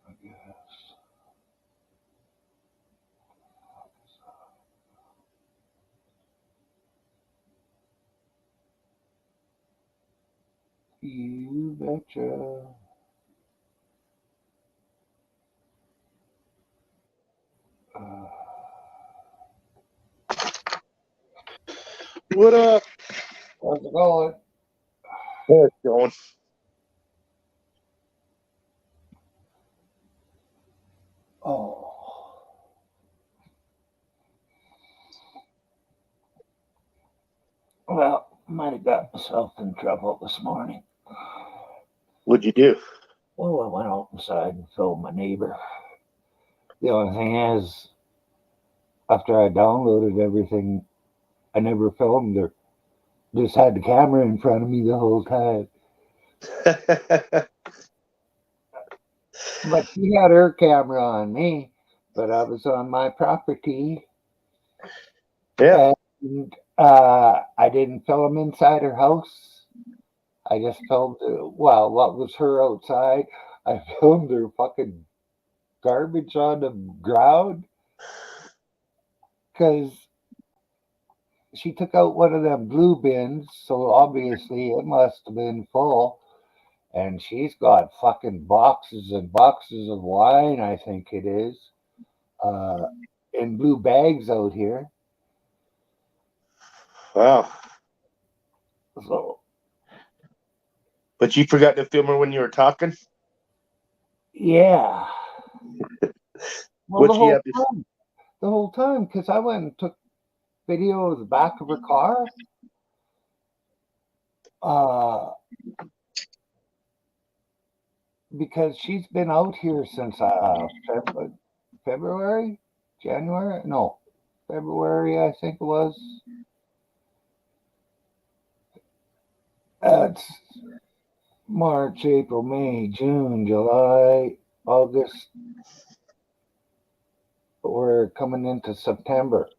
I guess. You betcha. Uh, What up? how's it going? How's it going? Oh. Well, might have got myself in trouble this morning. What'd you do? Well, I went out inside and filmed my neighbor. The only thing is, after I downloaded everything, I never filmed her. Just had the camera in front of me the whole time. But she had her camera on me, but I was on my property, Yeah. and I didn't film inside her house. I just filmed, well, what was her outside. I filmed her fucking garbage on the ground because she took out one of them blue bins, so obviously it must have been full. And she's got fucking boxes and boxes of wine, I think it is, uh, in blue bags out here. Wow. So, But you forgot to film her when you were talking? yeah. Well, What'd she have to the whole time, because I went and took video of the back of her car. Uh, because she's been out here since February, January, no, February, I think it was. It's March, April, May, June, July, August. We're coming into September.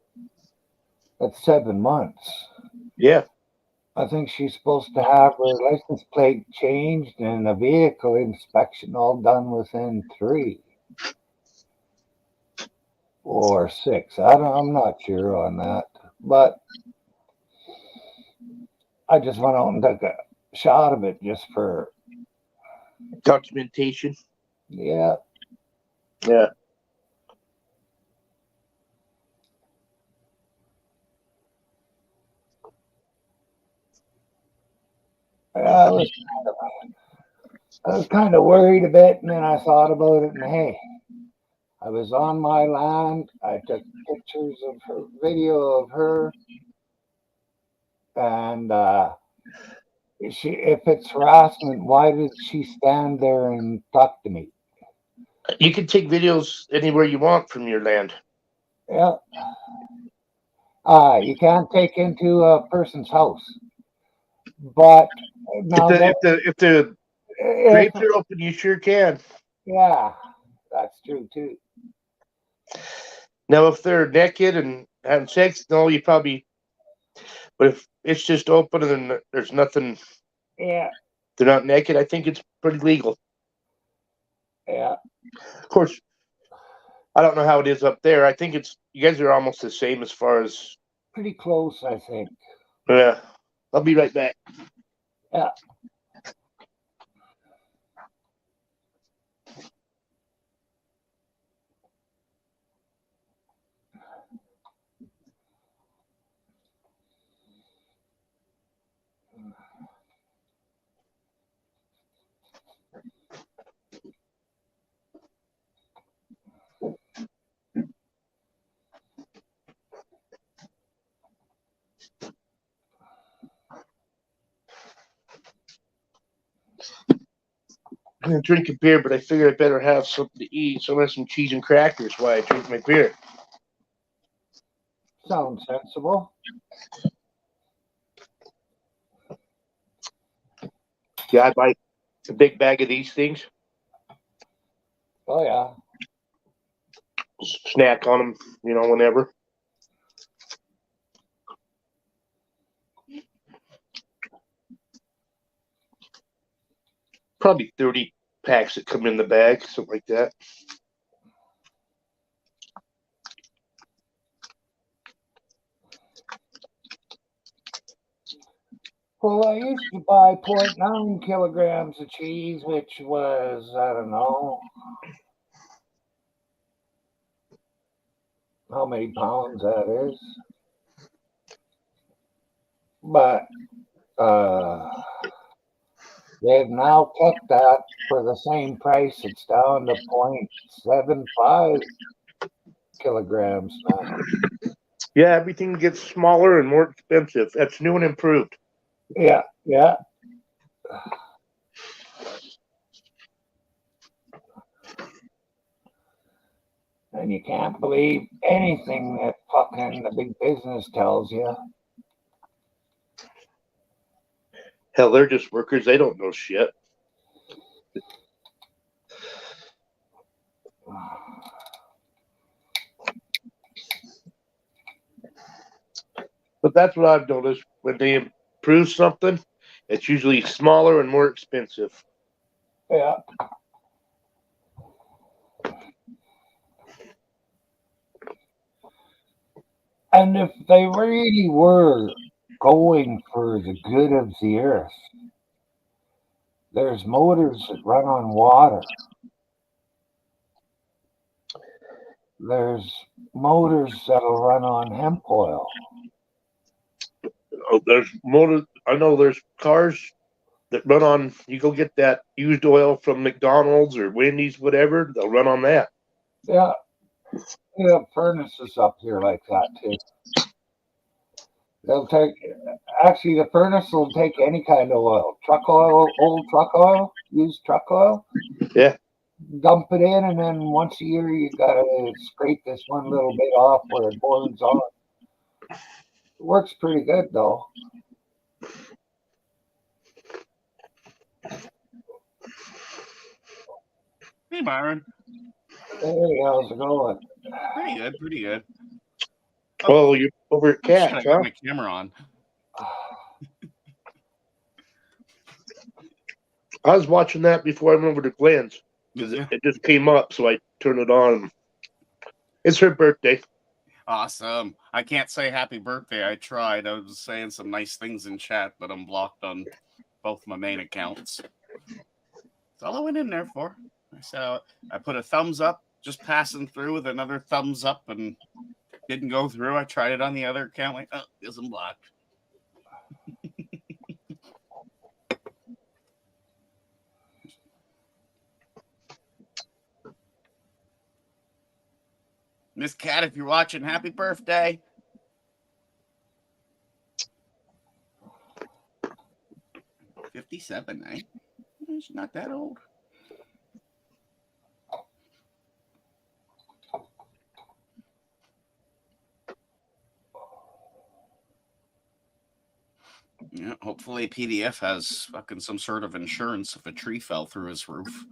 That's 7 months. Yeah. I think she's supposed to have her license plate changed and a vehicle inspection all done within 3 or 6. I'm not sure on that, but I just went out and took a shot of it just for, Documentation. yeah. Yeah. I was I was kind of worried a bit, and then I thought about it, and hey, I was on my land. I took pictures of her, video of her, and if it's harassment, why did she stand there and talk to me? You can take videos anywhere you want from your land. Yeah, you can't take into a person's house, but If now the that if the if the if crates are open, you sure can. yeah, that's true too. Now if they're naked and having sex, no, you probably but if it's just open and then there's nothing, Yeah, they're not naked, I think it's pretty legal. yeah, Of course, I don't know how it is up there. I think it's you guys are almost the same as far as pretty close, I think. yeah. I'll be right back. Yeah. drinking beer, but I figured I better have something to eat. So I'm gonna have some cheese and crackers while I drink my beer. Sounds sensible. Yeah, I buy a big bag of these things, Oh yeah. snack on them, whenever. Probably 30 packs that come in the bag, something like that. Well, I used to buy 0.9 kilograms of cheese, which was, I don't know, how many pounds that is. But they've now cut that for the same price. It's down to 0.75 kilograms now. Yeah, everything gets smaller and more expensive. That's new and improved. Yeah, yeah. And you can't believe anything that fucking the big business tells you. Hell, they're just workers. They don't know shit. But that's what I've noticed. When they improve something, it's usually smaller and more expensive. Yeah. And if they really were going for the good of the earth, there's motors that run on water. There's motors that'll run on hemp oil. Oh, there's motor. I know there's cars that run on. You go get that used oil from McDonald's or Wendy's, whatever. They'll run on that. Yeah. We have furnaces up here like that too. They'll take, actually, the furnace will take any kind of oil, truck oil, old truck oil, used truck oil. Yeah. Dump it in, and then once a year you gotta scrape this one little bit off where it burns on. It works pretty good though. Hey, Byron. Hey, how's it going? Pretty good, pretty good. Well, you're over at I'm just Cat's, gonna huh? got my camera on. I was watching that before I went over to Glenn's because it just came up, so I turned it on. It's her birthday. Awesome. I can't say happy birthday. I tried. I was saying some nice things in chat, but I'm blocked on both my main accounts. That's all I went in there for. So I put a thumbs up, just passing through with another thumbs up, and didn't go through. I tried it on the other account, like, oh, it isn't blocked. Miss Cat, if you're watching, happy birthday. $57, eh? It's not that old. Yeah, hopefully PDF has fucking some sort of insurance if a tree fell through his roof.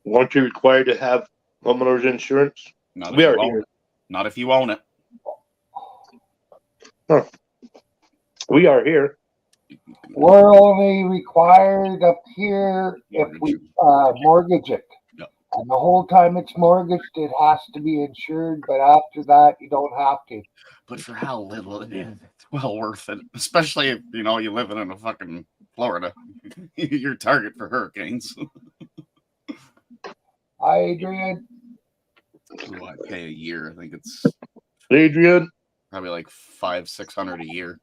Weren't you required to have homeowners insurance? Not if We you are own here. it. Not if you own it. Huh. We are here. We're only required up here if we mortgage it. Yep. And the whole time it's mortgaged, it has to be insured, but after that, you don't have to. But for how little it is, it's well worth it. Especially if, you live in a fucking Florida. You're a target for hurricanes. Hi, Adrian. Ooh, I pay a year. I think it's Adrian, probably like $500-$600 a year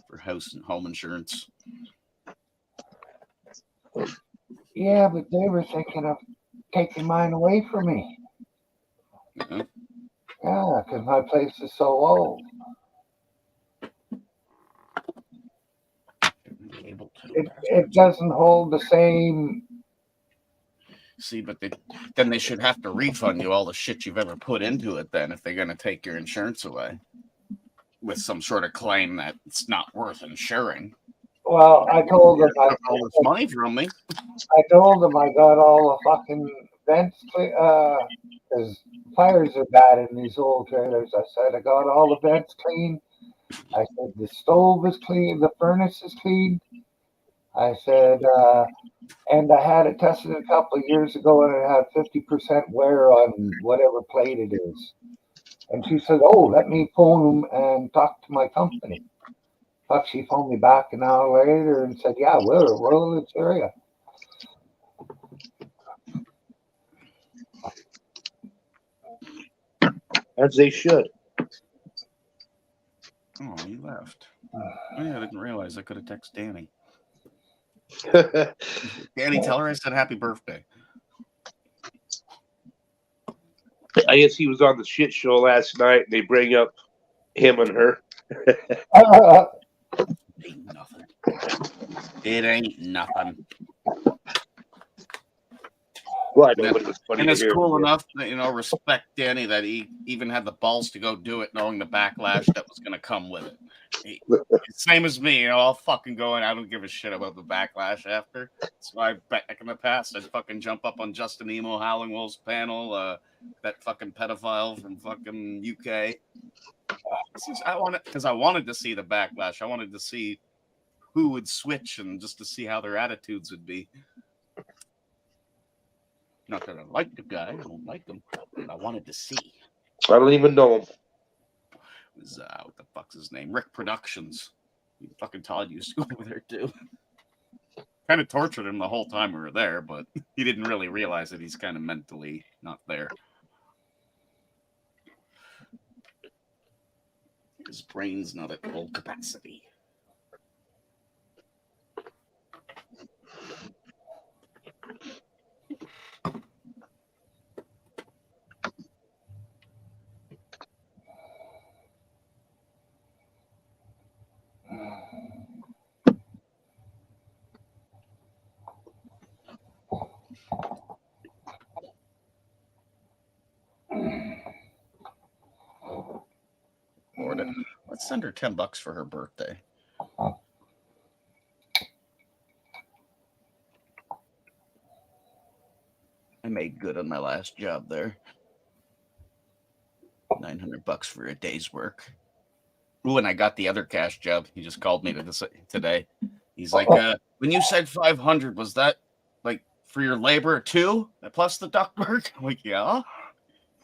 for house and home insurance. Yeah, but they were thinking of taking mine away from me. Uh-huh. Yeah, because my place is so old. Able to. it doesn't hold the same. See, but then they should have to refund you all the shit you've ever put into it. Then, if they're going to take your insurance away with some sort of claim that it's not worth insuring. Well, I told them Took all this money from me. I got all the fucking vents because fires are bad in these old trailers. I said I got all the vents clean. I said the stove is clean, the furnace is clean. I said, and I had it tested a couple of years ago, and it had 50% wear on whatever plate it is. And she said, "Oh, let me phone them and talk to my company." Fuck, she phoned me back an hour later and said, "Yeah, we'll insure you." As they should. Oh, he left. Oh, yeah, I didn't realize I could have texted Danny. Danny, tell her I said happy birthday. I guess he was on the shit show last night. And they bring up him and her. Ain't nothing. It ain't nothing. Well, I know, but it was funny And to it's hear. cool enough that, respect Danny that he even had the balls to go do it, knowing the backlash that was going to come with it. Same as me, I'll fucking go and I don't give a shit about the backlash after. So back in the past, I'd fucking jump up on Justin Emo, Howling Wolves panel, that fucking pedophile from fucking UK. I wanted to see the backlash. I wanted to see who would switch and just to see how their attitudes would be. Not that I like the guy, I don't like him, but I wanted to see. I don't even know him. It was what the fuck's his name? Rick Productions. Fucking Todd used to go over there too. Kind of tortured him the whole time we were there, but he didn't really realize that he's kind of mentally not there. His brain's not at full capacity. Lord, let's send her $10 for her birthday. I made good on my last job there. $900 for a day's work. Ooh, and I got the other cash job. He just called me today. He's like, when you said 500, was that like for your labor too, plus the duct work? I'm like, yeah.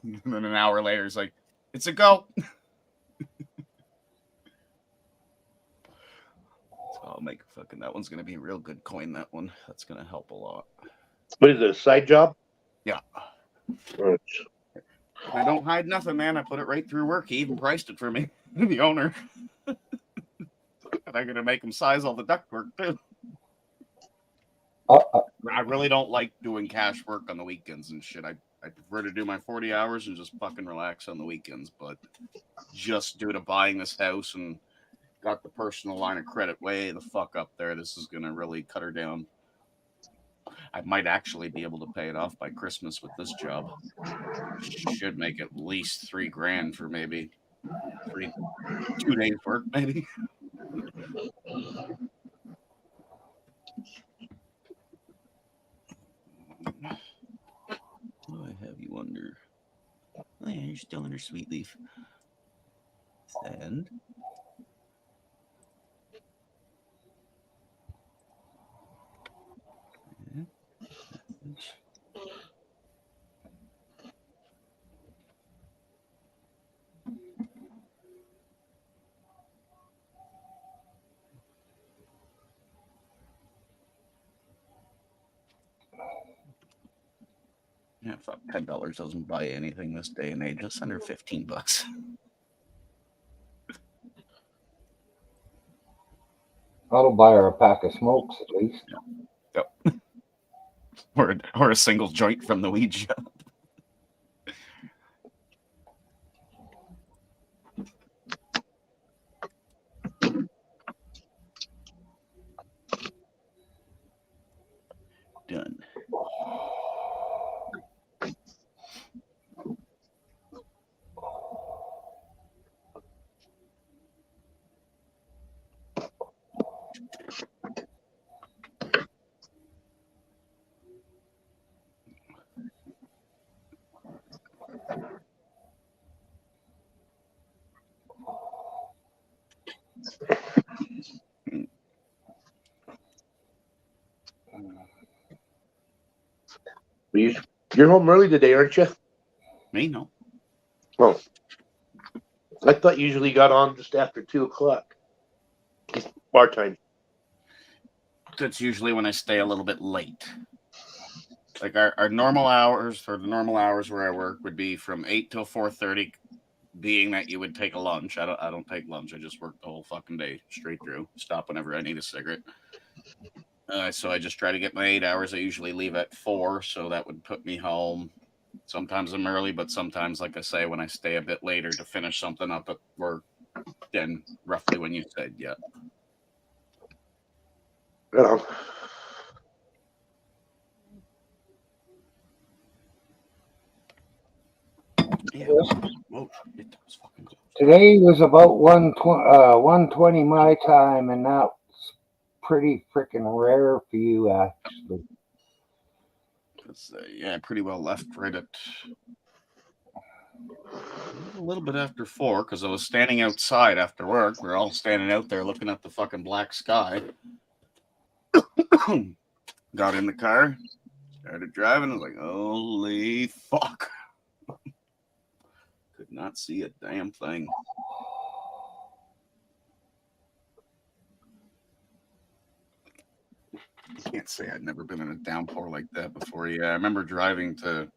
And then an hour later, he's like, it's a go. So I'll make fucking that one's gonna be a real good coin. That one, that's gonna help a lot. What is it, a side job? Yeah. Right. I don't hide nothing, man. I put it right through work. He even priced it for me, the owner. And I'm gonna make him size all the duct work too. I really don't like doing cash work on the weekends and shit. I prefer to do my 40 hours and just fucking relax on the weekends. But just due to buying this house and got the personal line of credit way the fuck up there, this is gonna really cut her down. I might actually be able to pay it off by Christmas with this job. Should make at least $3,000 for maybe 2 days work, maybe. Oh, I have you under. Oh, yeah, you're still under Sweet Leaf. Send. Yeah, fuck, $10 doesn't buy anything this day and age. Just under $15. That'll buy her a pack of smokes at least. Yep. Or a single joint from the weed shop. done. You're home early today, aren't you? Me, no. Oh, I thought you usually got on just after 2:00 our time. That's usually when I stay a little bit late. Like our normal hours, or the normal hours where I work, would be from 8 till 4:30, being that you would take a lunch. I don't take lunch. I just work the whole fucking day straight through. Stop whenever I need a cigarette. So I just try to get my 8 hours. I usually leave at 4, so that would put me home. Sometimes I'm early, but sometimes, like I say, when I stay a bit later to finish something up at work, then roughly when you said, yeah. Well, Yeah. Whoa, shit, that was fucking close. Today was about 1:20 my time, and that's pretty freaking rare for you, actually. Yeah, pretty well left right at a little bit after 4, because I was standing outside after work. We're all standing out there looking at the fucking black sky. Got in the car, started driving. I was like, holy fuck. Could not see a damn thing. I can't say I'd never been in a downpour like that before. Yeah, I remember driving to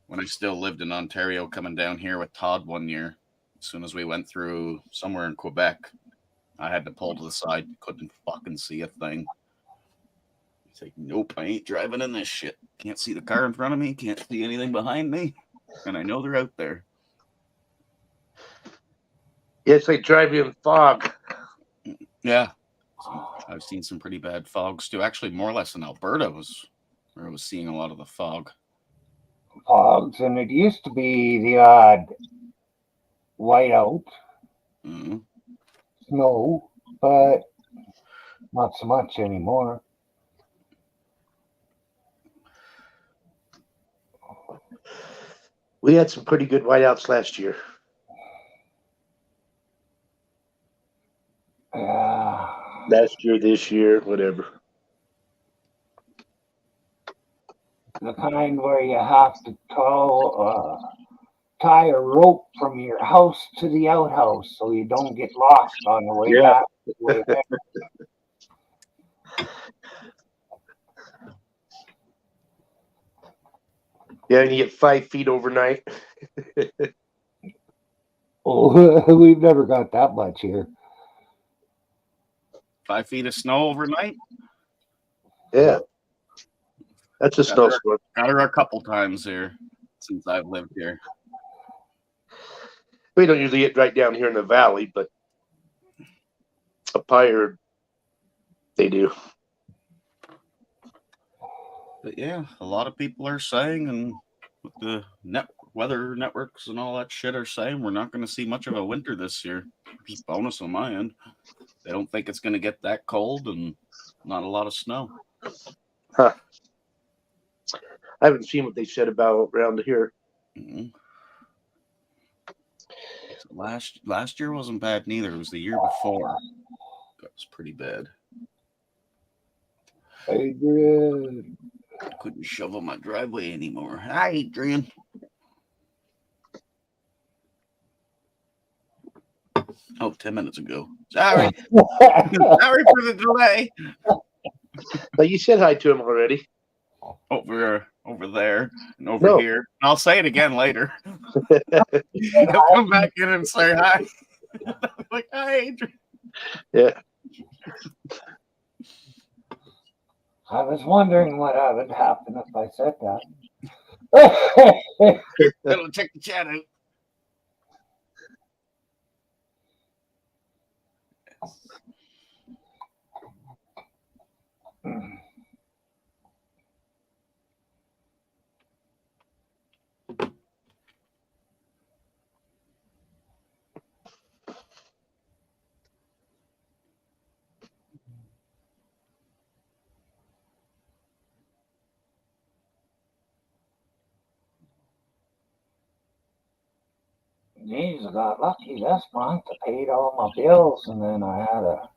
when I still lived in Ontario, coming down here with Todd one year. As soon as we went through somewhere in Quebec, I had to pull to the side. Couldn't fucking see a thing. He's like, nope, I ain't driving in this shit. Can't see the car in front of me. Can't see anything behind me. And I know they're out there. yes, they drive you in fog. Yeah. I've seen some pretty bad fogs too. Actually, more or less in Alberta was where I was seeing a lot of the fog. Fogs, and it used to be the odd whiteout, Mm-hmm. snow, but not so much anymore. We had some pretty good whiteouts last year. Yeah. Last year, this year, whatever. The kind where you have to tie a rope from your house to the outhouse so you don't get lost on the way Yeah. back. The way back. Yeah, and you get 5 feet overnight. Oh, we've never got that much here. 5 feet of snow overnight. Yeah. That's a snowstorm. Got her a couple times here since I've lived here. We don't usually get right down here in the valley, but up higher, they do. But yeah, a lot of people are saying, and with the weather networks and all that shit are saying, we're not going to see much of a winter this year. Just bonus on my end. They don't think it's going to get that cold and not a lot of snow. Huh. I haven't seen what they said about around here. Mm-hmm. So last year wasn't bad neither. It was the year before. That was pretty bad. Adrian. I couldn't shovel my driveway anymore. Hi, Adrian. Oh, 10 minutes ago. Sorry. Sorry for the delay. But you said hi to him already. Over there and over here. And I'll say it again later. He'll come back in and say hi. Like, hi, Adrian. Yeah. I was wondering what would happen if I said that. It'll check the chat out. Geez, I got lucky this month. I paid all my bills, and then I had a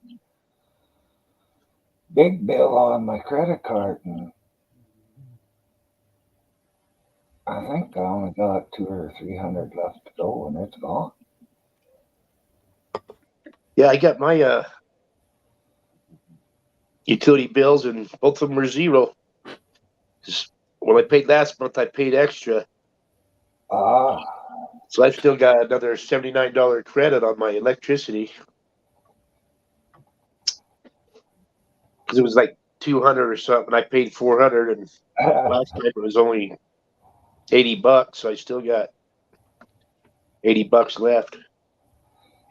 big bill on my credit card, and I think I only got 200 or 300 left to go, and it's gone. Yeah, I got my utility bills, and both of them were zero. 'Cause when I paid last month, I paid extra. Ah, So I've still got another $79 credit on my electricity. Because it was like 200 or something. I paid 400, and last time it was only $80. So I still got $80 left.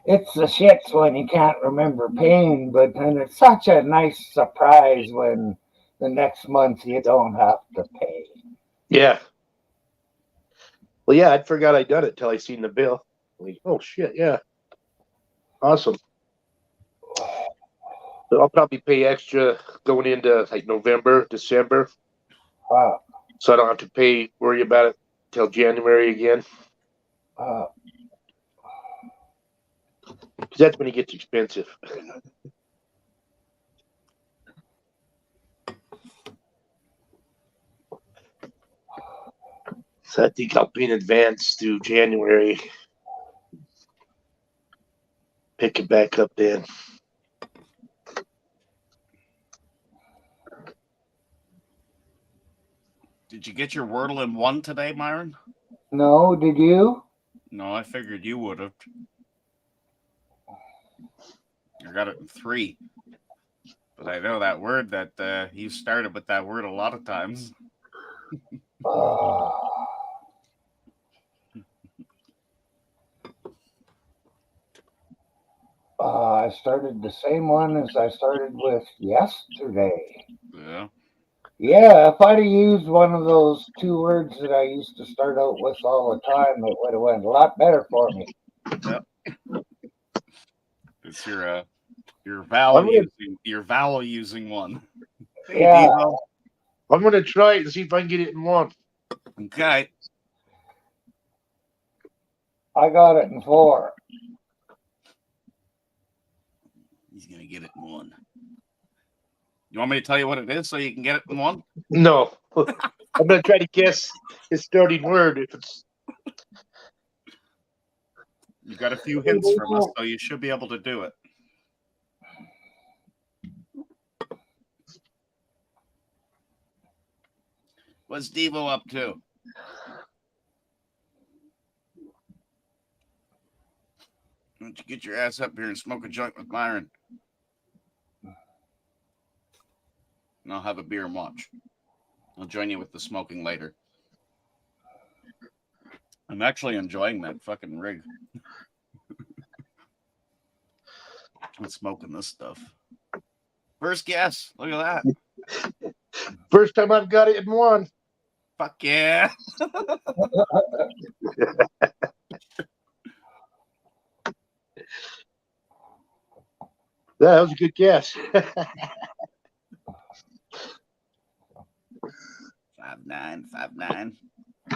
it's the shits when you can't remember paying, but then it's such a nice surprise when the next month you don't have to pay. Yeah. Well, yeah, I forgot I'd done it till I seen the bill. Like, oh shit, yeah. Awesome. So I'll probably pay extra going into like November, December. Uh, So I don't have to worry about it till January again. uh, Because that's when it gets expensive. So I think I'll pay in advance through January. Pick it back up then. Did you get your Wordle in 1 today, Myron? no, did you? No, I figured you would have. You got it in 3. But I know that word that you started with that word a lot of times. Uh, I started the same one as I started with yesterday. Yeah. Yeah, if I'd have used one of those 2 words that I used to start out with all the time, it would have went a lot better for me. Yep. It's your vowel using one. Hey, Yeah. Devo. I'm going to try it and see if I can get it in 1. Okay. I got it in 4. He's gonna get it in 1. You want me to tell you what it is so you can get it in 1? No. I'm going to try to guess his starting word. If it's You got a few hints from us, so you should be able to do it. What's Devo up to? Why don't you get your ass up here and smoke a joint with Myron? And I'll have a beer and watch. I'll join you with the smoking later. I'm actually enjoying that fucking rig. I'm smoking this stuff. First guess. Look at that. first time I've got it in 1. Fuck yeah. That was a good guess. 5959.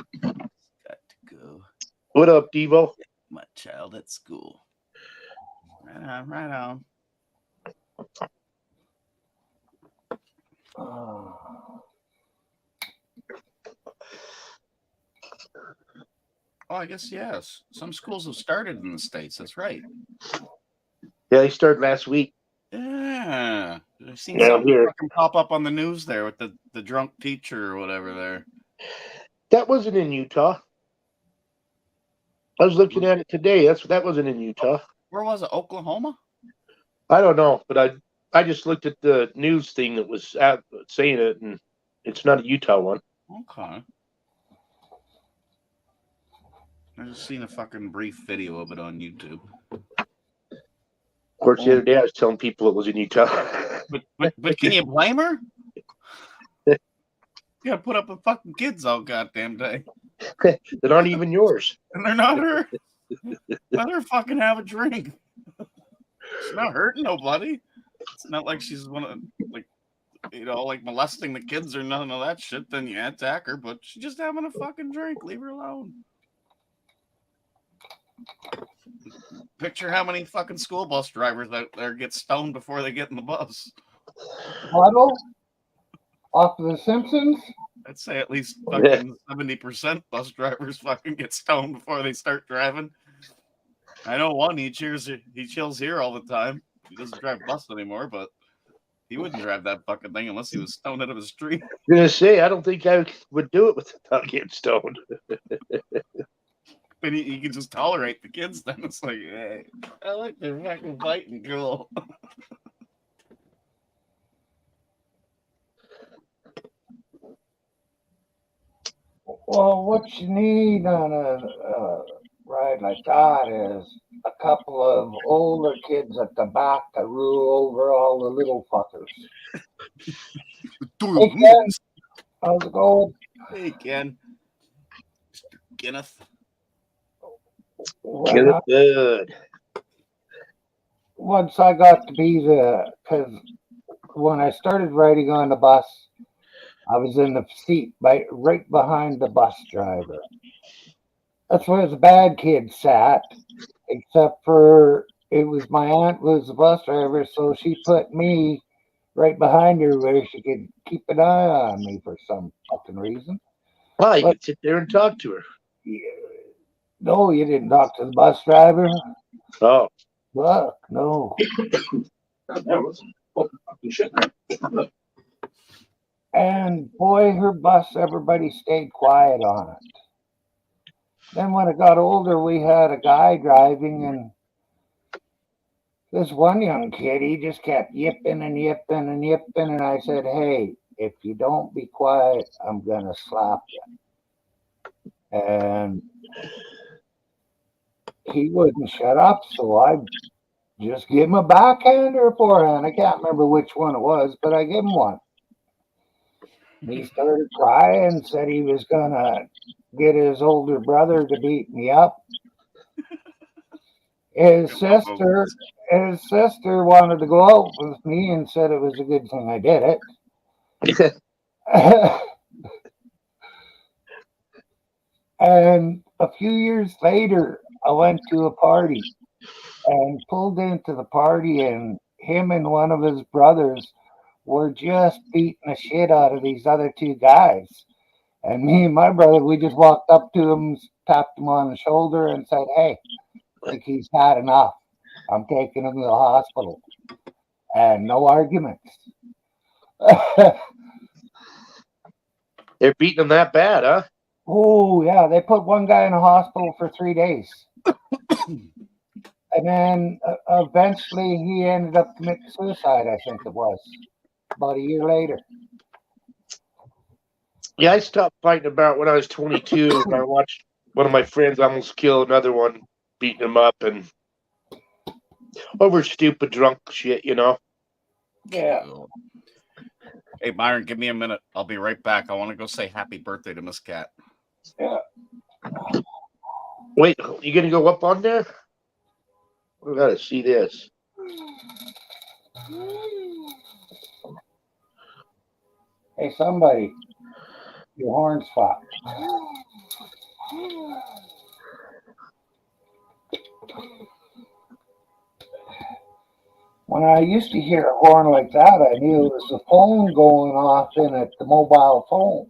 Got to go. What up, Devo? My child at school. Right on, right on. Oh, I guess yes. Some schools have started in the States. That's right. Yeah, they started last week. Yeah. I've seen Yeah, something here. fucking pop up on the news there with the drunk teacher or whatever there. That wasn't in Utah. I was looking at it today. That wasn't in Utah. Where was it? Oklahoma? I don't know, but I just looked at the news thing that was out saying it, and it's not a Utah one. Okay. I just seen a fucking brief video of it on YouTube. Of course, the other day I was telling people it was in Utah. But can you blame her? You gotta put up with fucking kids all goddamn day. That aren't even yours. And they're not her. Let her fucking have a drink. She's not hurting nobody. It's not like she's like molesting the kids or none of that shit. Then you attack her, but she's just having a fucking drink. Leave her alone. Picture how many fucking school bus drivers out there get stoned before they get in the bus. Puddle off of The Simpsons. I'd say at least fucking 70% bus drivers fucking get stoned before they start driving. I know one, he chills here all the time. He doesn't drive bus anymore, but he wouldn't drive that fucking thing unless he was stoned out of his tree. I'm gonna say I don't think I would do it without getting stoned. But you can just tolerate the kids then. It's like, hey, I like their fucking fighting cool. Well, what you need on a ride like that is a couple of older kids at the back to rule over all the little fuckers. Hey, Ken, how's it going? Hey, Ken. Mr. Kenneth. Well, Get it good. once I got to be because when I started riding on the bus, I was in the seat right behind the bus driver. That's where the bad kids sat, except for it was my aunt was the bus driver, so she put me right behind her where she could keep an eye on me for some fucking reason. Well, you could sit there and talk to her. Yeah. No, you didn't talk to the bus driver. Oh, Fuck, no. that was fucking shit. And boy, her bus, everybody stayed quiet on it. Then when it got older, we had a guy driving, and this one young kid, he just kept yipping and yipping and yipping. And I said, hey, if you don't be quiet, I'm going to slap you. And he wouldn't shut up, so I just gave him a backhand or a forehand. I can't remember which one it was, but I gave him one. He started crying, said he was going to get his older brother to beat me up. His sister wanted to go out with me and said it was a good thing I did it. And a few years later, I went to a party and pulled into the party, and him and one of his brothers were just beating the shit out of these other two guys. And me and my brother, we just walked up to him, tapped him on the shoulder, and said, hey, I think he's had enough. I'm taking him to the hospital. And no arguments. They're beating them that bad, huh? Oh, yeah. They put one guy in the hospital for 3 days. And then eventually he ended up committing suicide, I think it was, about a year later. Yeah, I stopped fighting about when I was 22. I watched one of my friends almost kill another one, beating him up, and over stupid drunk shit, you know. Yeah. Hey, Byron, give me a minute. I'll be right back. I want to go say happy birthday to Miss Cat. Yeah. Wait, you gonna go up on there? We gotta see this. Hey, somebody, your horn's fucked. When I used to hear a horn like that, I knew it was the phone going off in it, the mobile phone.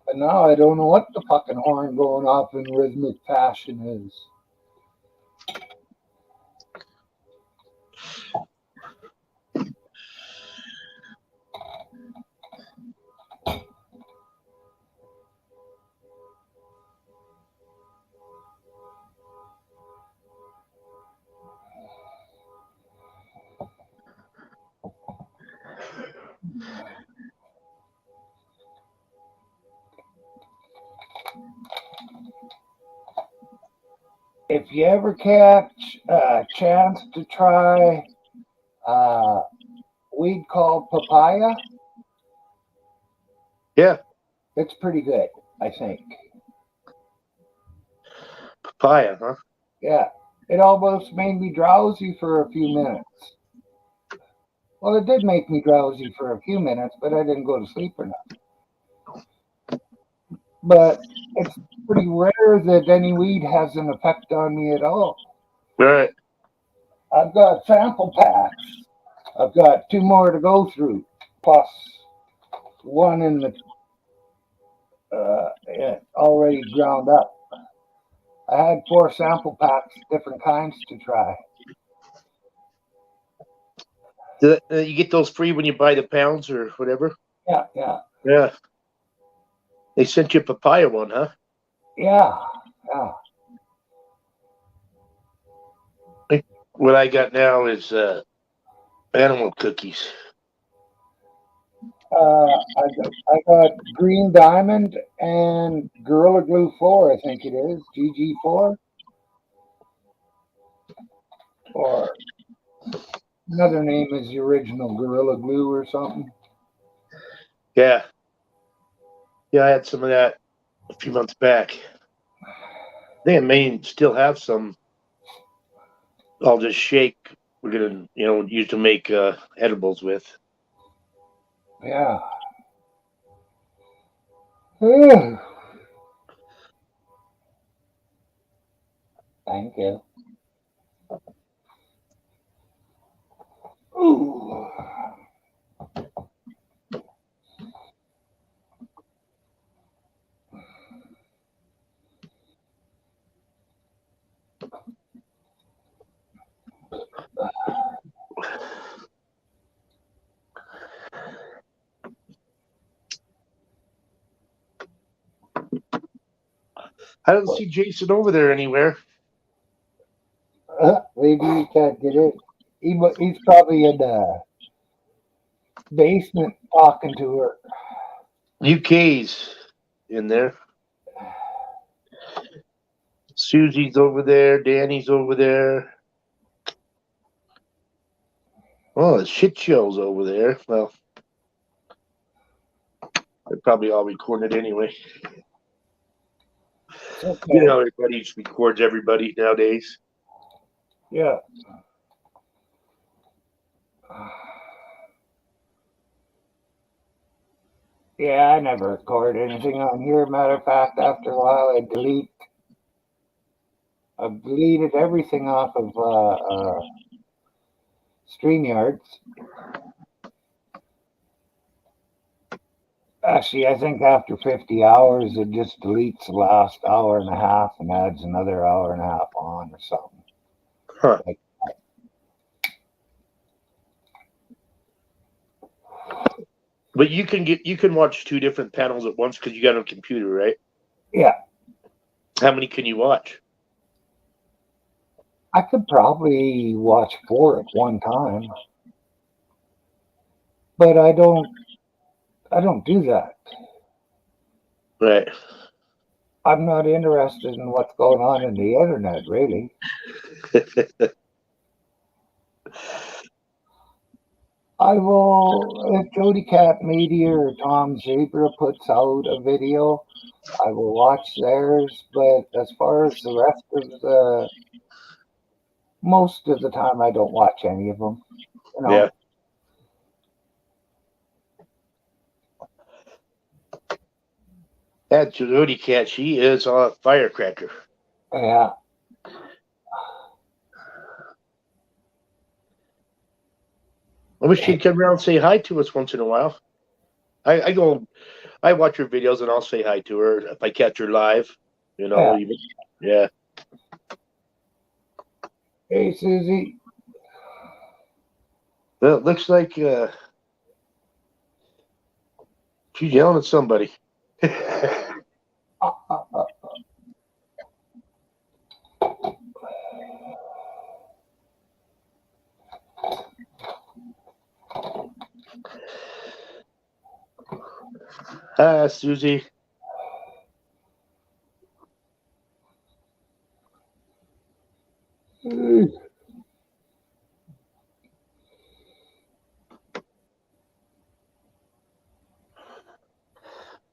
But now I don't know what the fucking horn going off in rhythmic fashion is. If you ever catch a chance to try weed called papaya, Yeah, it's pretty good, I think. papaya, huh? Yeah, it almost made me drowsy for a few minutes. Well, it did make me drowsy for a few minutes, but I didn't go to sleep or nothing. but it's pretty rare that any weed has an effect on me at all. Right. I've got sample packs. I've got 2 more to go through, plus one in the already ground up. I had 4 sample packs, different kinds to try. You get those free when you buy the pounds or whatever? Yeah, yeah, Yeah. They sent you a papaya one, huh? yeah, yeah. What I got now is animal cookies. I got Green Diamond and Gorilla Glue 4, I think it is, GG4. Or another name is the original Gorilla Glue or something. Yeah. Yeah, I had some of that a few months back. I think I may still have some. I'll just shake. We're gonna, use to make edibles with. Yeah. Thank you. Ooh. I don't see Jason over there anywhere. Maybe you can't get in. He's probably in the basement talking to her. UK's in there. Susie's over there. Danny's over there. Oh, the shit show's over there. Well, they're probably all recorded anyway. Okay. You know, everybody records everybody nowadays. Yeah. Yeah, I never record anything on here. Matter of fact, after a while, I deleted everything off of StreamYards. Actually, I think after 50 hours, it just deletes the last hour and a half and adds another hour and a half on or something. Huh. Like, But you can watch 2 different panels at once because you got a computer, right? yeah, How many can you watch? I could probably watch 4 at one time, but I don't do that. Right. I'm not interested in what's going on in the internet, really. I will, if Jody Cat Media or Tom Zebra puts out a video, I will watch theirs. But as far as the rest of most of the time, I don't watch any of them. You know? Yeah. That Jody Cat, she is a firecracker. Yeah. I wish she'd come around and say hi to us once in a while. I watch her videos and I'll say hi to her if I catch her live. Yeah. Even. Yeah. Hey, Susie. Well, it looks like she's yelling at somebody. Hi, Susie.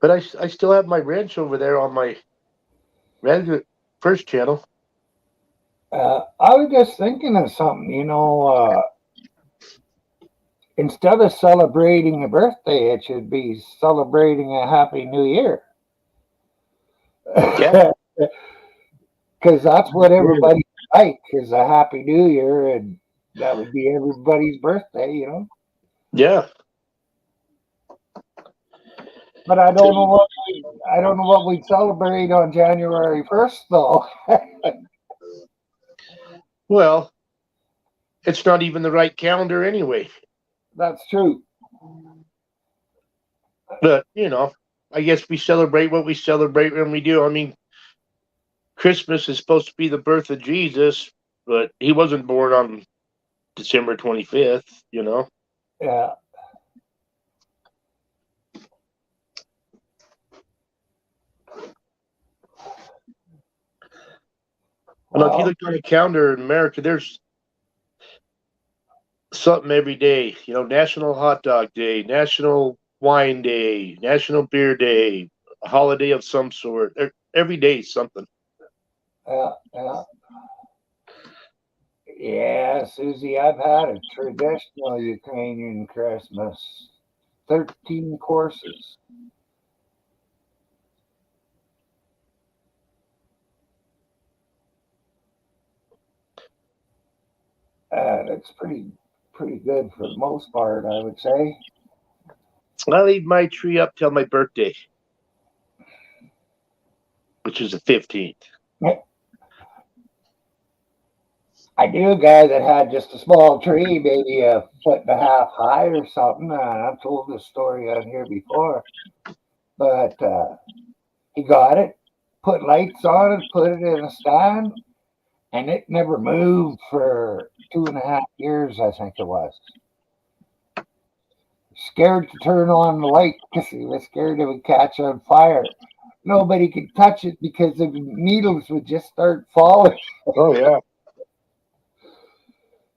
But I still have my ranch over there on my regular first channel. I was just thinking of something, instead of celebrating a birthday, it should be celebrating a Happy New Year. Yeah. Because that's what everybody like is a Happy New Year, and that would be everybody's birthday, you know. Yeah. But I don't know what we'd celebrate on January 1st, though. Well, it's not even the right calendar anyway. That's true. But, I guess we celebrate what we celebrate when we do. I mean, Christmas is supposed to be the birth of Jesus, but he wasn't born on December 25th, Yeah. And if you Well, look on the calendar in America, there's something every day. National Hot Dog Day, National Wine Day, National Beer Day, a holiday of some sort. Every day is something. yeah. Yeah, Susie, I've had a traditional Ukrainian Christmas. 13 courses. And it's pretty good for the most part, I would say. I leave my tree up till my birthday, which is the 15th. I knew a guy that had just a small tree, maybe a foot and a half high or something. I've told this story on here before. But he got it, put lights on it, put it in a stand, and it never moved for 2.5 years, I think it was. Scared to turn on the light because he was scared it would catch on fire. Nobody could touch it because the needles would just start falling. Oh, yeah.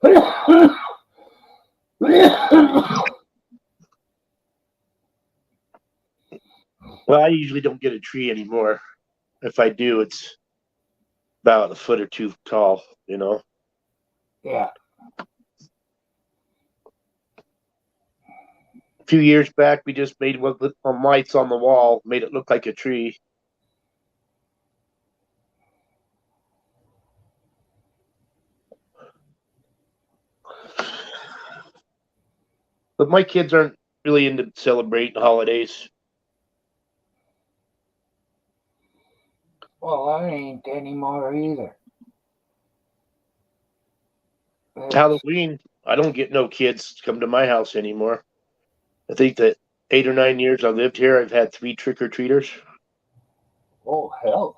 Well, I usually don't get a tree anymore. If I do, it's about a foot or two tall, Yeah. A few years back, we just made one with some lights on the wall, made it look like a tree. But my kids aren't really into celebrating holidays. Well, I ain't anymore either. It's, Halloween, I don't get no kids to come to my house anymore. I think that 8 or 9 years I lived here, I've had 3 trick-or-treaters. oh, hell.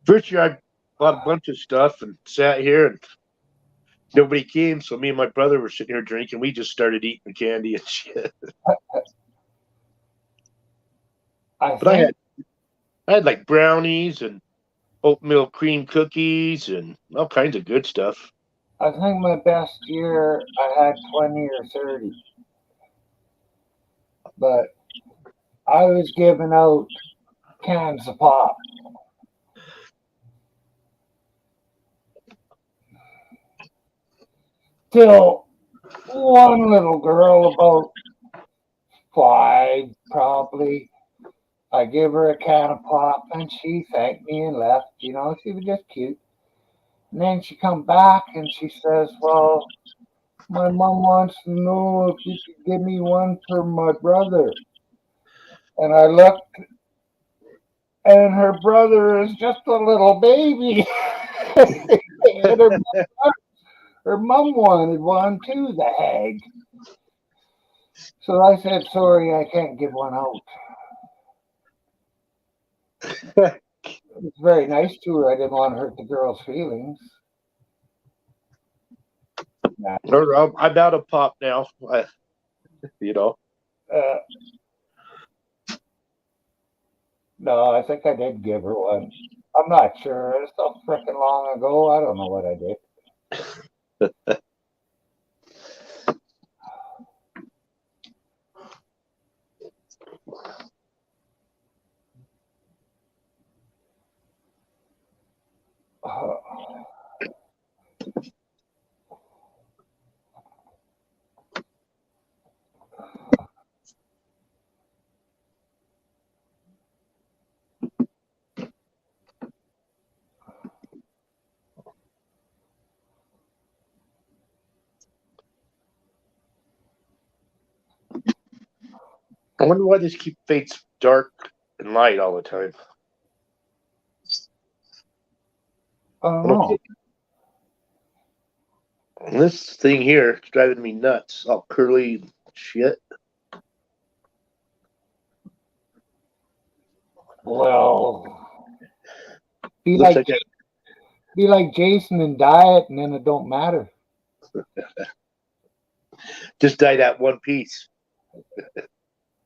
First year, I bought a bunch of stuff and sat here, and nobody came. So me and my brother were sitting here drinking. We just started eating candy and shit. I But think I had like brownies and oatmeal cream cookies and all kinds of good stuff. I think my best year I had 20 or 30. But I was giving out cans of pop. Till one little girl, about 5 probably, I give her a can of pop and she thanked me and left. She was just cute. And then she come back and she says, well, my mom wants to know if you could give me one for my brother. And I looked, and her brother is just a little baby. And her mom wanted one too, the hag. So I said, sorry, I can't give one out. It was very nice to her. I didn't want to hurt the girl's feelings. I'm out of pop now. You know. Uh, no, I think I did give her one. I'm not sure. It's so freaking long ago. I don't know what I did. I wonder why this keep fades dark and light all the time. I don't know. And this thing here is driving me nuts. All curly shit. Well, be Looks like like be like Jason and dye it, and then it don't matter. just dye that one piece.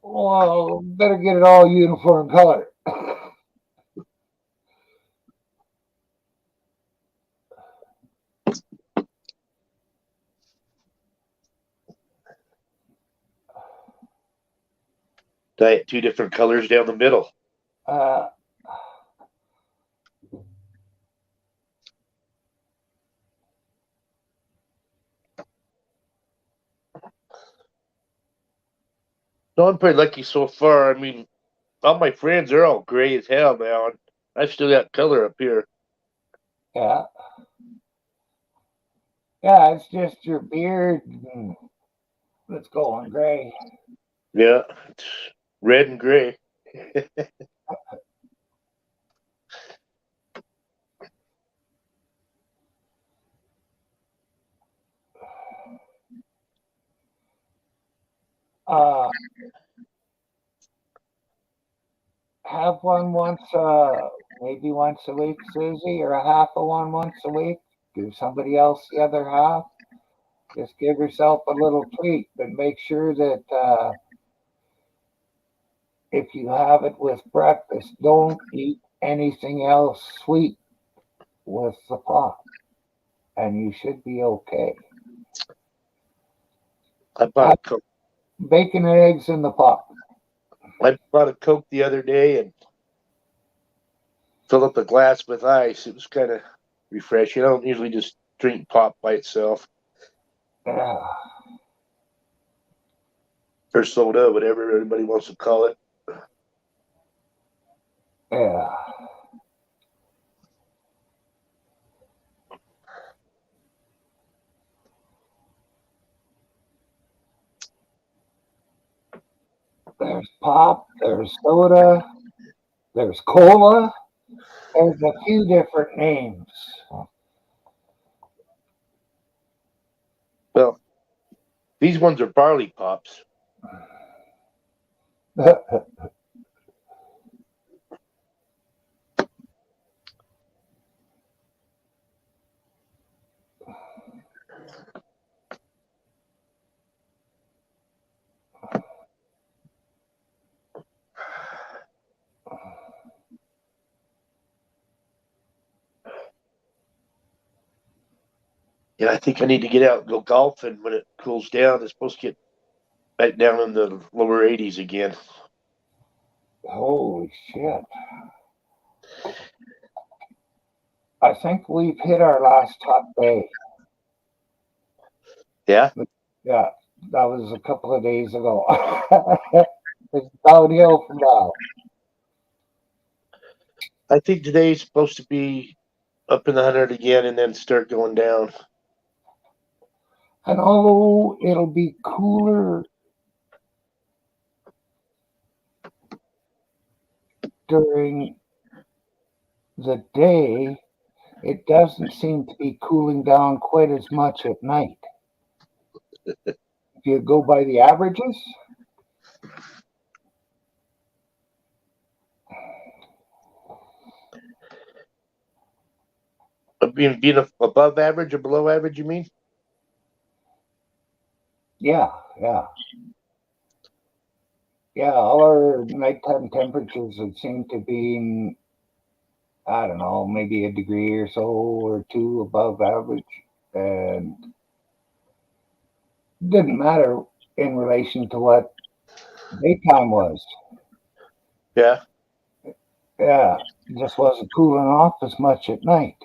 Well, better get it all uniform color. Dye it 2 different colors down the middle. Uh, No, I'm pretty lucky so far. I mean, all my friends are all gray as hell now, and I still got color up here. yeah, yeah. It's just your beard. Let's go on gray. Yeah, it's red and gray. Uh, have one once, maybe once a week, Susie, or a half of one once a week. Give somebody else the other half. Just give yourself a little treat, but make sure that if you have it with breakfast, don't eat anything else sweet with the pop, and you should be okay. I bought a Coke. Bacon and eggs in the pop. I bought a Coke the other day and filled up a glass with ice. It was kind of refreshing. I don't usually just drink pop by itself Yeah, or soda, whatever everybody wants to call it. yeah. There's pop, there's soda, there's cola. There's a few different names. Well, these ones are barley pops. Yeah, I think I need to get out and go golfing when it cools down. It's supposed to get back down in the lower 80s again. Holy shit. I think we've hit our last top day. Yeah, Yeah, that was a couple of days ago. It's downhill from now. I think today's supposed to be up in the 100 again and then start going down. And although it'll be cooler during the day, it doesn't seem to be cooling down quite as much at night. If you go by the averages, Being above average or below average, you mean? yeah, yeah. Yeah, all our nighttime temperatures would seem to be, I don't know, maybe a degree or so or two above average. And it didn't matter in relation to what daytime was. Yeah. Yeah, it just wasn't cooling off as much at night.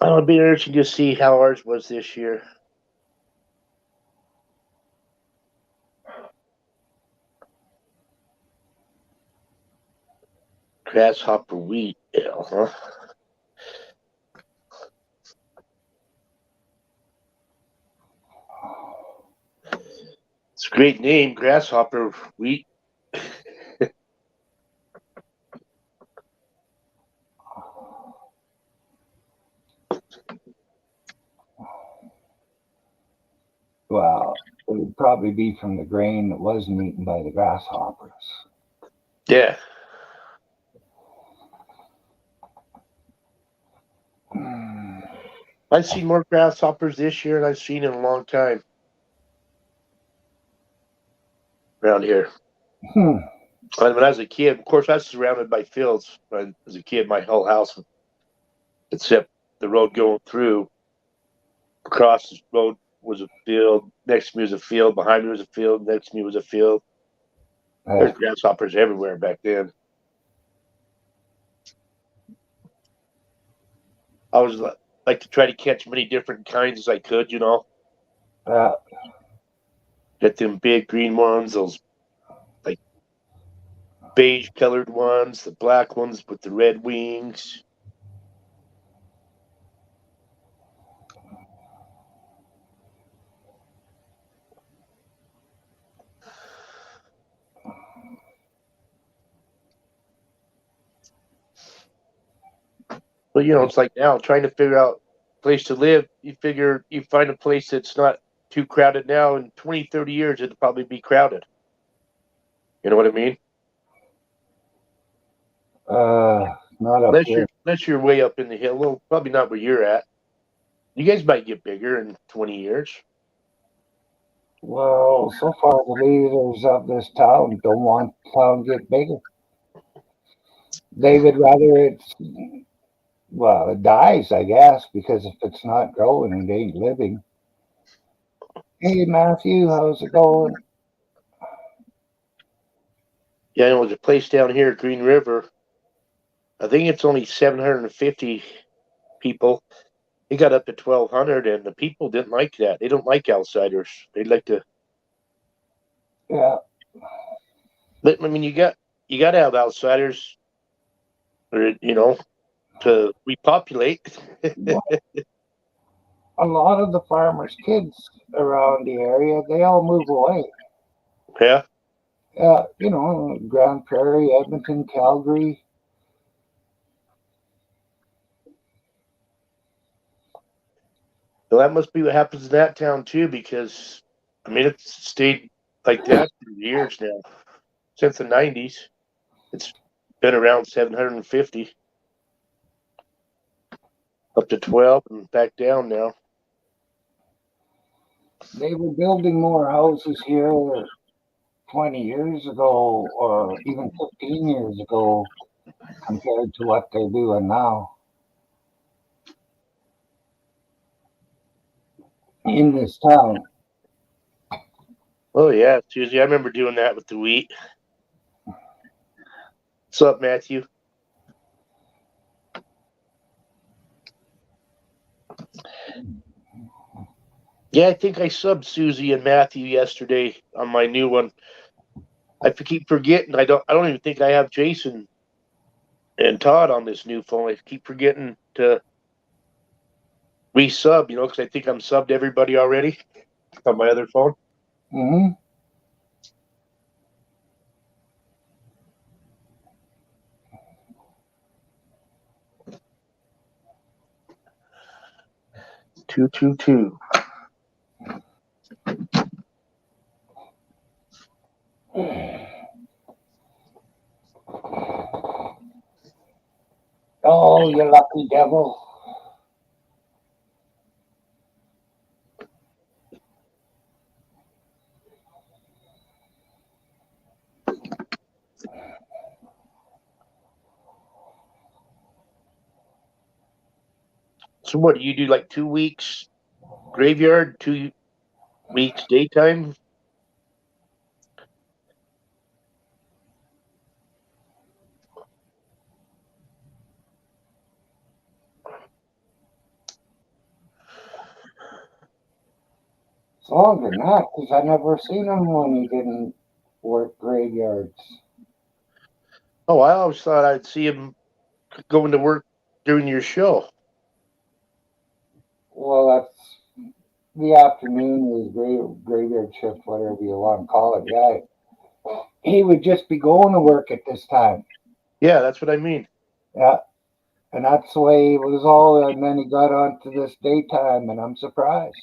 It'll be interesting to see how ours was this year. Grasshopper wheat ale, huh? It's a great name, grasshopper wheat. Well, it would probably be from the grain that wasn't eaten by the grasshoppers. Yeah. I've seen more grasshoppers this year than I've seen in a long time around here. Hmm. And when I was a kid, of course, I was surrounded by fields. When I was a kid, my whole house, except the road going through, across the road was a field. Next to me was a field. Behind me was a field. Next to me was a field. There's grasshoppers everywhere back then. I was like to try to catch many different kinds as I could, you know. Get them big green ones, those like beige colored ones, the black ones with the red wings. But you know, it's like now trying to figure out a place to live. You figure you find a place that's not too crowded now. In 20, 30 years, it'll probably be crowded. You know what I mean? Not up here. Unless you're way up in the hill. Well, probably not where you're at. You guys might get bigger in 20 years. Well, so far the leaders of this town don't want the town to get bigger. They would rather it dies, I guess, because if it's not growing, it ain't living. Hey, Matthew, how's it going? Yeah, there was a place down here, Green River. I think it's only 750 people. It got up to 1,200, and the people didn't like that. They don't like outsiders. They'd like to. Yeah. But I mean, you got to have outsiders, or you know, to repopulate. A lot of the farmers' kids around the area, they all move away. Yeah. Grand Prairie, Edmonton, Calgary. Well, that must be what happens in that town too, because I mean, it's stayed like that for years now. Since the 90s, it's been around 750, up to 12, and back down now. They were building more houses here 20 years ago or even 15 years ago compared to what they're doing now in this town. Oh yeah, Susie, I remember doing that with the wheat. What's up, Matthew? Yeah, I think I subbed Susie and Matthew yesterday on my new one. I keep forgetting. I don't even think I have Jason and Todd on this new phone. I keep forgetting to resub, you know, because I think I'm subbed everybody already on my other phone. Mm-hmm. Two. Oh, you lucky devil. So what do you do? Like 2 weeks graveyard, 2 weeks daytime? It's longer than that because I never seen him when he didn't work graveyards. Oh, I always thought I'd see him going to work during your show. Well, the afternoon, his graveyard shift, whatever you want to call it. Yeah, he would just be going to work at this time. Yeah, that's what I mean. Yeah, and that's the way it was all. And then he got on to this daytime, and I'm surprised.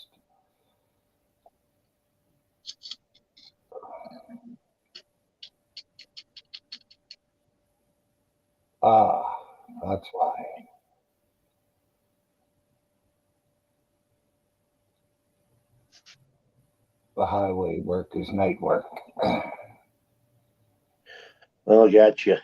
Ah, that's why. The highway work is night work. Oh, gotcha.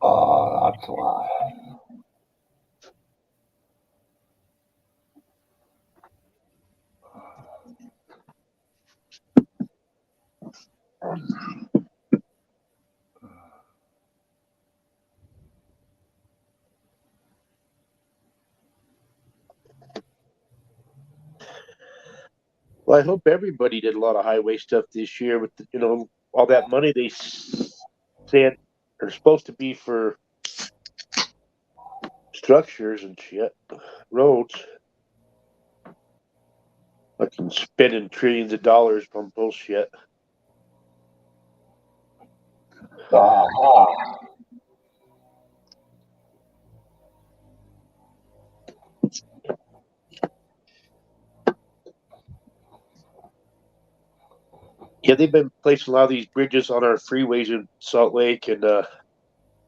Oh, that's why. Well, I hope everybody did a lot of highway stuff this year with all that money they said are supposed to be for structures and shit, roads. Fucking spending trillions of dollars on bullshit. Ah, Yeah, they've been placing a lot of these bridges on our freeways in Salt Lake, and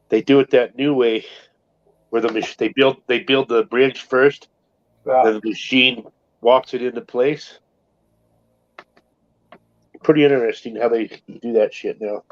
they do it that new way where they build the bridge first, yeah. then the machine walks it into place. Pretty interesting how they do that shit now.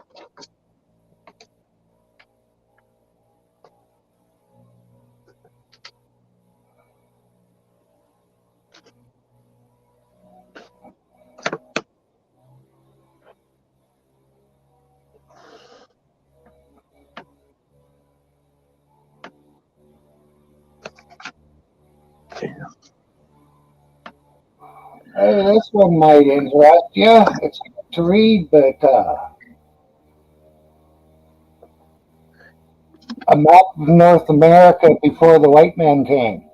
Hey, this one might interest you. It's hard to read, but a map of North America before the white man came.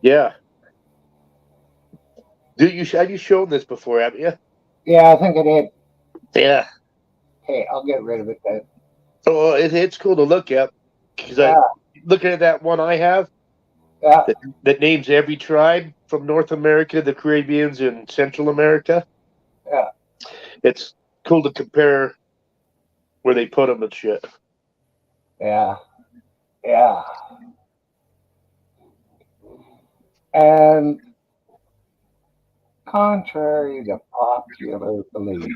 Yeah. Have you shown this before, haven't you? Yeah, I think I did. Yeah. Okay, I'll get rid of it then. Oh, it's cool to look at because I Yeah, looking at that one I have yeah, that names every tribe from North America, the Caribbeans, and Central America. yeah, It's cool to compare where they put them and shit. yeah, yeah. And contrary to popular belief,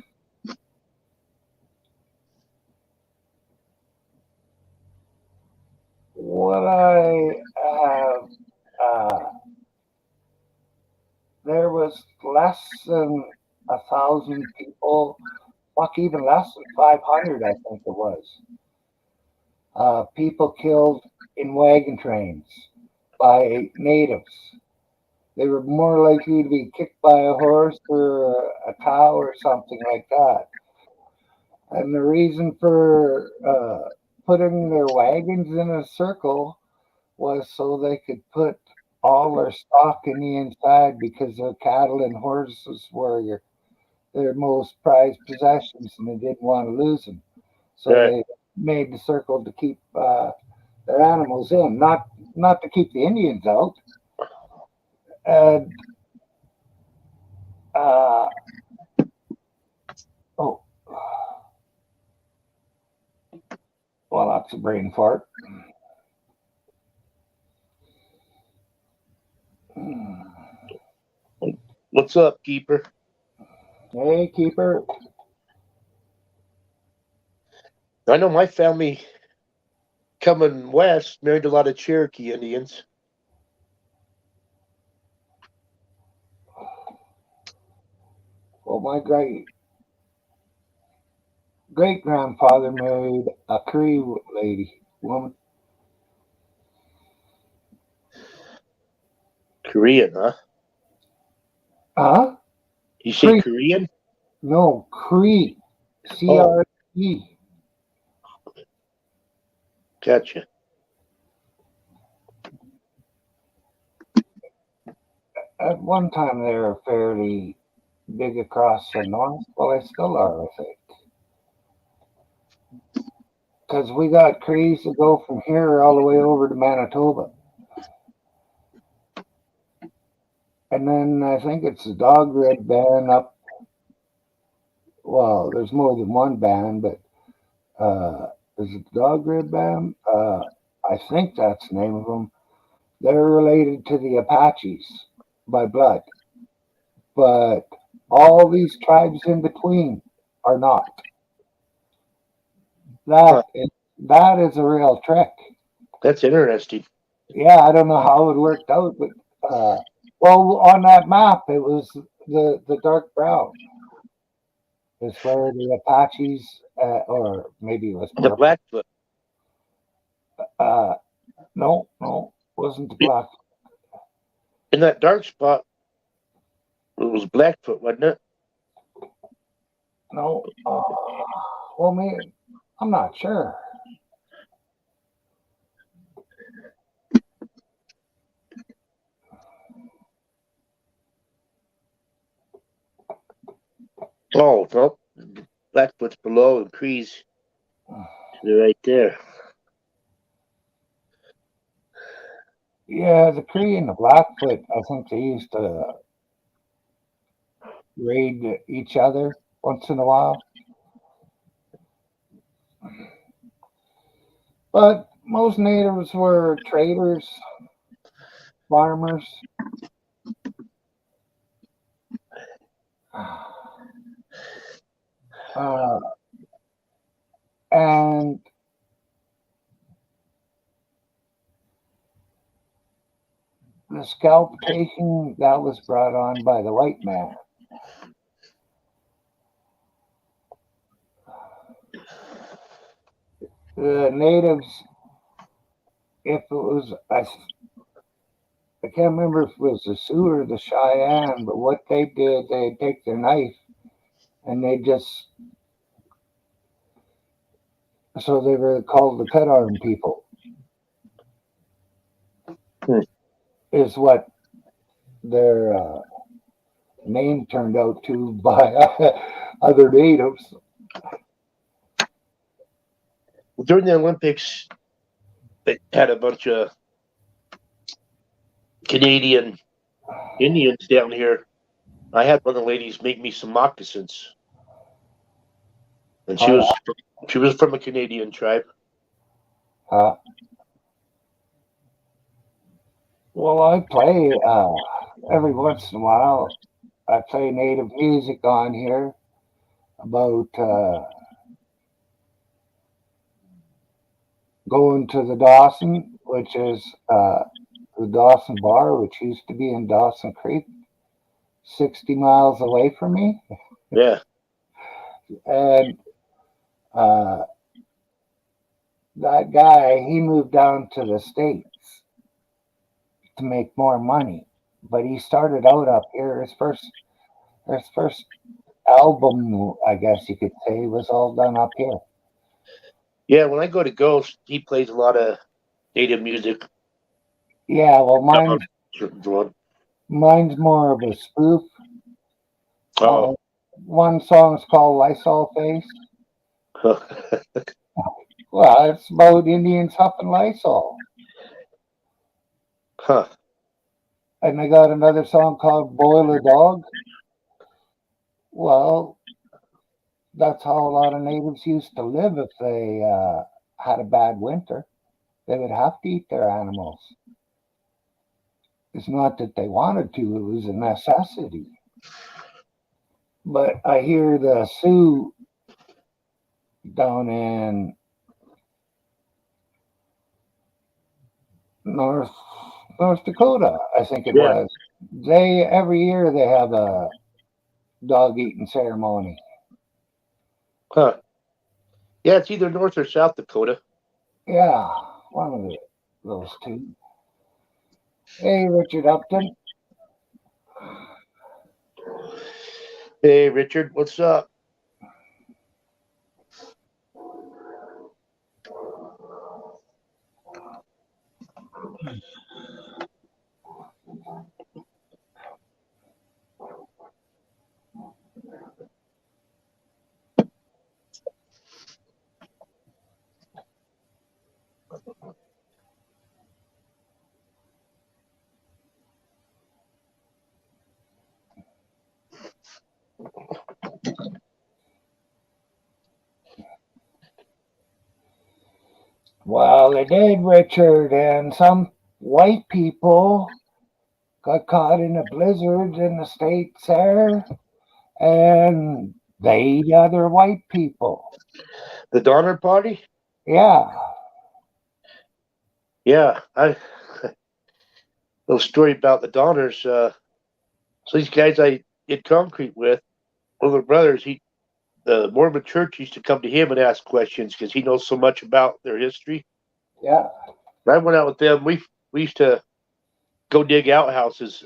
what I have, there was less than 1,000 people, fuck, even less than 500, I think it was. People killed in wagon trains by natives. They were more likely to be kicked by a horse or a cow or something like that. And the reason for putting their wagons in a circle was so they could put all their stock in the inside because their cattle and horses were their most prized possessions and they didn't want to lose them. So Right. they made the circle to keep their animals in, not to keep the Indians out. And uh, oh, well, that's a brain fart. What's up, keeper? Hey, keeper. I know my family coming west married a lot of Cherokee Indians. my great grandfather married a Cree woman. Korean, huh? Huh? You say Cree? Korean? No, Cree. Oh, CRE. gotcha. At one time, they were fairly big across the north. Well, they still are, I think. Because we got Crees that go from here all the way over to Manitoba. And then I think it's the Dog Red Band up. Well, there's more than one band, but is it the Dog Red Band? I think that's the name of them. They're related to the Apaches by blood. But all these tribes in between are not. Huh. That is a real trick. That's interesting. Yeah, I don't know how it worked out, but well, on that map, it was the dark brown is where the Apaches, or maybe it was The purple. Blackfoot. No, wasn't the black. In that dark spot, it was Blackfoot, wasn't it? No, well, maybe I'm not sure. Oh, no. Blackfoot's below and Cree's right there. Yeah, the Cree and the Blackfoot, I think they used to raid each other once in a while. But most natives were traders, farmers. And the scalp taking that was brought on by the white man. The natives, if it was, I can't remember if it was the Sioux or the Cheyenne, but what they did, they'd take their knife and they just, so they were called the cut arm people, is what their name turned out to by other natives. During the Olympics, they had a bunch of Canadian Indians down here. I had one of the ladies make me some moccasins, and she was from a Canadian tribe. Well, I play every once in a while. I play native music on here about going to the Dawson, which is the Dawson Bar, which used to be in Dawson Creek, 60 miles away from me. Yeah. And that guy, he moved down to the States to make more money. But he started out up here. His first album, I guess you could say, was all done up here. Yeah, when I go to Ghost, he plays a lot of native music. Yeah, well, mine's more of a spoof. Oh. One song's called Lysol Face. Well, it's about Indians huffing Lysol. Huh. And I got another song called Boil a Dog. Well, that's how a lot of natives used to live if they had a bad winter. They would have to eat their animals. It's not that they wanted to, it was a necessity. But I hear the Sioux down in North Dakota, I think it was. They every year they have a dog eating ceremony. Huh. Yeah, it's either North or South Dakota. Yeah, one of those two. Hey, Richard Upton. Hey, Richard, what's up? Well, they did, Richard, and some white people got caught in a blizzard in the States there, and they eat other white people. The Donner Party? Yeah, Yeah, I little story about the Donners. So these guys I did concrete with, one of their brothers, the Mormon church used to come to him and ask questions because he knows so much about their history. yeah, And I went out with them. We used to go dig outhouses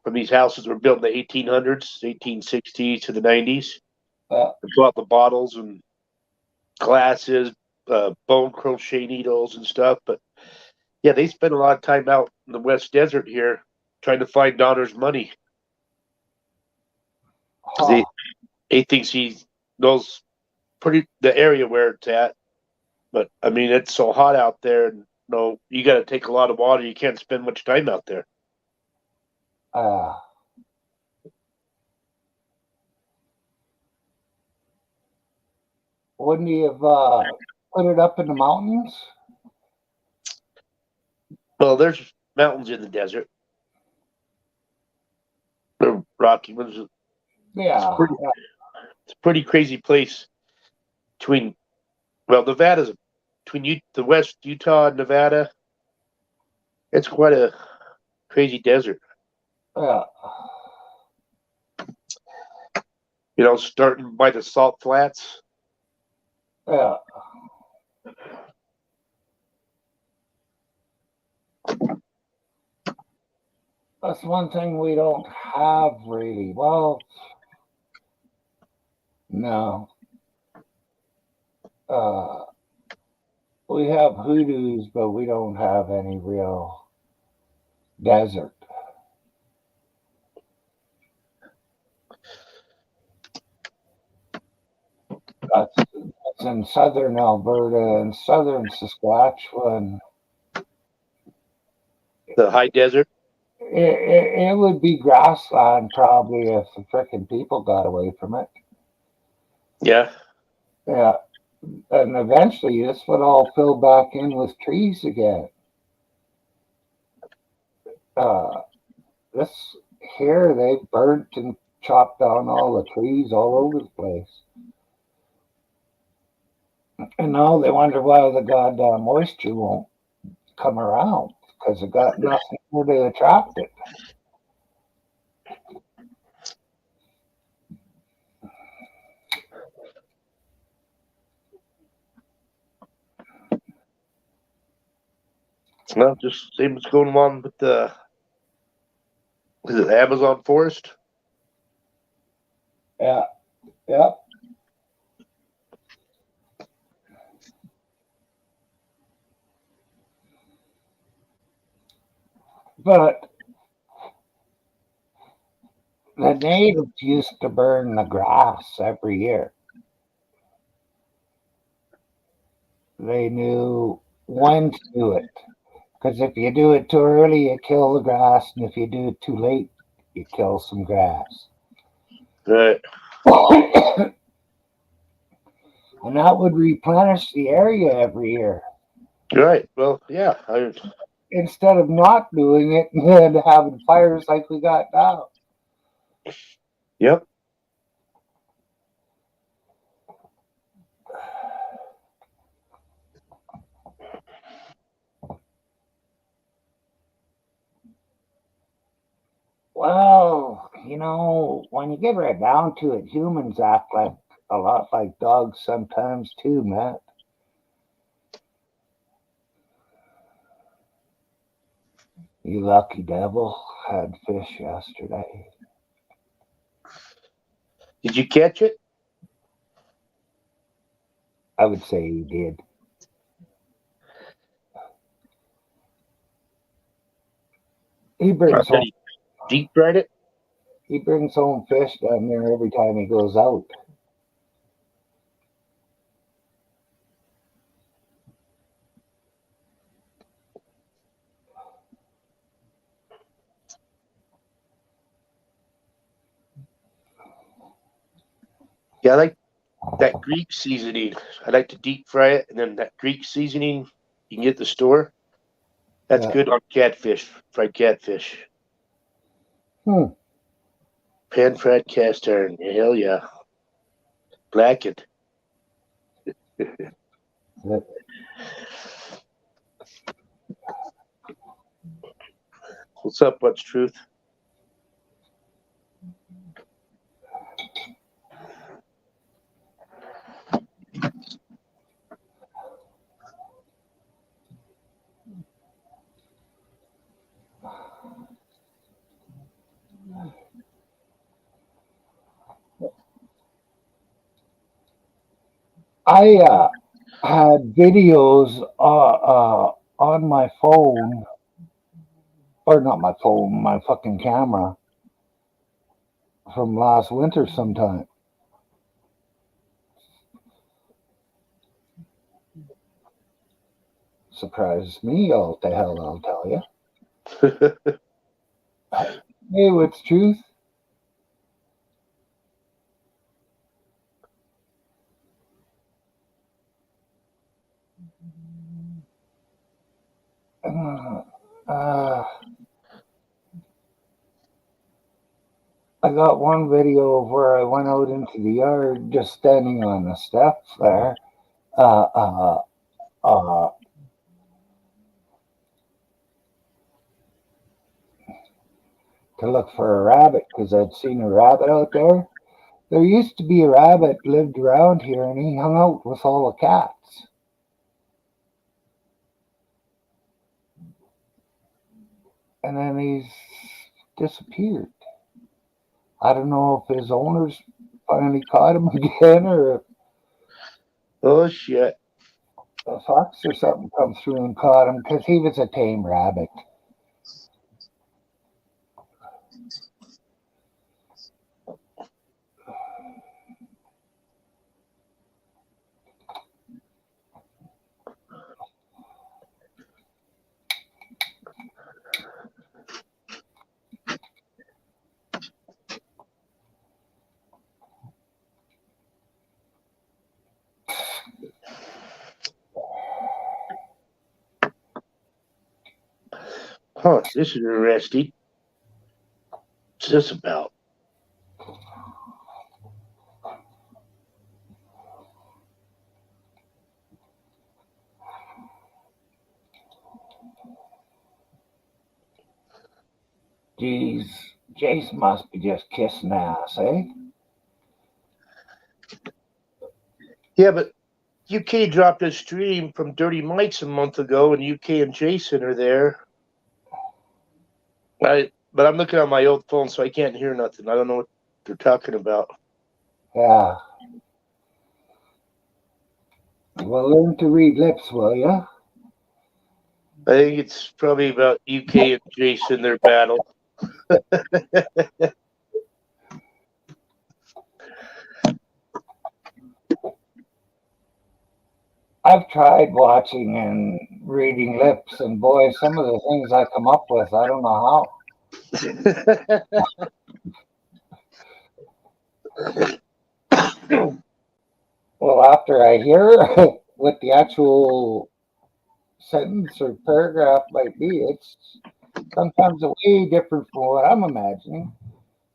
from these houses that were built in the 1800s, 1860s to the 90s. yeah. And pull out the bottles and glasses, bone crochet needles and stuff. But yeah, they spend a lot of time out in the West Desert here trying to find Donner's money because Huh. he thinks he knows pretty the area where it's at. But I mean, it's so hot out there, and you got to take a lot of water. You can't spend much time out there. Uh, wouldn't he have put it up in the mountains? Well, there's mountains in the desert. The Rocky Mountains. Yeah, It's a pretty crazy place between. Well, Nevada's between the West Utah and Nevada. It's quite a crazy desert. yeah. Starting by the Salt Flats. Yeah. That's one thing we don't have really. Well, no. Uh, we have hoodoos, but we don't have any real desert. That's in southern Alberta and southern Saskatchewan. The high desert. It would be grassland probably if the frickin' people got away from it. Yeah. Yeah. And eventually this would all fill back in with trees again. This here they burnt and chopped down all the trees all over the place. And now they wonder why the goddamn moisture won't come around because it got nothing more to attract it. Well, just same as going on with is it Amazon forest? Yeah, yeah. But the natives used to burn the grass every year. They knew when to do it. Because if you do it too early, you kill the grass. And if you do it too late, you kill some grass. Right. And that would replenish the area every year. Right. Well, yeah. Instead of not doing it and then having fires like we got now. Yep. Well, when you get right down to it, humans act like a lot like dogs sometimes too, Matt. You lucky devil had fish yesterday. Did you catch it? I would say he did. He brings Did home he deep fried it? he brings home fish down there every time he goes out. Yeah, I like that Greek seasoning. I like to deep fry it, and then that Greek seasoning you can get at the store. That's Yeah. good on catfish, fried catfish. Hmm. Pan fried cast iron. Hell yeah. Blackened. That- What's up, What's Truth? I had videos on my phone, or not my phone, my fucking camera from last winter sometime. Surprised me all the hell, I'll tell you. Hey, what's truth? Uh, uh, I got one video of where I went out into the yard, just standing on the steps there, uh, uh, uh, to look for a rabbit because I'd seen a rabbit out there. There used to be a rabbit lived around here, and he hung out with all the cats. And then he's disappeared. I don't know if his owners finally caught him again, or if Oh shit. a fox or something come through and caught him because he was a tame rabbit. Huh, this is interesting. What's this about? Geez, Jace must be just kissing ass, eh? Yeah, but UK dropped a stream from Dirty Mites a month ago, and UK and Jason are there. But I'm looking on my old phone, so I can't hear nothing. I don't know what they're talking about. Yeah. Well, learn to read lips, will ya? I think it's probably about UK and Jason, their battle. I've tried watching and reading lips, and boy, some of the things I come up with, I don't know how. Well, after I hear what the actual sentence or paragraph might be, it's sometimes way different from what I'm imagining.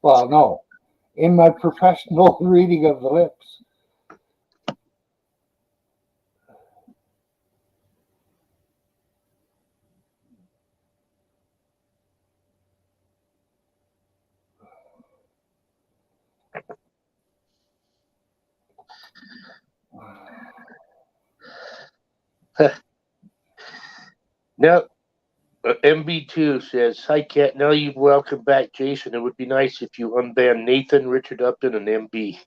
Well, no, in my professional reading of the lips. Now, MB2 says, "Hi, Cat. Now you welcome back, Jason. It would be nice if you unban Nathan, Richard Upton, and MB."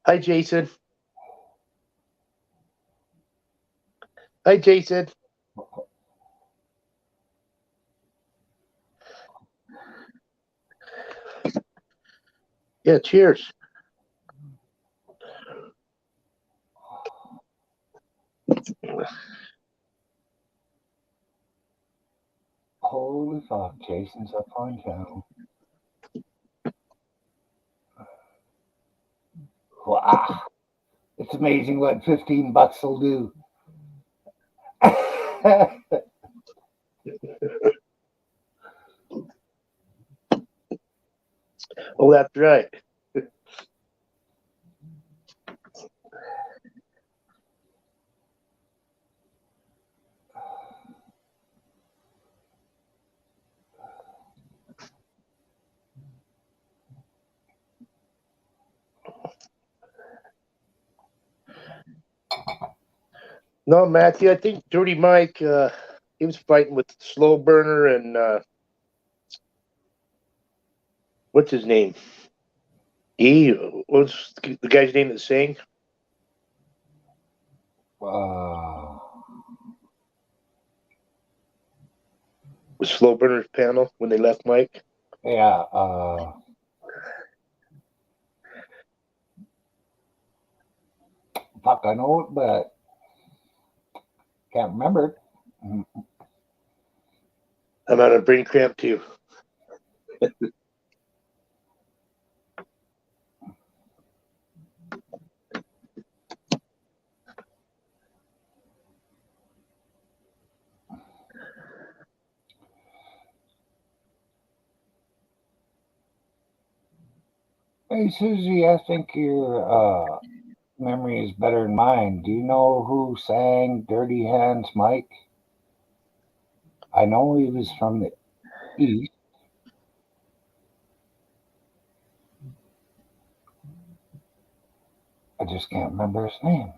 Hi, Jason. Hi, Jason. Yeah, cheers. Holy fuck, Jason's up on town. Wow. It's amazing what $15 will do. Oh, that's right. No, Matthew, I think Dirty Mike, he was fighting with Slow Burner and what's his name? What's the guy's name that sang? uh, Was Slow Burner's panel when they left Mike? yeah, fuck, I know it, but can't remember it. I'm on a brain cramp too. Hey, Susie, I think your memory is better than mine. Do you know who sang Dirty Hands Mike? I know he was from the East. I just can't remember his name.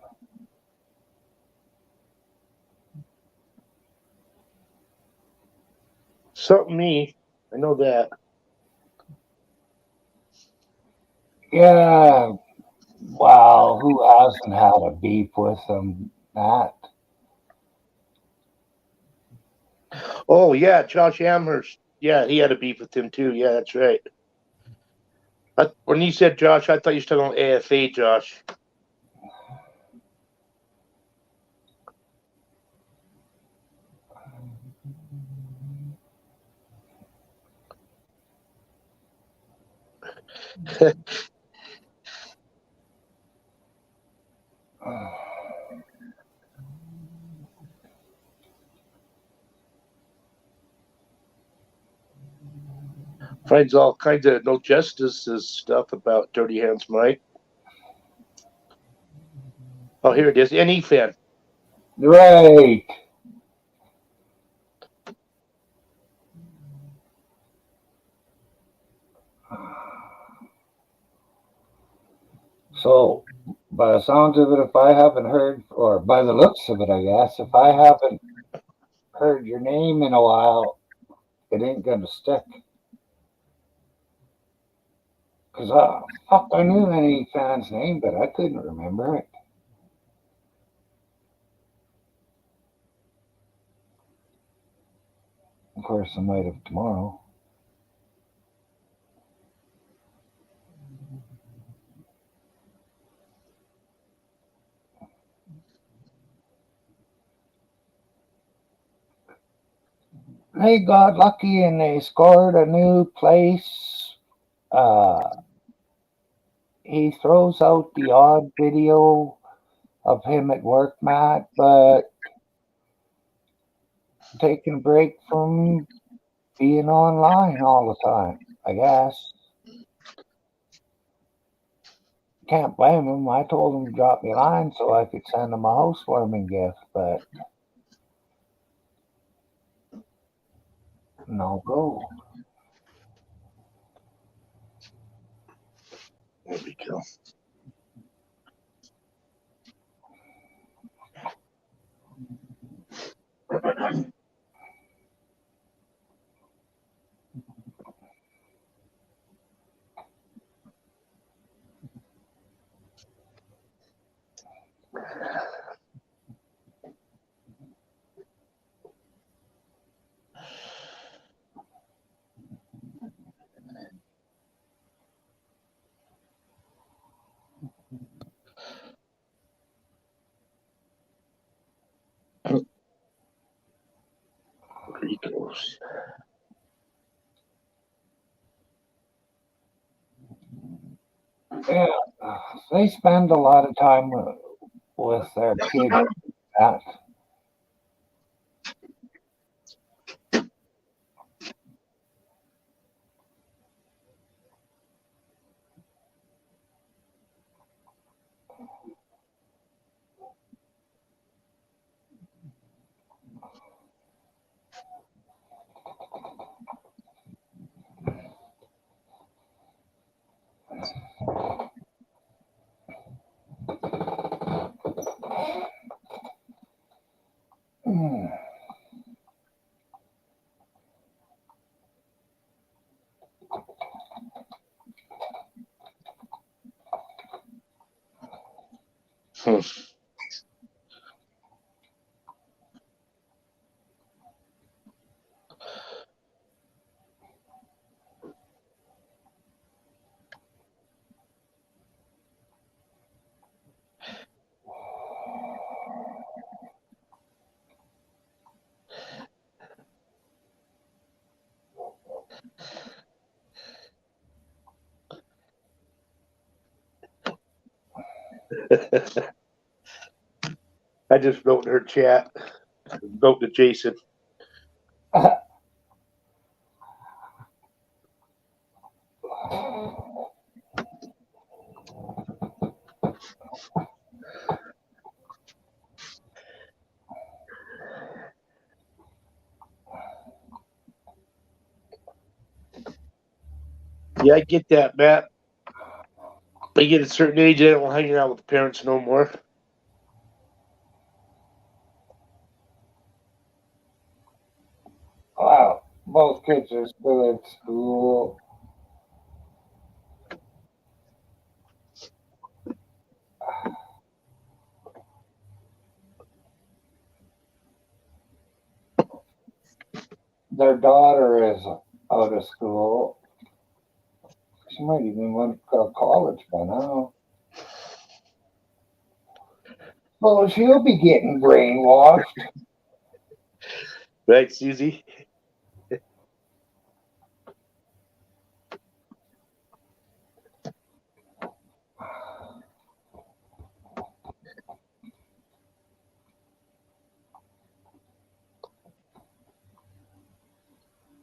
Something me. I know that. Yeah, well, who hasn't had a beef with him, Matt? Oh yeah, Josh Amherst. Yeah, he had a beef with him too. Yeah, that's right. When you said Josh, I thought you were talking about AFA Josh. Finds all kinds of no justices stuff about Dirty Hands Mike. Oh, here it is. NE fan. Right. So, by the sounds of it, if I haven't heard, or by the looks of it, I guess, if I haven't heard your name in a while, it ain't gonna stick. Because, fuck, I knew any fan's name, but I couldn't remember it. Of course, I might have tomorrow. They got lucky and they scored a new place. He throws out the odd video of him at work, Matt, but taking a break from being online all the time, I guess. can't blame him. I told him to drop me a line so I could send him a housewarming gift, but no go. There we go. There he goes. Yeah, they spend a lot of time with their kids. That mm, Hmm. I just wrote in her chat. Wrote to Jason. Yeah, I get that, Matt. They get a certain age, they don't hang out with the parents no more. wow, both kids are still at school. Their daughter is out of school. She might even want to go to college by now. Well, she'll be getting brainwashed. Right, Susie?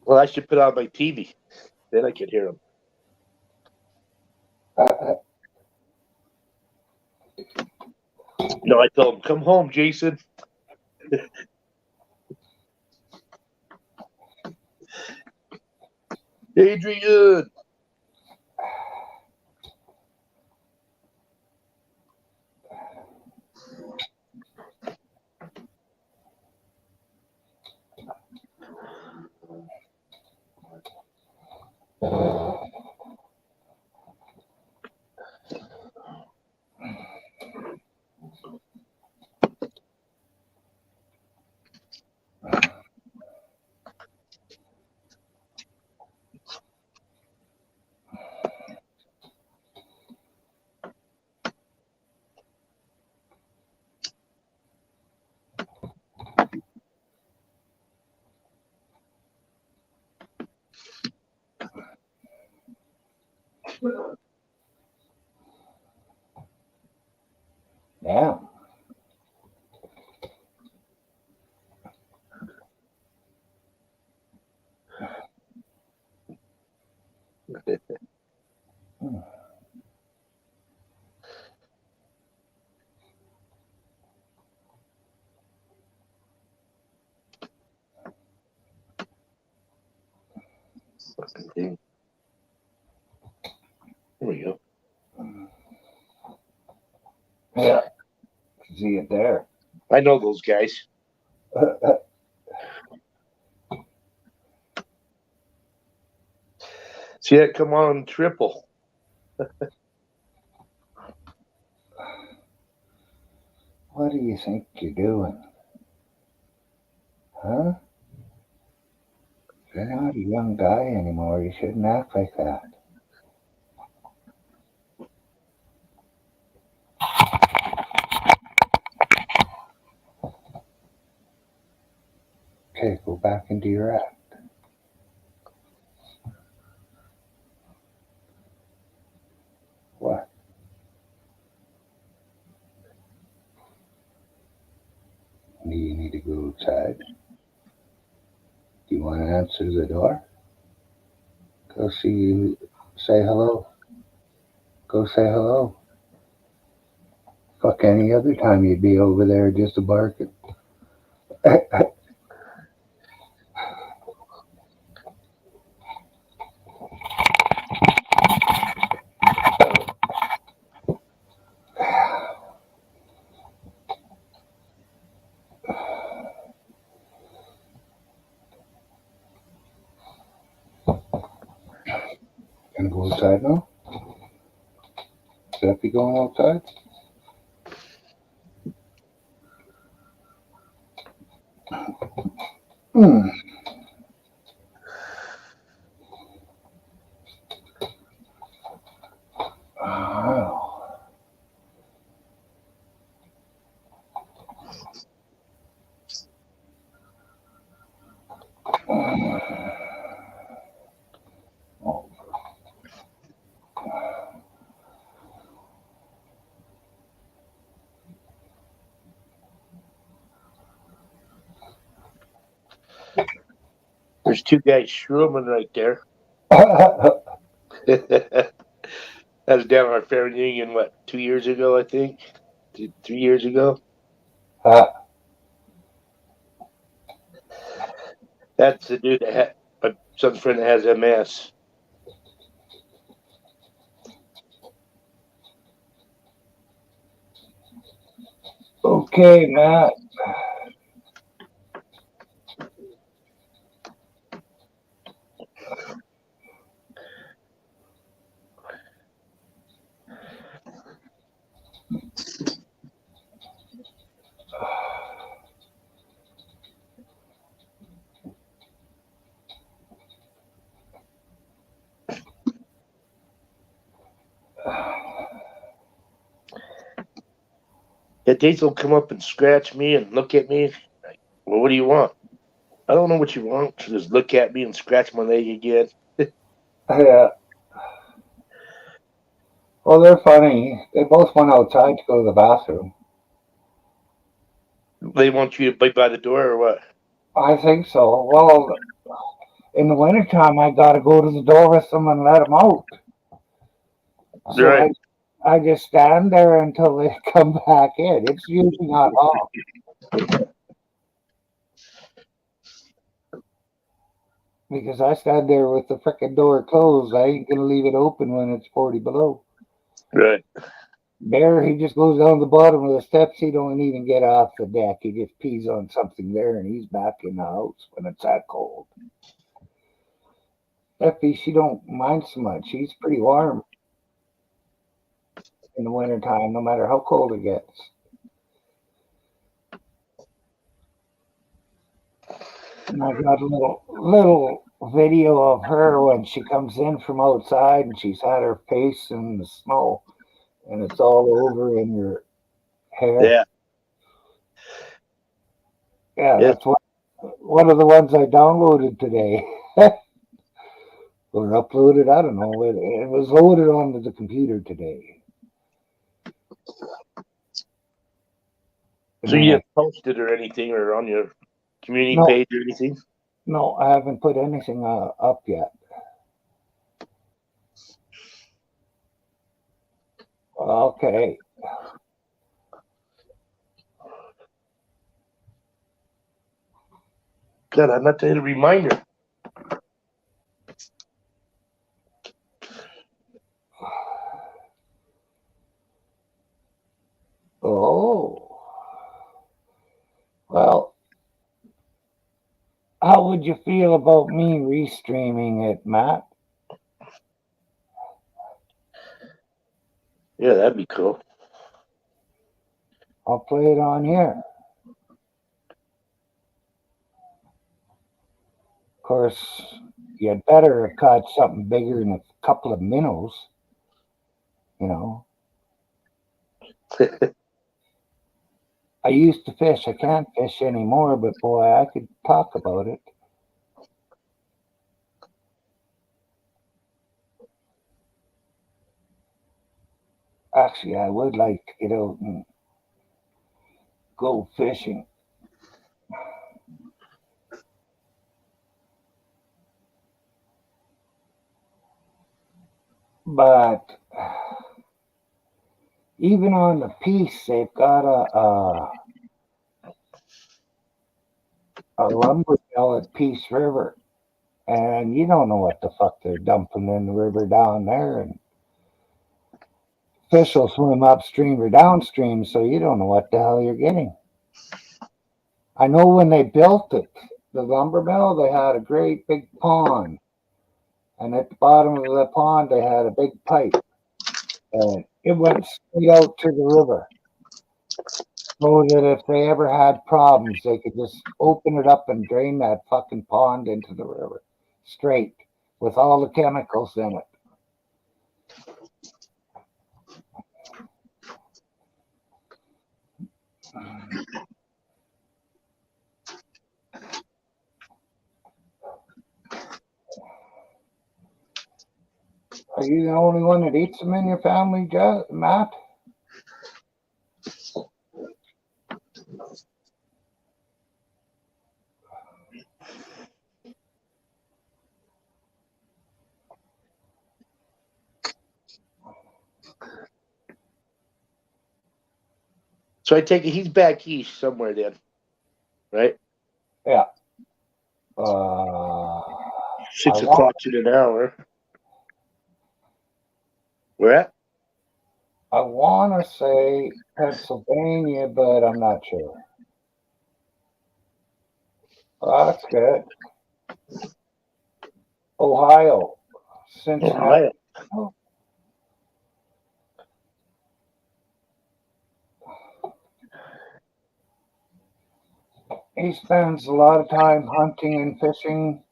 Well, I should put on my TV. Then I can hear them. No, I told him, come home, Jason. Adrian. thing. There we go. Yeah, see it there. I know those guys. See that come on triple. What do you think you're doing? Huh? You're not a young guy anymore. You shouldn't act like that. Okay, go back into your act. What? Do you need to go outside? Do you want to answer the door? Go see, say hello. Go say hello. Fuck, any other time you'd be over there just a barking. Gonna go outside now? Steffi going outside? Hmm. Wow. Oh, There's two guys shrooming right there. That was down on our fair reunion, what, 2 years ago, I think? 3 years ago? That's the dude that had my son's friend that has MS. okay, Matt. Yeah, Daisy will come up and scratch me and look at me. Like, well, what do you want? I don't know what you want. She'll just look at me and scratch my leg again. Yeah. Well, they're funny. They both went outside to go to the bathroom. They want you to bite by the door or what? I think so. Well, in the wintertime, I got to go to the door with them and let them out. So Right. I just stand there until they come back in. It's usually not long. Because I stand there with the frickin' door closed. I ain't going to leave it open when it's 40 below. Right. Bear, he just goes down the bottom of the steps. He don't even get off the deck. He just pees on something there, and he's back in the house when it's that cold. Effie, she don't mind so much. She's pretty warm in the wintertime, no matter how cold it gets. And I got a little video of her when she comes in from outside, and she's had her face in the snow, and it's all over in her hair. Yeah. Yeah, Yeah. that's one of the ones I downloaded today. Or uploaded, I don't know. It was loaded onto the computer today. So you didn't post it or anything or on your community No. page or anything? No, I haven't put anything up yet. Okay. God, I'm not to hit a reminder. How would you feel about me restreaming it, Matt? Yeah, that'd be cool. I'll play it on here. Of course, you'd better have caught something bigger than a couple of minnows, you know. I used to fish. I can't fish anymore, but boy, I could talk about it. Actually, I would like to get out and go fishing. But even on the Peace, they've got a lumber mill at Peace River, and you don't know what the fuck they're dumping in the river down there, and fish will swim upstream or downstream, so you don't know what the hell you're getting. I know when they built it, the lumber mill, they had a great big pond, and at the bottom of the pond they had a big pipe, and it went straight out to the river. So that if they ever had problems, they could just open it up and drain that fucking pond into the river straight with all the chemicals in it. Are you the only one that eats them in your family, Matt? So I take it he's back east somewhere then, right? Yeah. 6 I o'clock in an hour. Where at? want to say Pennsylvania, but I'm not sure. Oh, that's good. Ohio, Cincinnati. Ohio. He spends a lot of time hunting and fishing,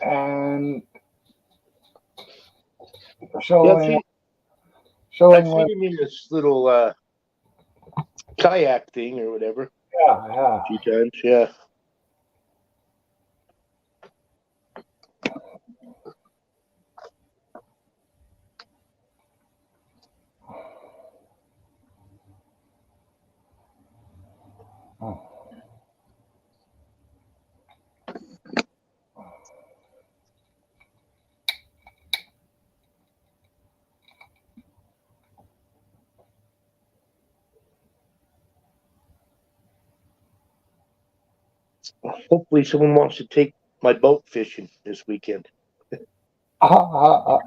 and Yeah, showing I've what. seen him in this little kayak thing or whatever Yeah, a few times. Yeah. yeah. Hopefully, someone wants to take my boat fishing this weekend. Uh,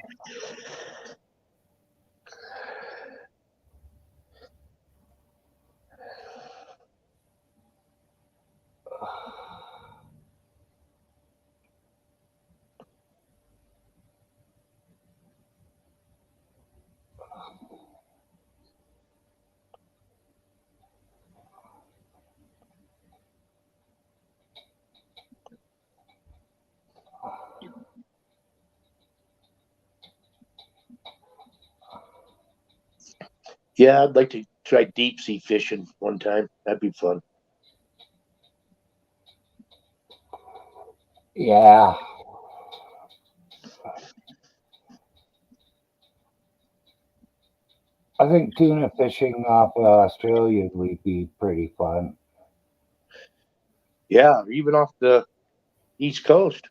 Yeah, I'd like to try deep sea fishing one time. That'd be fun. yeah. I think tuna fishing off Australia would be pretty fun. Yeah, or even off the East Coast.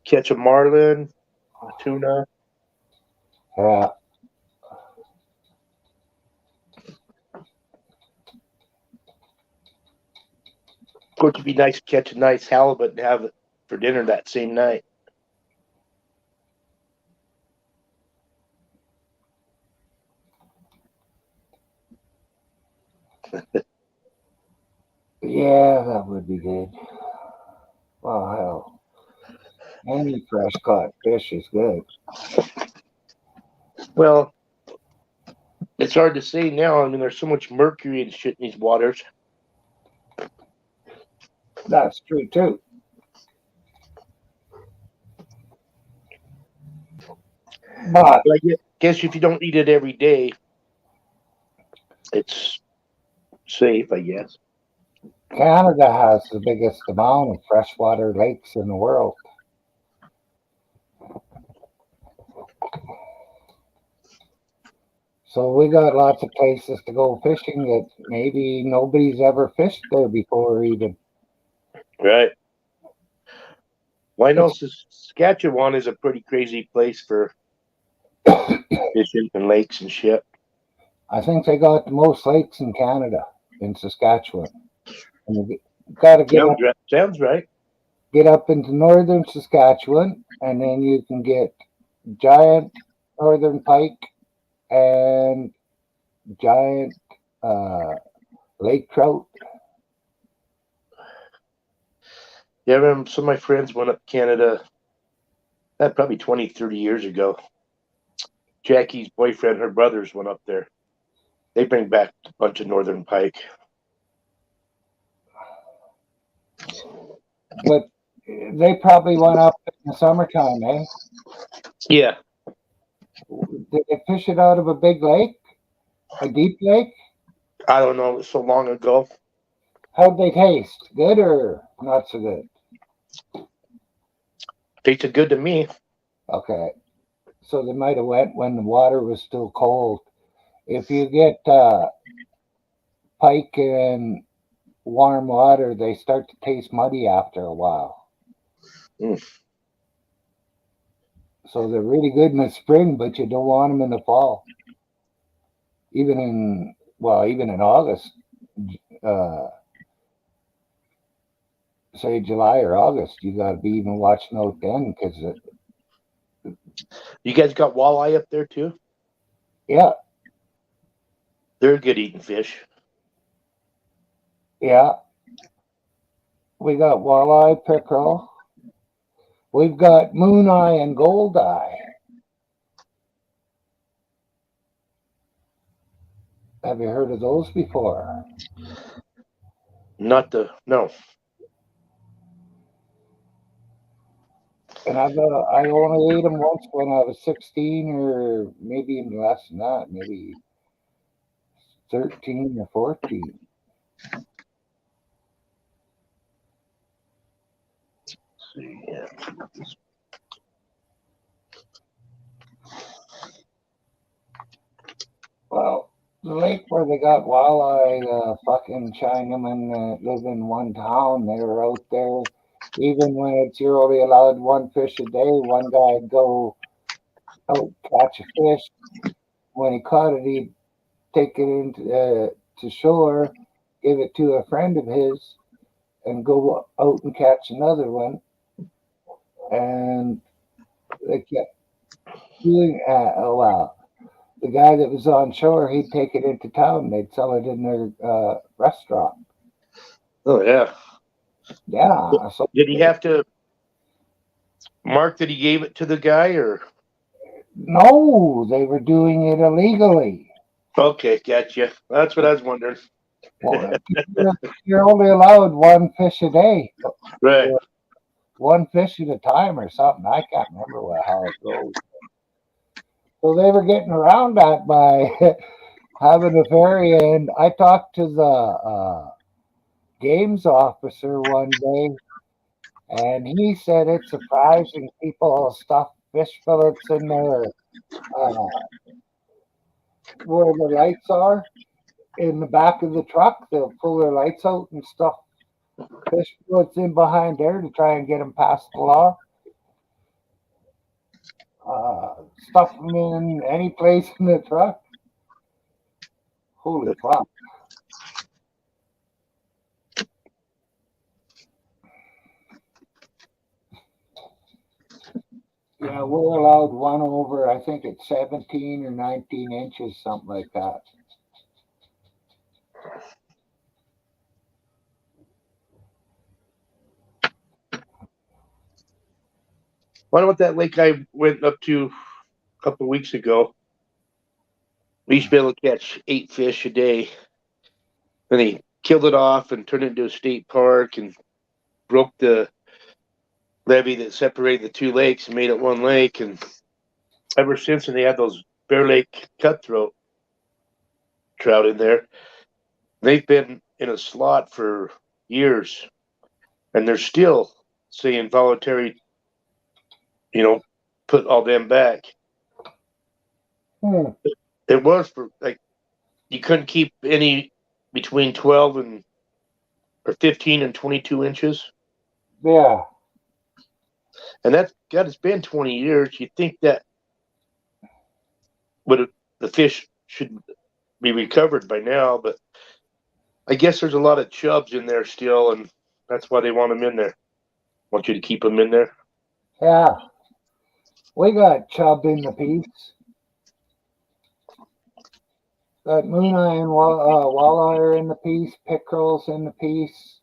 Catch a marlin, a tuna. Yeah. Of course, it'd be nice to catch a nice halibut and have it for dinner that same night. Yeah, that would be good. Well, hell, any fresh caught fish is good. Well, it's hard to say now. I mean, there's so much mercury and shit in these waters. That's true too. But But I guess if you don't eat it every day, it's safe, I guess. Canada has the biggest amount of freshwater lakes in the world. So we got lots of places to go fishing that maybe nobody's ever fished there before even. Right. Well, I know Saskatchewan is a pretty crazy place for fishing and lakes and shit. I think they got the most lakes in Canada, in Saskatchewan. And you got to Sounds right. get up into northern Saskatchewan, and then you can get giant northern pike and giant lake trout. Yeah, I remember some of my friends went up to Canada probably 20, 30 years ago. Jackie's boyfriend, her brothers went up there. They bring back a bunch of northern pike. But they probably went up in the summertime, eh? Yeah. Did they fish it out of a big lake? A deep lake? I don't know. It was so long ago. How'd they taste? Good or not so good? Tasted good to me. Okay. So they might have went when the water was still cold. If you get pike in warm water, they start to taste muddy after a while. Mm. So they're really good in the spring, but you don't want them in the fall. Even in August, say July or August, you got to be even watching out then because You guys got walleye up there too? yeah, They're good eating fish. yeah, we got walleye, pickerel. We've got moon eye and gold eye. Have you heard of those before? No. And I only ate them once when I was 16 or maybe even less than that, maybe 13 or 14. Yeah. Well, the lake where they got walleye, fucking Chinamen that live in one town, they were out there. Even when you're only allowed one fish a day, one guy'd go out catch a fish. When he caught it, he'd take it into to shore, give it to a friend of his, and go out and catch another one. And they kept doing the guy that was on shore, he'd take it into town. They'd sell it in their restaurant. Oh yeah. Yeah. So Did he have to mark that he gave it to the guy or? no, they were doing it illegally. Okay, gotcha. That's what I was wondering. Well, you're only allowed one fish a day, Right. one fish at a time or something. I can't remember how it goes. So they were getting around that by having a ferry. And I talked to the games officer one day, and he said it's surprising people stuff fish fillets in there where the lights are in the back of the truck. They'll pull their lights out and stuff fish fillets in behind there to try and get them past the law. Stuff them in any place in the truck. Holy fuck. Yeah, we're allowed one over, I think it's 17 or 19 inches, something like that. Why don't that lake I went up to a couple of weeks ago? We used to be able to catch 8 fish a day. Then they killed it off and turned it into a state park and broke the levee that separated the two lakes and made it one lake. And ever since then, they had those Bear Lake cutthroat trout in there. They've been in a slot for years, and they're still saying voluntary, put all them back. It was for like you couldn't keep any between 12 and or 15 and 22 inches. Yeah. And that's God, it's been 20 years. You'd think that the fish should be recovered by now, but I guess there's a lot of chubs in there still, and that's why they want them in there. Want you to keep them in there. Yeah. We got chub in the piece. Got moon eye and walleye are in the piece. Pickerels in the piece.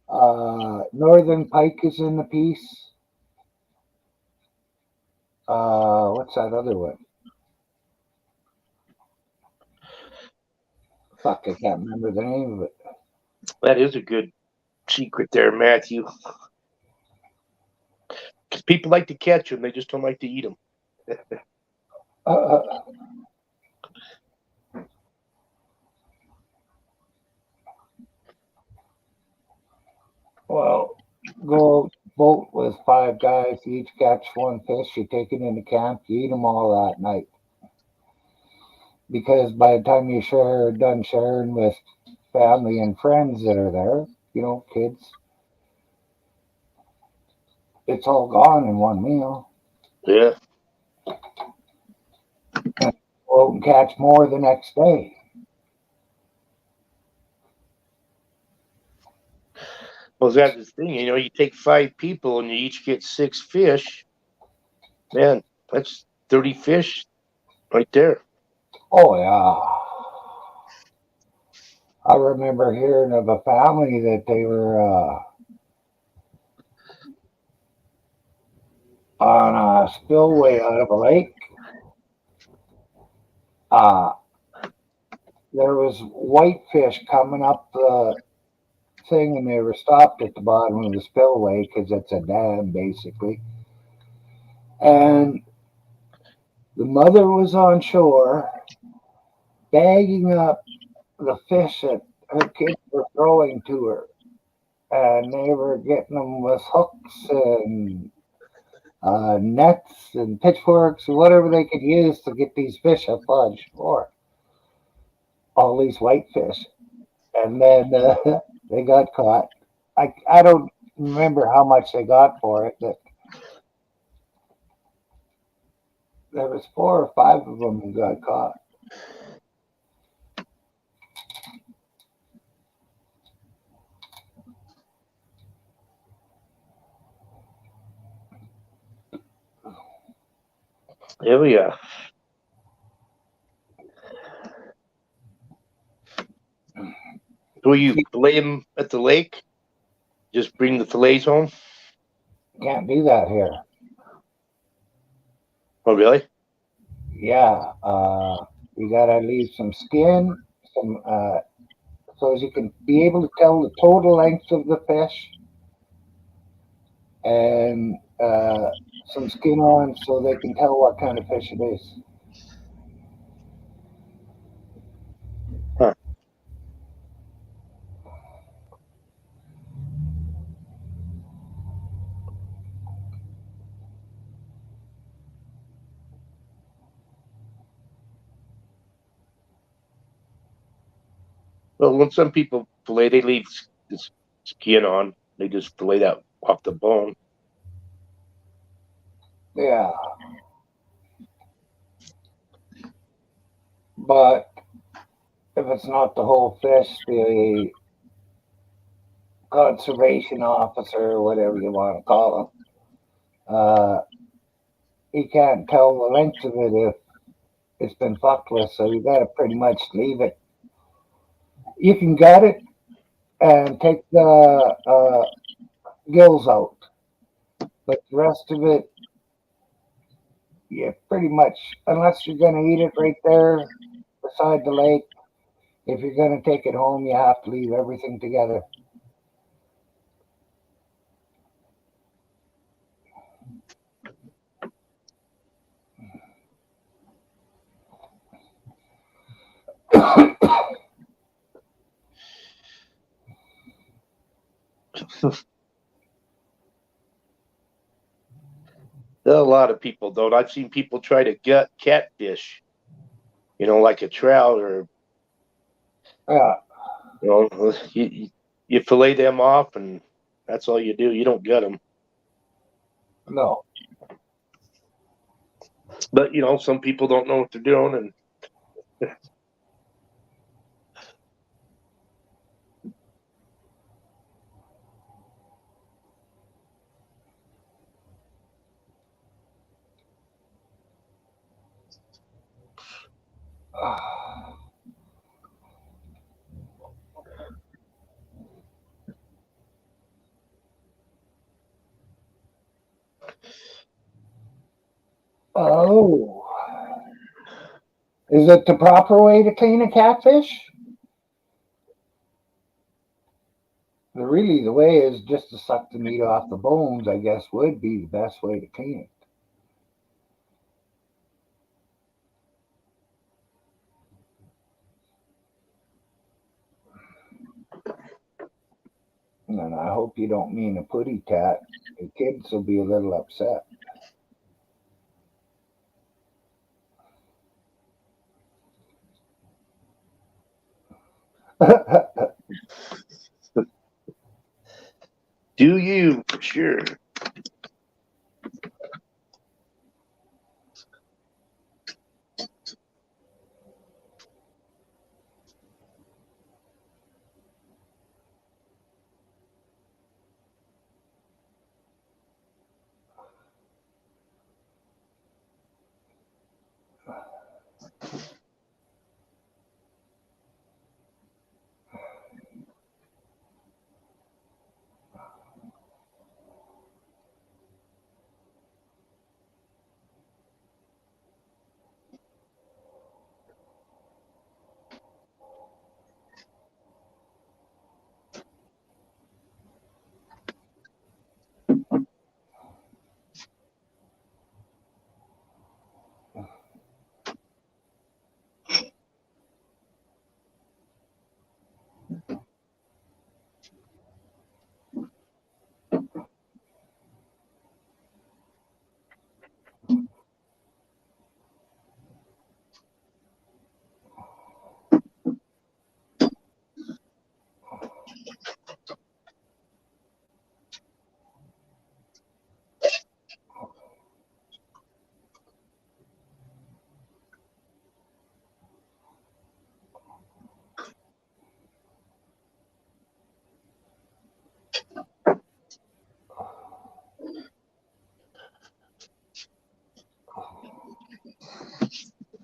Northern pike is in the piece. What's that other one? Fuck, I can't remember the name of it. That is a good secret there, Matthew. Because people like to catch them, they just don't like to eat them. Well, go boat with 5 guys, you each catch 1 fish, you take it into camp, you eat them all that night. Because by the time you're done sharing with family and friends that are there, kids, it's all gone in one meal. Yeah. And go out and catch more the next day. Well, that's the thing. You take 5 people and you each get 6 fish. Man, that's 30 fish right there. Oh, yeah. I remember hearing of a family that they were on a spillway out of a lake. There was whitefish coming up the thing, and they were stopped at the bottom of the spillway because it's a dam, basically. And the mother was on shore bagging up the fish that her kids were throwing to her. And they were getting them with hooks and nets and pitchforks or whatever they could use to get these fish up on shore. All these whitefish. And then they got caught. I don't remember how much they got for it, but there was 4 or 5 of them who got caught. There we are. Do you fillet them at the lake? Just bring the fillets home? Can't do that here. Oh, really? Yeah, you gotta leave some skin, so as you can be able to tell the total length of the fish, and some skin on so they can tell what kind of fish it is. Huh. Well, when some people fillet, they leave the skin on. They just fillet that off the bone. Yeah. But if it's not the whole fish, the conservation officer, or whatever you want to call him, he can't tell the length of it if it's been fucked with, so you gotta pretty much leave it. You can gut it and take the gills out, But the rest of it, yeah, pretty much, unless you're going to eat it right there beside the lake, if you're going to take it home, you have to leave everything together. A lot of people don't. I've seen people try to gut catfish, like a trout, or Yeah, you fillet them off, and that's all you do. You don't gut them. no. But some people don't know what they're doing, and Oh. Is it the proper way to clean a catfish? Really, the way is just to suck the meat off the bones, I guess, would be the best way to clean it. And I hope you don't mean a putty cat. The kids will be a little upset. do you for sure?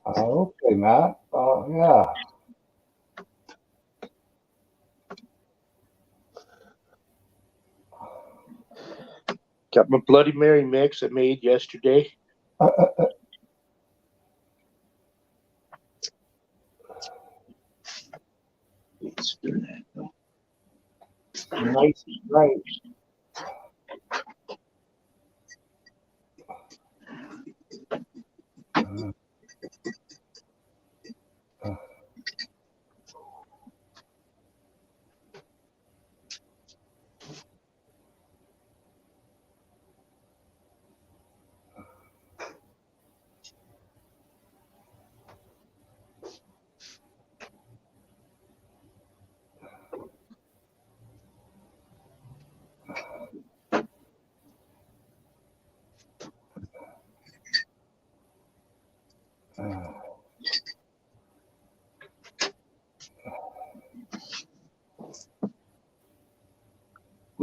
Okay, Matt. Yeah. Got my Bloody Mary mix I made yesterday. Nice, right.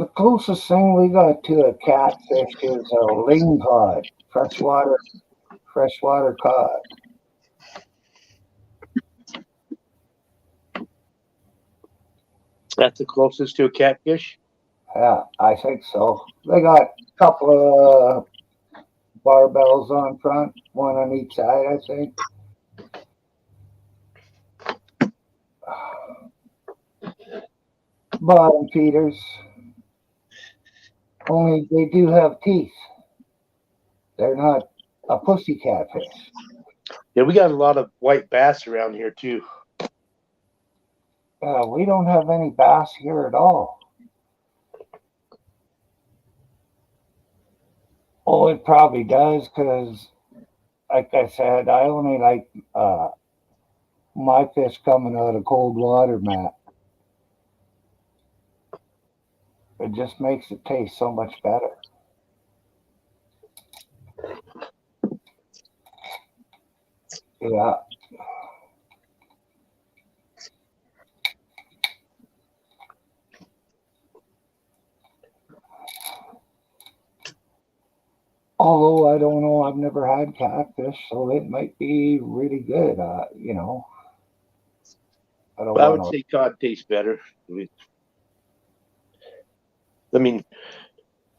The closest thing we got to a catfish is a ling cod, freshwater cod. That's the closest to a catfish. Yeah, I think so. They got couple of barbells on front, one on each side, I think. Bottom feeders. Only they do have teeth. They're not a pussy catfish. Yeah, we got a lot of white bass around here too. We don't have any bass here at all. Oh, it probably does because, like I said, I only like my fish coming out of cold water, Matt. It just makes it taste so much better. Yeah. Although I don't know, I've never had catfish, so it might be really good. I don't I would want say cod tastes better. I mean,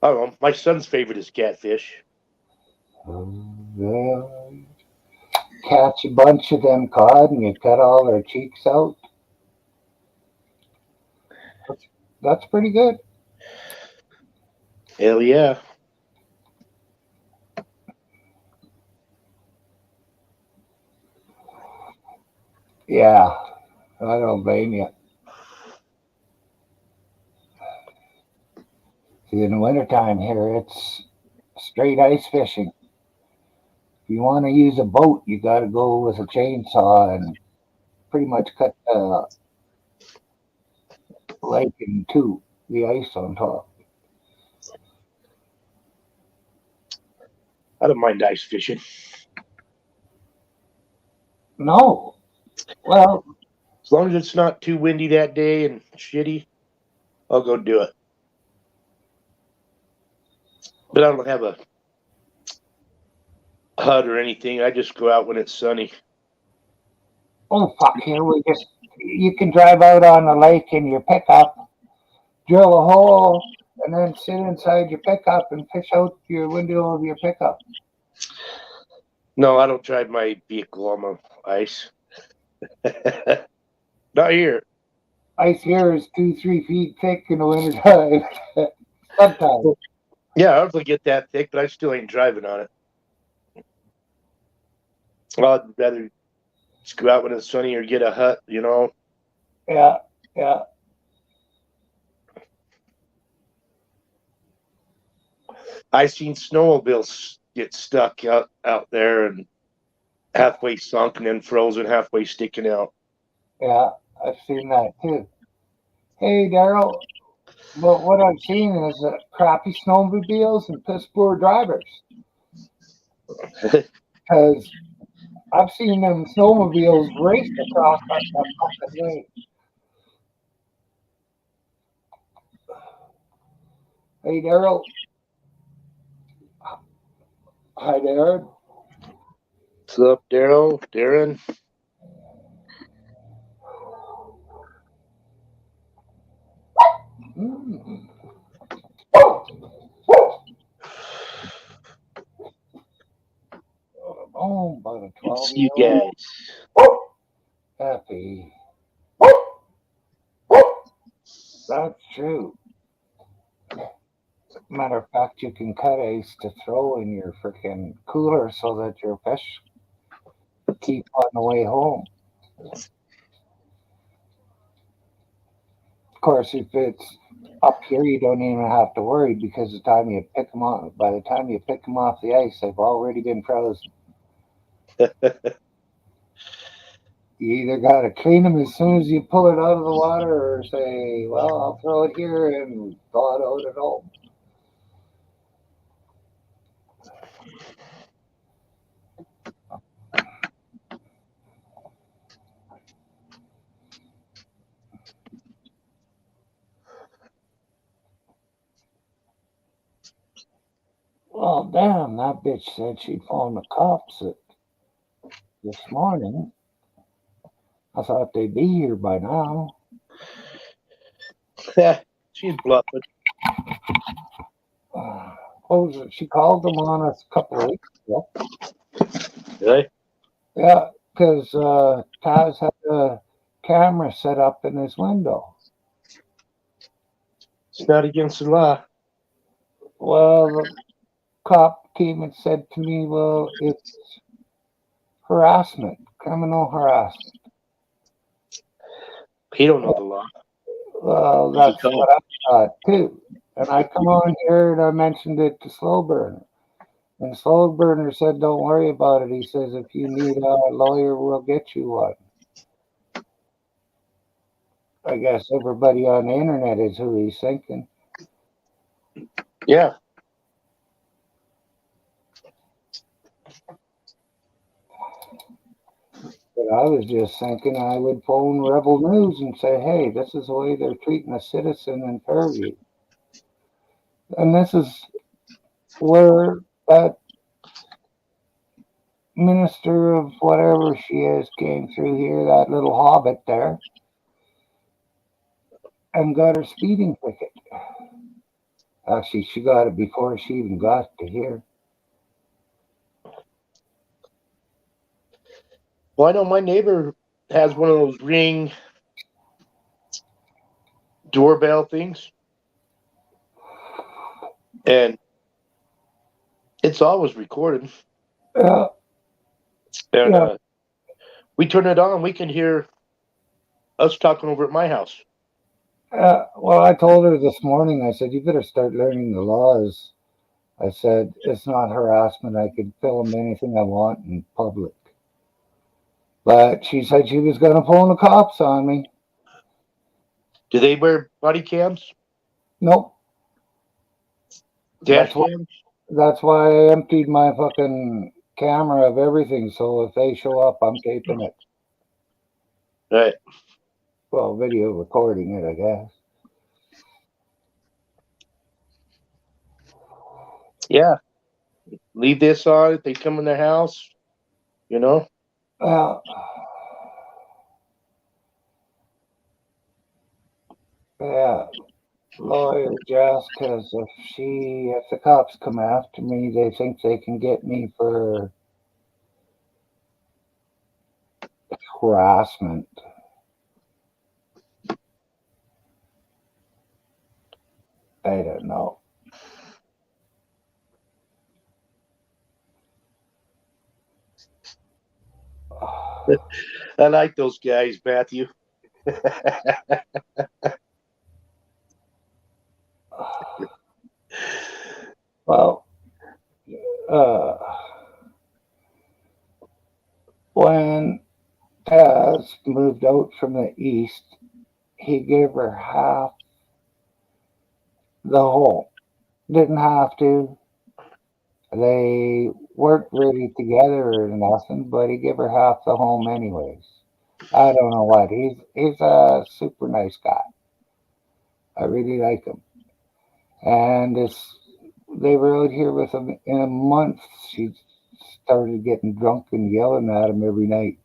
I don't know. My son's favorite is catfish. to catch a bunch of them cod and you cut all their cheeks out. That's pretty good. Hell yeah. Yeah, I don't blame you. See, in the wintertime here, it's straight ice fishing. If you want to use a boat, you got to go with a chainsaw and pretty much cut the lake in two, the ice on top. I don't mind ice fishing. No. Well, As long as it's not too windy that day and shitty, I'll go do it. But I don't have a hut or anything. I just go out when it's sunny. oh fuck, here you can drive out on the lake in your pickup, drill a hole, and then sit inside your pickup and fish out your window of your pickup. No, I don't drive my vehicle on the ice. Not here. Ice here is 2-3 feet thick in the wintertime. Sometimes. Yeah, I hopefully get that thick, but I still ain't driving on it. Well, I'd rather just go out when it's sunny or get a hut, you know. Yeah, yeah. I've seen snowmobiles get stuck out there and halfway sunk and then frozen, halfway sticking out. Yeah, I've seen that too. Hey, Daryl, but what I've seen is crappy snowmobiles and piss poor drivers. Because I've seen them snowmobiles race across that fucking lake. Hey, Daryl. Hi, Darren. What's up, Daryl? Darren? Mm. Oh, about a Good to see you 12-year-old. guys. Happy. That's true. Matter of fact, you can cut ice to throw in your freaking cooler so that your fish keep on the way home. Of course, if it's up here, you don't even have to worry because by the time you pick them off the ice, they've already been frozen. You either got to clean them as soon as you pull it out of the water, or say, "Well, I'll throw it here and thaw it out at home." Well, damn, that bitch said she'd phone the cops this morning. I thought they'd be here by now. She's bluffing. She called him on us a couple of weeks ago. Really? Yeah, because Taz had a camera set up in his window. It's not against the law. Well, the cop came and said to me, well, it's harassment, criminal harassment. He don't know the law. Well, He's a that's cop. what I thought too. And I come on here and I mentioned it to Slow Burner. And Slow Burner said, don't worry about it. He says, if you need a lawyer, we'll get you one. I guess everybody on the internet is who he's thinking. Yeah. But I was just thinking I would phone Rebel News and say, hey, this is the way they're treating a citizen in Fairview. And this is where that minister of whatever she is came through here, that little hobbit there, and got her speeding ticket. Actually, she got it before she even got to here. Well, I know my neighbor has one of those Ring doorbell things, and it's always recorded. Yeah, And yeah. we turn it on, we can hear us talking over at my house. Well, I told her this morning, I said, you better start learning the laws. I said, it's not harassment. I could film anything I want in public. But she said she was going to phone the cops on me. Do they wear body cams? Nope. Dash That's why, cams? that's why I emptied my fucking camera of everything. So if they show up, I'm taping it. Right. Well, video recording it, I guess. Yeah. Leave this on if they come in their house, you know? Yeah. Lawyer Jess, because if the cops come after me, they think they can get me for harassment. I don't know. I like those guys, Matthew. Well, when Taz moved out from the east, he gave her half the home. Didn't have to. They weren't really together or nothing, but he gave her half the home anyways. I don't know what. He's a super nice guy. I really like him. And they were out here with him in a month. She started getting drunk and yelling at him every night.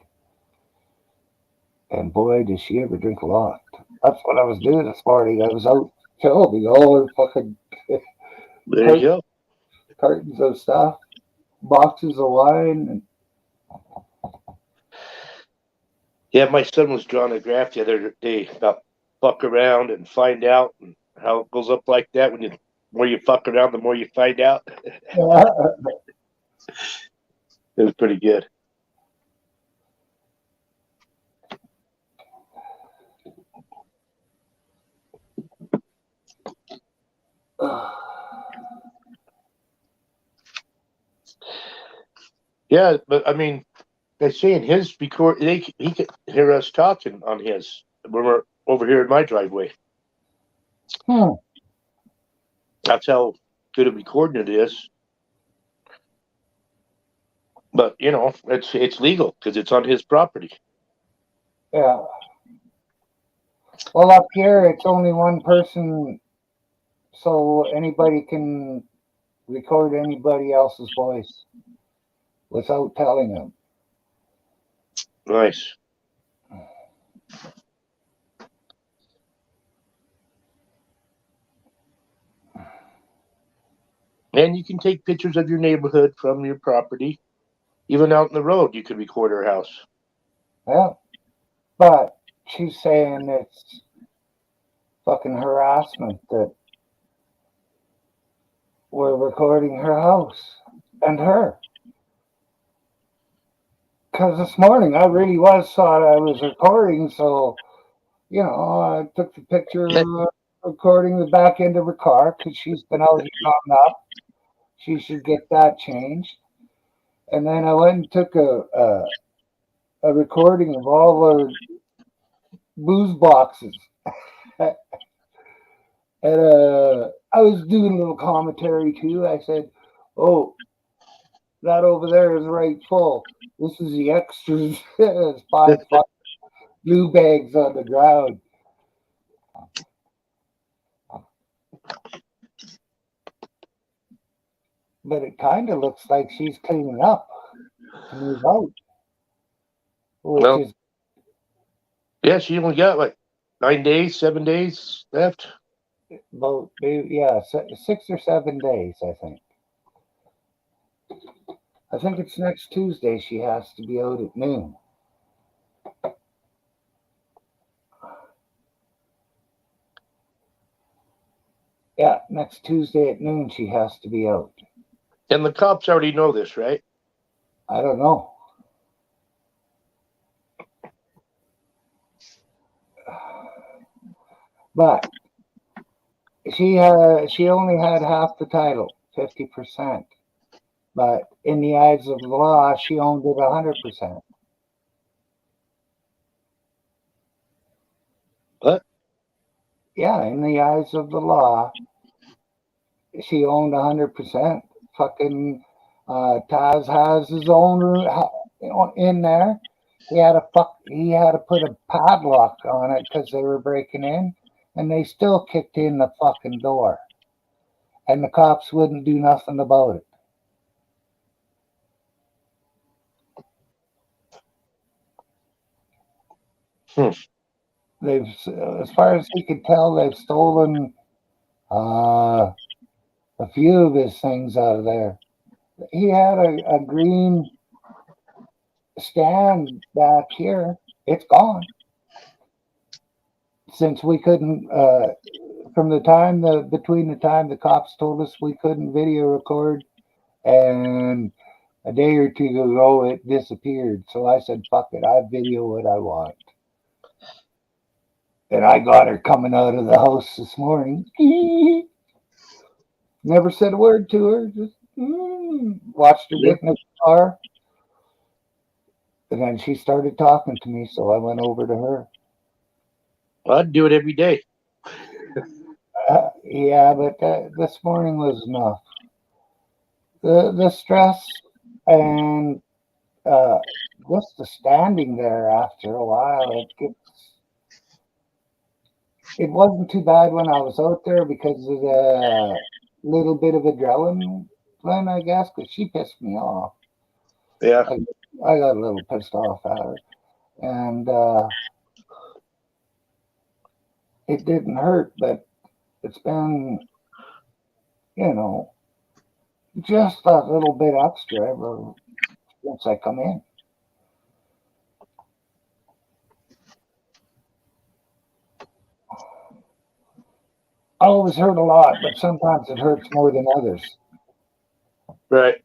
And boy, did she ever drink a lot. That's what I was doing this morning. I was out filming all her fucking There you go. cartons of stuff, boxes of wine. Yeah, my son was drawing a graph the other day about fuck around and find out, and how it goes up like that. When you the more you fuck around, the more you find out. It was pretty good. Yeah, but I mean, they're saying his record. He could hear us talking on his when we're over here in my driveway. That's how good a recording it is. But you know, it's legal because it's on his property. Yeah. Well, up here, it's only one person, so anybody can record anybody else's voice without telling them. Nice. And you can take pictures of your neighborhood from your property. Even out in the road, you could record her house. Yeah. But she's saying it's fucking harassment that we're recording her house and her. Because this morning I really thought I was recording, so, I took the picture recording the back end of her car because she's been out here long enough. She should get that changed. And then I went and took a recording of all the booze boxes. And I was doing a little commentary too. I said, "Oh, that over there is right full. This is the extras." There's 5 blue bags on the ground. But it kind of looks like she's cleaning up to move out. Well, Which is yeah, she only got like 9 days, 7 days left. about, 6 or 7 days, I think. I think it's next Tuesday she has to be out at noon. Yeah, next Tuesday at noon she has to be out. And the cops already know this, right? I don't know. But she only had half the title, 50%. But in the eyes of the law, she owned it 100%. What? Yeah, in the eyes of the law, she owned 100%. Fucking Taz has his own in there. He had to put a padlock on it because they were breaking in, and they still kicked in the fucking door, and the cops wouldn't do nothing about it. They've, as far as he could tell, they've stolen a few of his things out of there. He had a green stand back here. It's gone. Since we couldn't, from between the time the cops told us we couldn't video record and a day or two ago it disappeared. So I said, fuck it, I video what I want. And I got her coming out of the house this morning. Never said a word to her. Just watched her get in the car. And then she started talking to me, so I went over to her. Well, I'd do it every day. Yeah, but this morning was enough. The stress and just the standing there after a while, it wasn't too bad when I was out there because of the little bit of adrenaline, I guess, because she pissed me off. Yeah. I got a little pissed off at her. And it didn't hurt, but it's been, just a little bit extra ever since I come in. I always hurt a lot, but sometimes it hurts more than others. Right.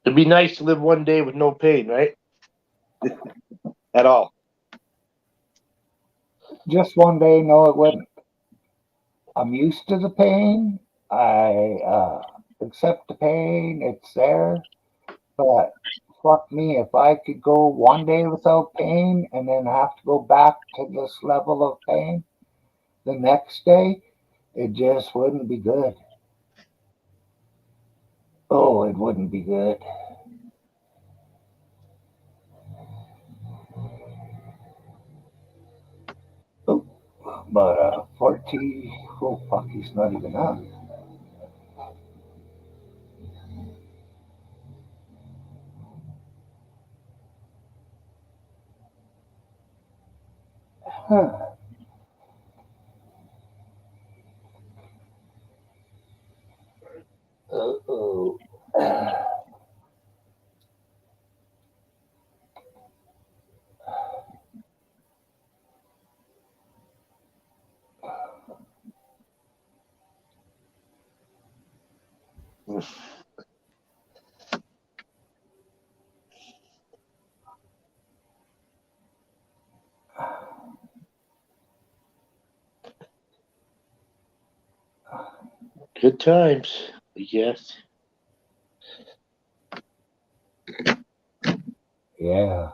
It'd be nice to live one day with no pain, right? At all. Just one day, no, it wouldn't. I'm used to the pain. I accept the pain. It's there. But fuck me, if I could go one day without pain and then have to go back to this level of pain the next day, it just wouldn't be good. Oh, it wouldn't be good. Oh, but 40, oh fuck, he's not even on. Good times, I guess. Yeah.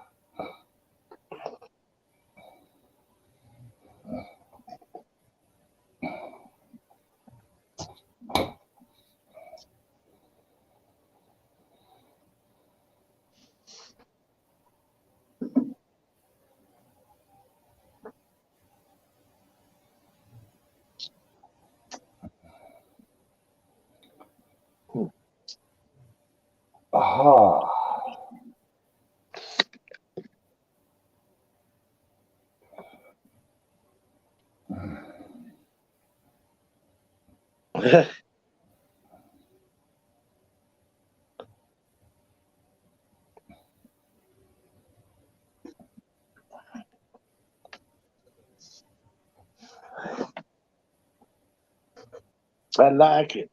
Aha. I like it.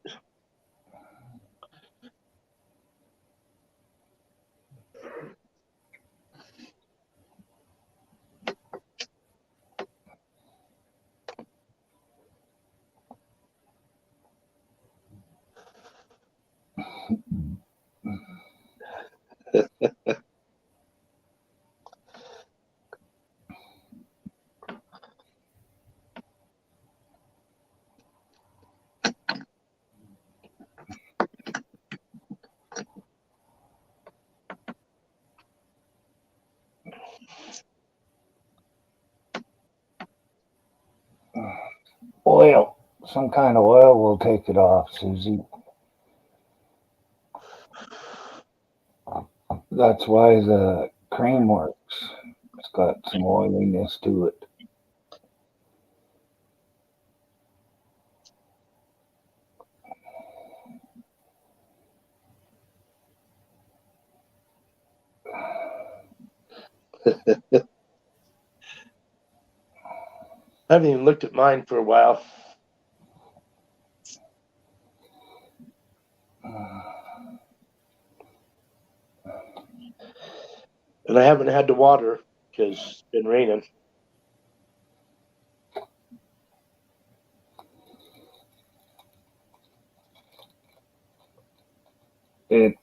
Oil. Some kind of oil will take it off, Susie. That's why the cream works. It's got some oiliness to it. I haven't even looked at mine for a while. And I haven't had to water because it's been raining. It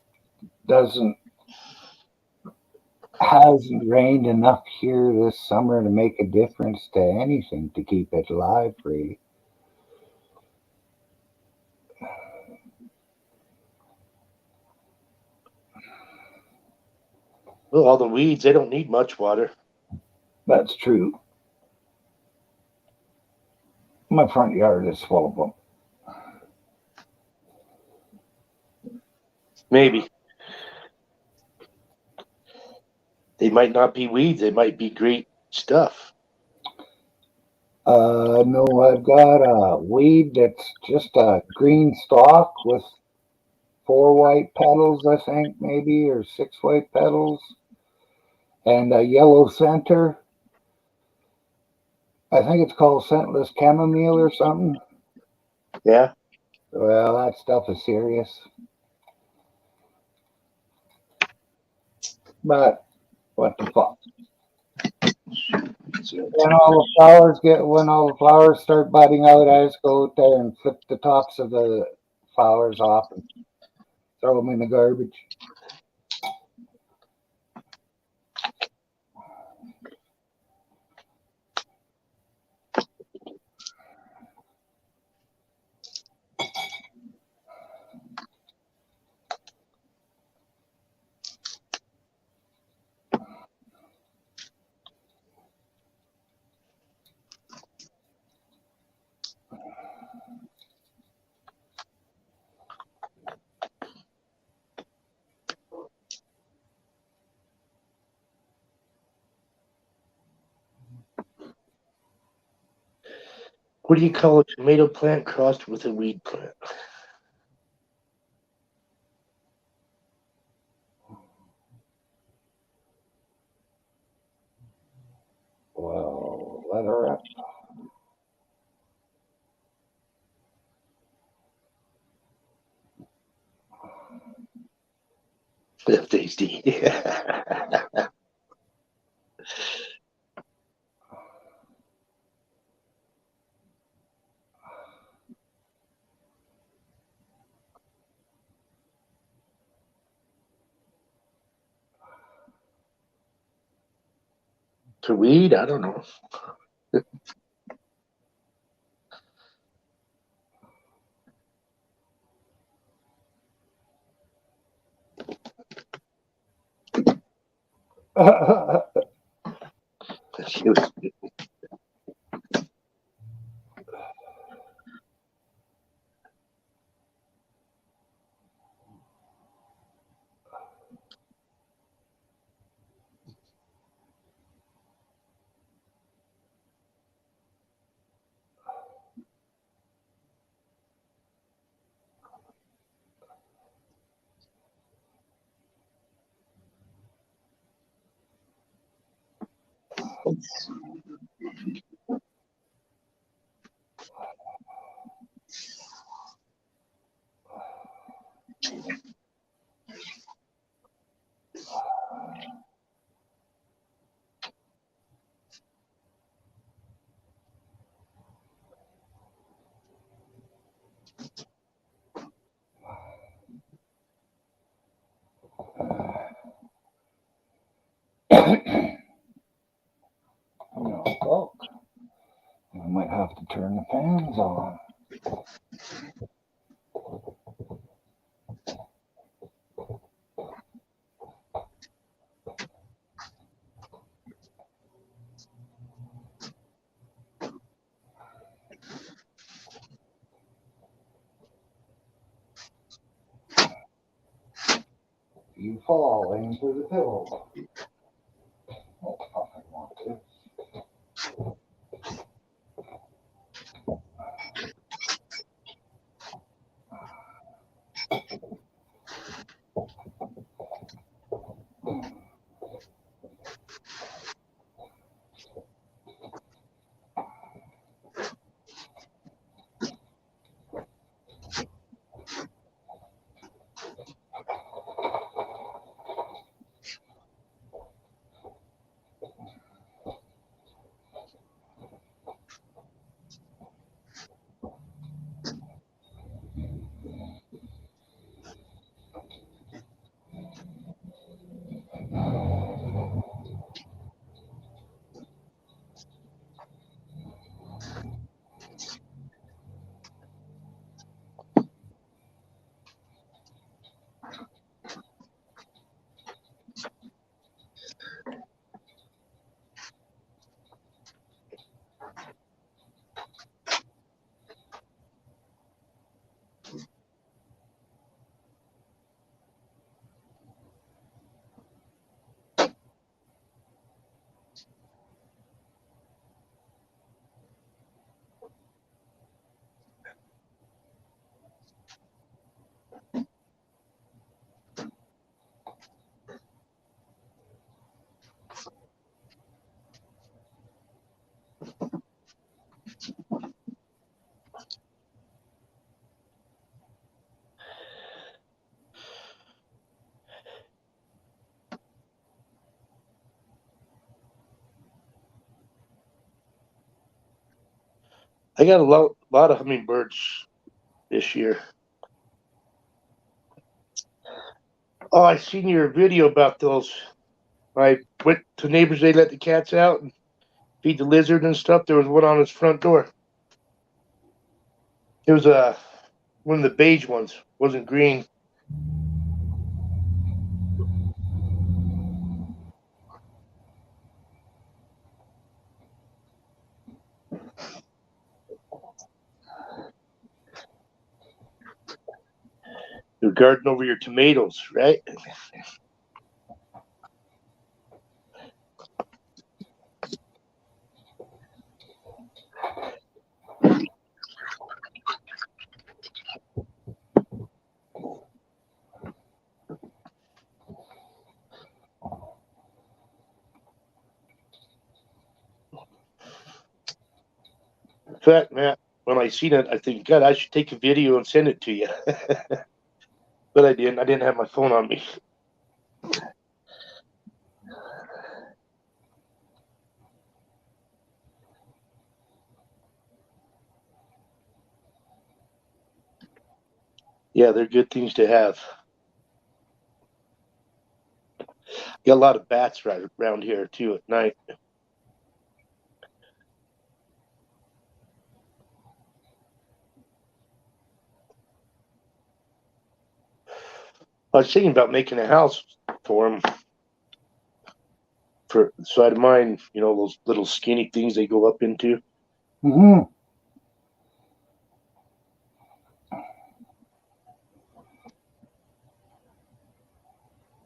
hasn't rained enough here this summer to make a difference to anything to keep it alive, really. Well, all the weeds, they don't need much water. That's true. My front yard is full of them. Maybe. They might not be weeds, they might be great stuff. No, I've got a weed that's just a green stalk with 4 white petals, I think, maybe, or 6 white petals, and a yellow center. I think it's called scentless chamomile or something. Yeah. Well, that stuff is serious. But what the fuck? When all the flowers start budding out, I just go out there and flip the tops of the flowers off and throw them in the garbage. What do you call a tomato plant crossed with a weed plant? Well, let her up. Tasty. To weed? I don't know. Oh, I might have to turn the fans on. You fall into the pillow. Oh, I want to. I got a lot of hummingbirds this year. Oh, I seen your video about those. I went to neighbors, they let the cats out and feed the lizard and stuff. There was one on his front door. It was one of the beige ones, wasn't green. You're guarding over your tomatoes, right? In fact, Matt, when I seen it, I think, God, I should take a video and send it to you. But I didn't. I didn't have my phone on me. Yeah, they're good things to have. Got a lot of bats right around here too at night. I was thinking about making a house for them. For the side of mine, you know, those little skinny things they go up into. Hmm.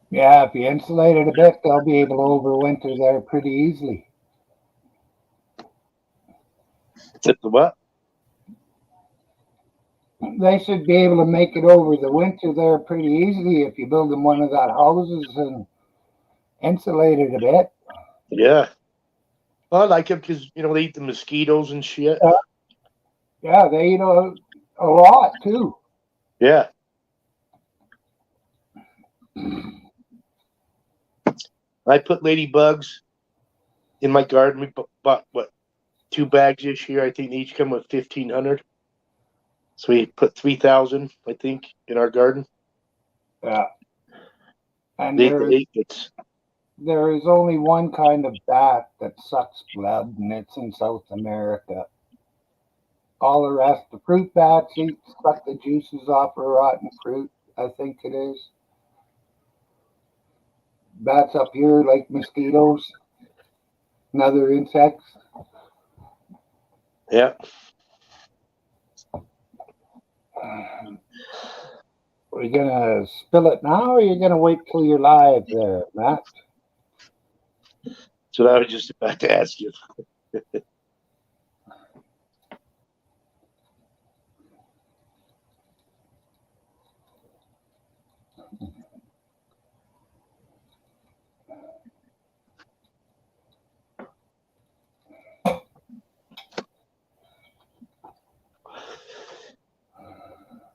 Yeah, if you insulate it a bit, they'll be able to overwinter there pretty easily. At the what? They should be able to make it over the winter there pretty easily if you build them one of that houses and insulate it a bit. Yeah. Well, I like them because, you know, they eat the mosquitoes and shit. Yeah, they eat a lot too. Yeah. I put ladybugs in my garden. We bought, what, 2 bags this year. I think they each come with 1,500. So we put 3,000, I think, in our garden. Yeah. And They ate the aphids. there is only one kind of bat that sucks blood, and it's in South America. All the rest, the fruit bats suck the juices off of rotten fruit, I think it is. Bats up here like mosquitoes and other insects. Yeah. Are you gonna spill it now, or are you gonna wait till you're live there, Matt? So I was just about to ask you.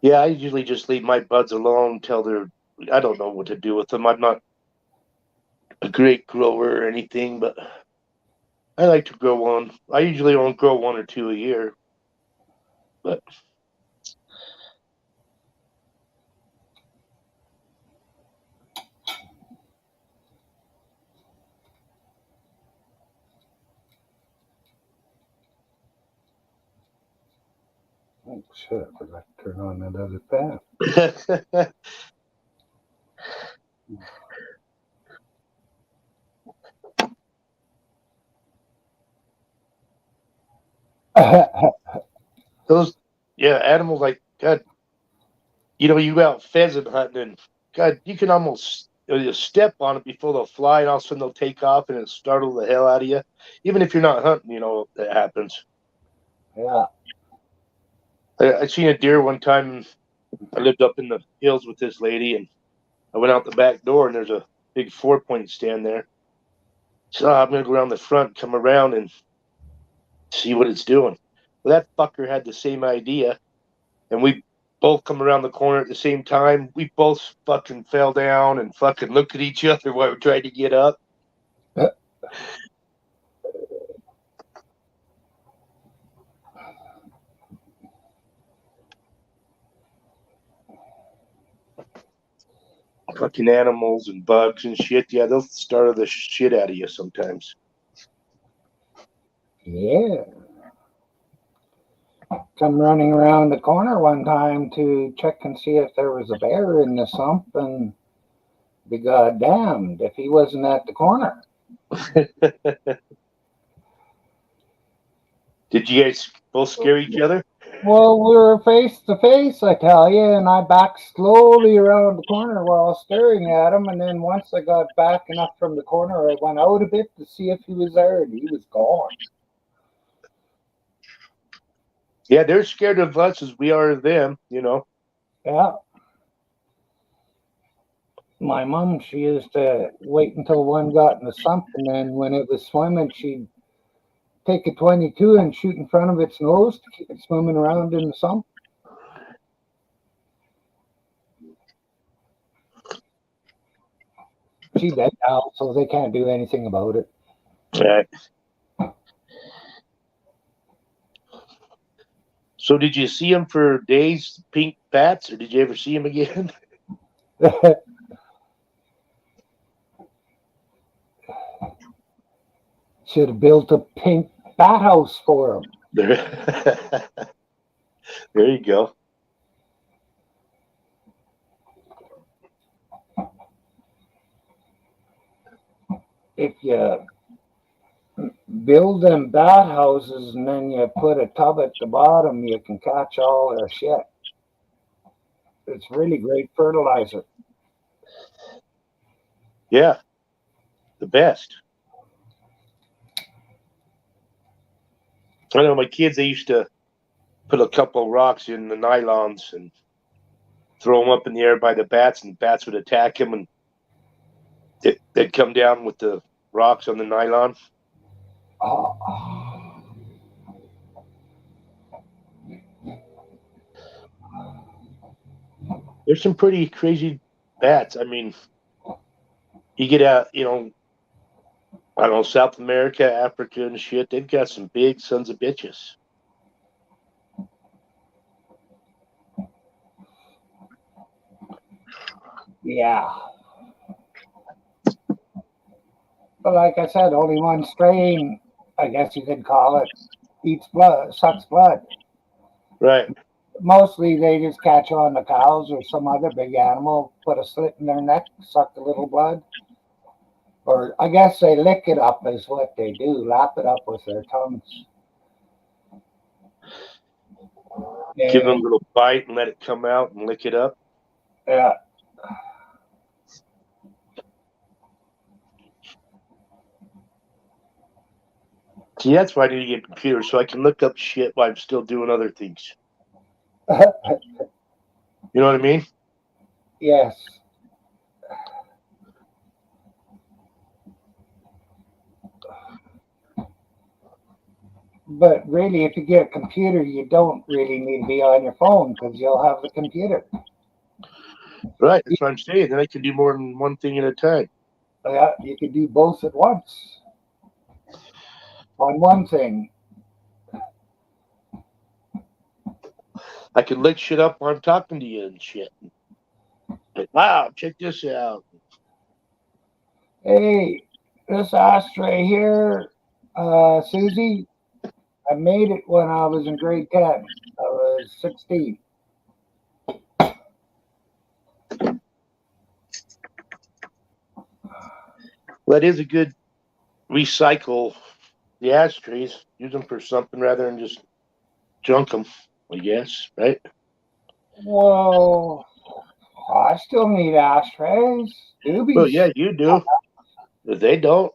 Yeah, I usually just leave my buds alone until they're. I don't know what to do with them. I'm not a great grower or anything, but I like to grow one. I usually only grow 1 or 2 a year, but Oh shit, I forgot to turn on that other fan. those, yeah, animals like God. You know, you go out pheasant hunting, and God, you can almost you step on it before they'll fly, and all of a sudden they'll take off, and it'll startle the hell out of you. Even if you're not hunting, you know that happens. Yeah. I seen a deer one time. I lived up in the hills with this lady, and I went out the back door, and there's a big 4-point stand there. So I'm gonna go around the front, come around, and see what it's doing. Well, that fucker had the same idea, and we both come around the corner at the same time. We both fucking fell down and fucking looked at each other while we tried to get up. Fucking animals and bugs and shit. Yeah, they'll startle the shit out of you sometimes. Yeah. Come running around the corner one time to check and see if there was a bear in the sump, and be goddamned if he wasn't at the corner. Did you guys both scare each other? Well, we were face to face, I tell you, and I backed slowly around the corner while staring at him. And then once I got back enough from the corner, I went out a bit to see if he was there, and he was gone. Yeah, they're scared of us as we are of them, you know. Yeah. My mom, she used to wait until one got in the sump, and then when it was swimming, she'd take a 22 and shoot in front of its nose to keep it swimming around in the sump. She's dead now, so they can't do anything about it. Right. So did you see him for days, pink bats, or did you ever see him again? Should have built a pink bat house for him. There, there you go. If you build them bat houses and then you put a tub at the bottom, you can catch all their shit. It's really great fertilizer. Yeah, the best. I know my kids, they used to put a couple of rocks in the nylons and throw them up in the air by the bats, and the bats would attack them, and they'd come down with the rocks on the nylon. Oh. There's some pretty crazy bats. I mean, you get out, you know, I don't know, South America, Africa, and shit. They've got some big sons of bitches. Yeah. But like I said, only one strain, I guess you could call it, eats blood, sucks blood. Right. Mostly they just catch on the cows or some other big animal, put a slit in their neck, suck the little blood. Or I guess they lick it up is what they do, lap it up with their tongues. Give them a little bite and let it come out and lick it up. Yeah. See, that's why I need to get a computer so I can look up shit while I'm still doing other things. You know what I mean? Yes. But really, if you get a computer, you don't really need to be on your phone because you'll have the computer. Right. That's what I'm saying. Then I can do more than one thing at a time. Yeah, you could do both at once on one thing. I can lick shit up while I'm talking to you and shit. Like, wow, check this out. Hey, this ashtray here, Susie, I made it when I was in grade 10. I was 16. Well, that is a good recycle the ashtrays. Use them for something rather than just junk them, I guess, right? Well, I still need ashtrays. Doobies. Well, yeah, you do. But they don't.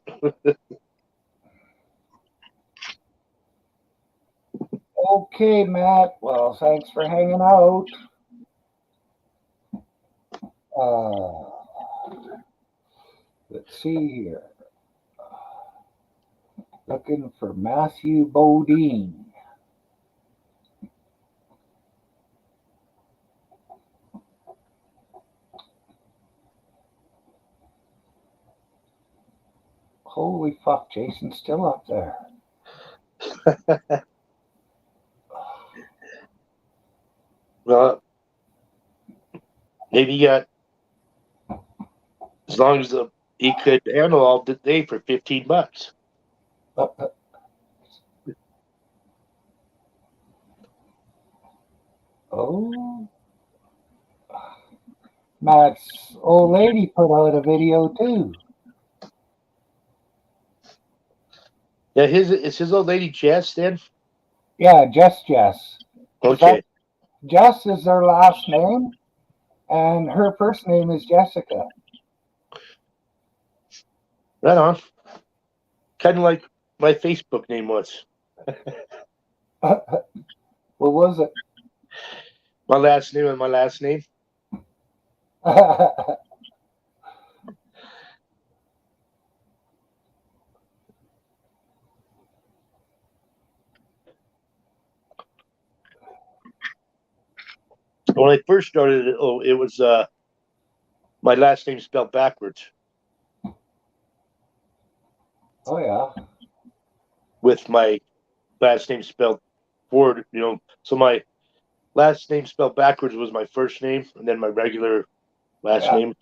Okay, Matt. Well, thanks for hanging out. Let's see here. Looking for Matthew Bodine. Holy fuck, Jason's still up there. Well, maybe you got, as long as he could handle all the day for $15. Oh. Matt's old lady put out a video too. Yeah, is his old lady Jess then? Yeah, Jess. Okay. Jess is her last name, and her first name is Jessica. Right on. Kind of like my Facebook name was. What was it? My last name and my last name. When I first started it was my last name spelled backwards. Oh yeah. with my last name spelled forward. So my last name spelled backwards was my first name, and then my regular last Yeah. name.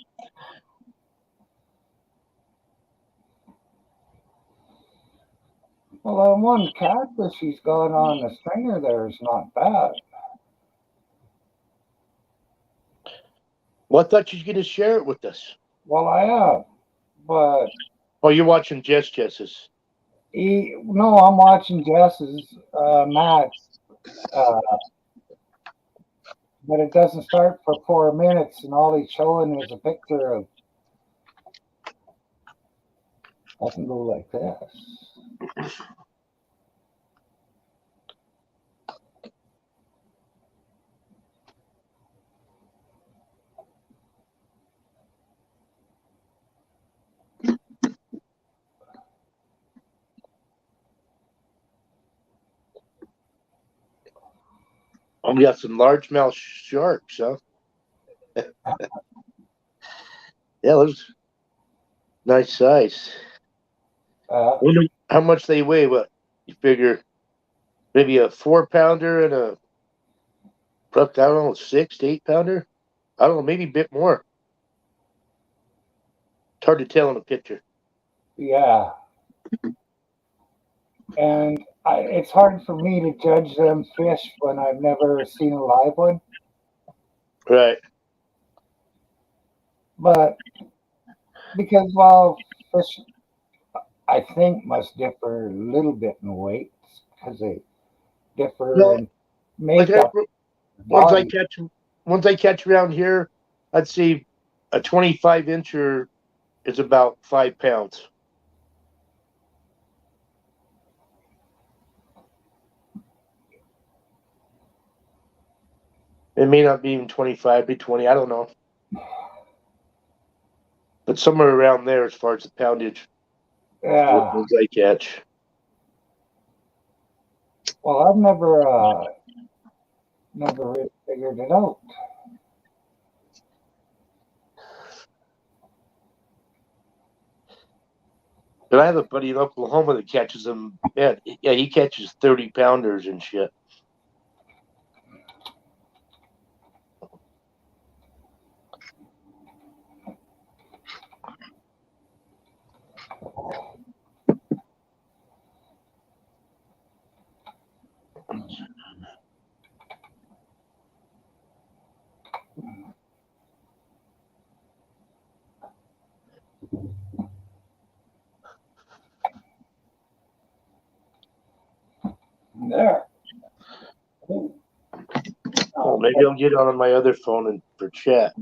Well, one catfish she's got on the stringer there is not bad. Well, I thought you were going to share it with us. Well, I am, but Oh, you're watching Jess's. no, I'm watching Jess's match, uh, but it doesn't start for 4 minutes, and all he's showing is a picture of. I can go like this. Oh, we got some largemouth sharks, huh? Yeah, those nice size. Wonder how much they weigh. What you figure? Maybe a 4-pounder and a, I don't know, 6 to 8-pounder. I don't know, maybe a bit more. It's hard to tell in a picture. Yeah. And it's hard for me to judge them fish when I've never seen a live one. Right. But because, well, fish, I think, must differ a little bit in weight because they differ Well, in like makeup. once I Body. catch around here, I'd say a 25-incher is about 5 pounds. It may not be even 25, be 20. I don't know. But somewhere around there as far as the poundage. Yeah. Once I catch. Well, I've never really figured it out. But I have a buddy in Oklahoma that catches them. Yeah, he catches 30-pounders and shit. There. Oh, maybe I'll get on my other phone and for chat.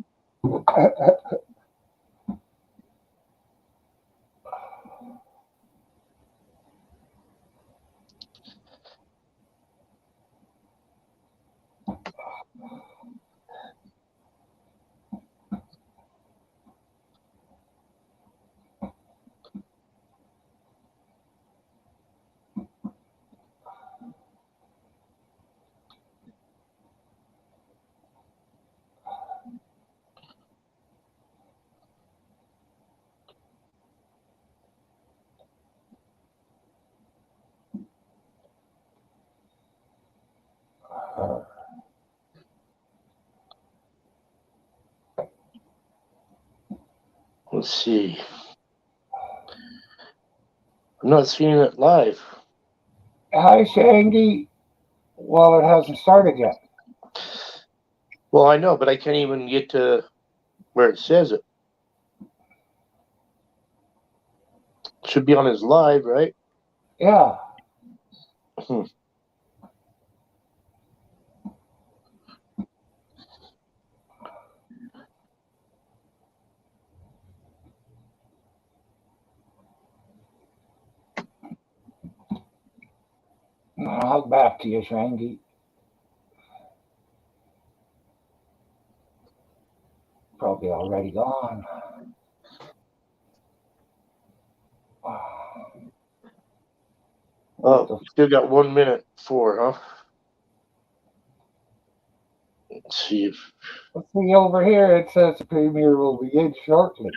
Let's see. I'm not seeing it live. Hi, Shangy. Well, it hasn't started yet. Well, I know, but I can't even get to where it says it. Should be on his live, right? Yeah. I'll back to you, Shangy. Probably already gone. Oh, still got 1 minute 4, huh? Let's see if. Let's see over here. It says the premiere will begin shortly.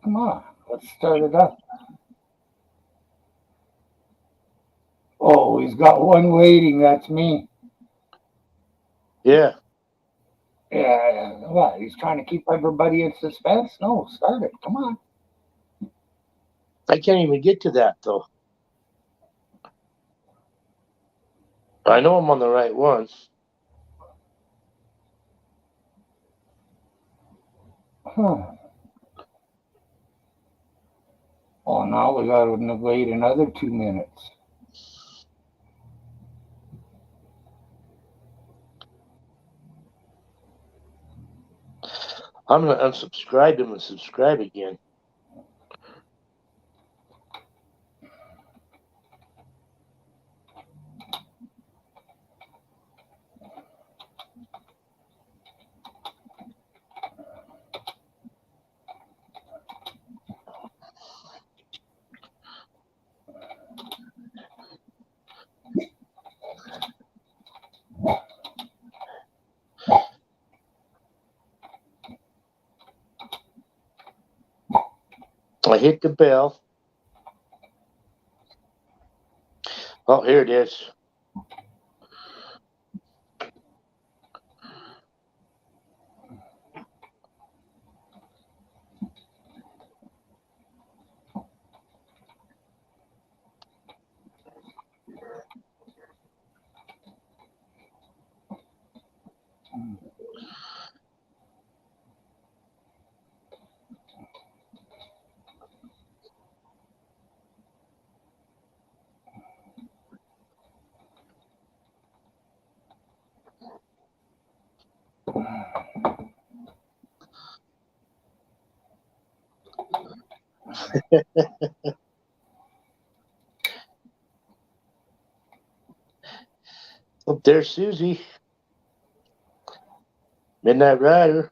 come on, let's start it up. Oh, he's got one waiting. That's me. Yeah. Yeah, what? He's trying to keep everybody in suspense? No, start it. Come on. I can't even get to that, though. I know I'm on the right one. Huh. Oh, now we got to wait another 2 minutes. I'm going to unsubscribe him and subscribe again. I hit the bell. Oh, here it is. Up there's Susie. Midnight Rider.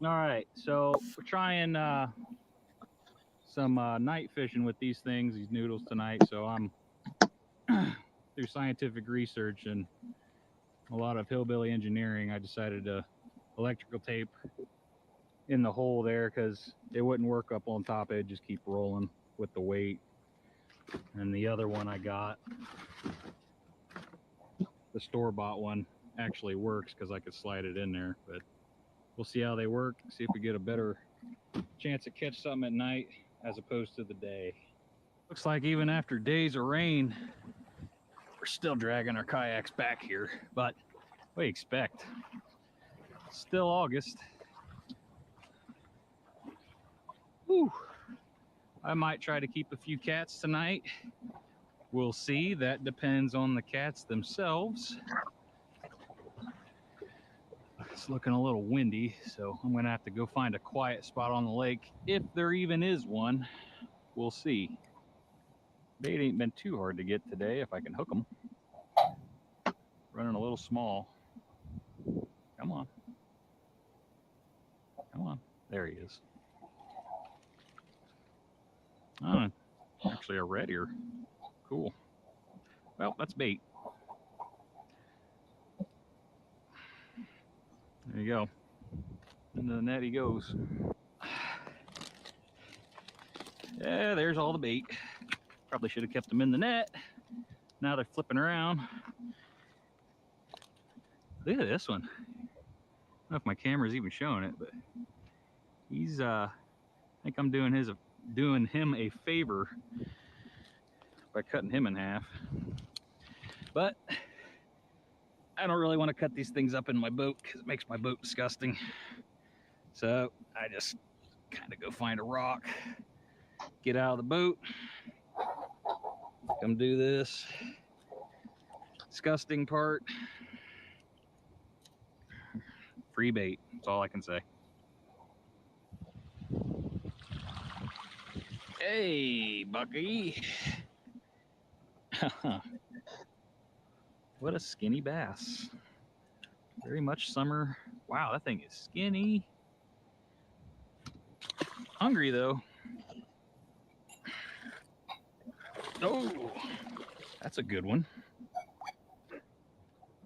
All right, so we're trying some night fishing with these things, these noodles tonight. So I'm through scientific research and a lot of hillbilly engineering. I decided to electrical tape in the hole there because it wouldn't work up on top. It'd just keep rolling with the weight. And the other one I got, the store-bought one, actually works because I could slide it in there. But we'll see how they work, see if we get a better chance to catch something at night as opposed to the day. Looks like even after days of rain, we're still dragging our kayaks back here, but what do you expect? It's still August. Whew. I might try to keep a few cats tonight. We'll see. That depends on the cats themselves. It's looking a little windy, so I'm gonna have to go find a quiet spot on the lake, if there even is one. We'll see. Bait ain't been too hard to get today if I can hook them. Running a little small. Come on. Come on. There he is. Oh, actually a red ear. Cool. Well, that's bait. There you go. Into the net he goes. Yeah, there's all the bait. Probably should have kept them in the net. Now they're flipping around. Look at this one. I don't know if my camera's even showing it, but he's I think I'm doing him a favor by cutting him in half. But I don't really want to cut these things up in my boat because it makes my boat disgusting. So I just kind of go find a rock, get out of the boat, come do this disgusting part. Free bait. That's all I can say. Hey, Bucky. What a skinny bass. Very much summer. Wow, that thing is skinny. Hungry, though. Oh, that's a good one.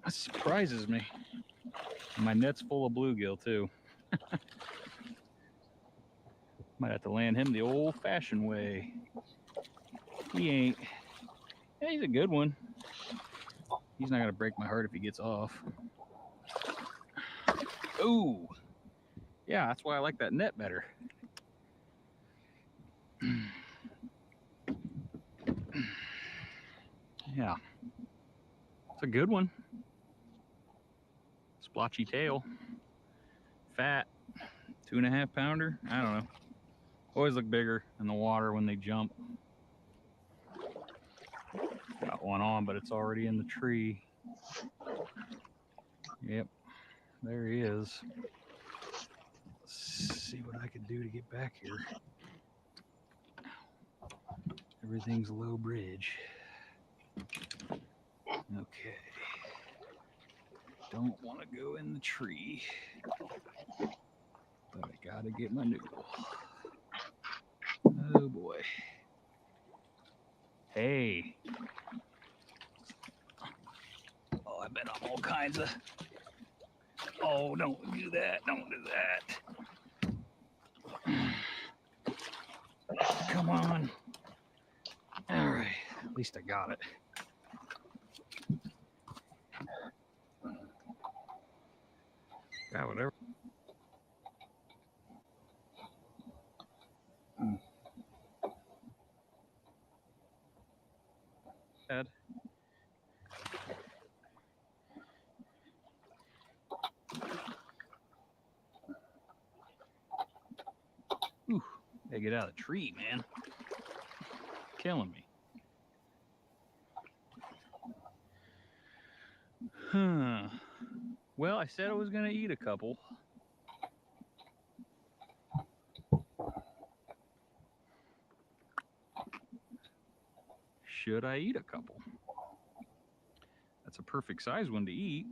That surprises me. My net's full of bluegill, too. Might have to land him the old-fashioned way. He ain't. Yeah, he's a good one. He's not going to break my heart if he gets off. Ooh. Yeah, that's why I like that net better. Yeah. It's a good one. Splotchy tail. Fat. 2.5 pounder. I don't know. Always look bigger in the water when they jump. Got one on, but it's already in the tree. Yep. There he is. Let's see what I can do to get back here. Everything's low bridge. Okay. Don't want to go in the tree, but I gotta get my noodle. Oh boy. Hey. Oh, I've been on all kinds of. Oh, don't do that. Don't do that. Come on. All right. At least I got it. Yeah, whatever. Ed. Ooh, gotta get out of the tree, man. Killing me. Huh. Well, I said I was gonna eat a couple. Should I eat a couple? That's a perfect size one to eat.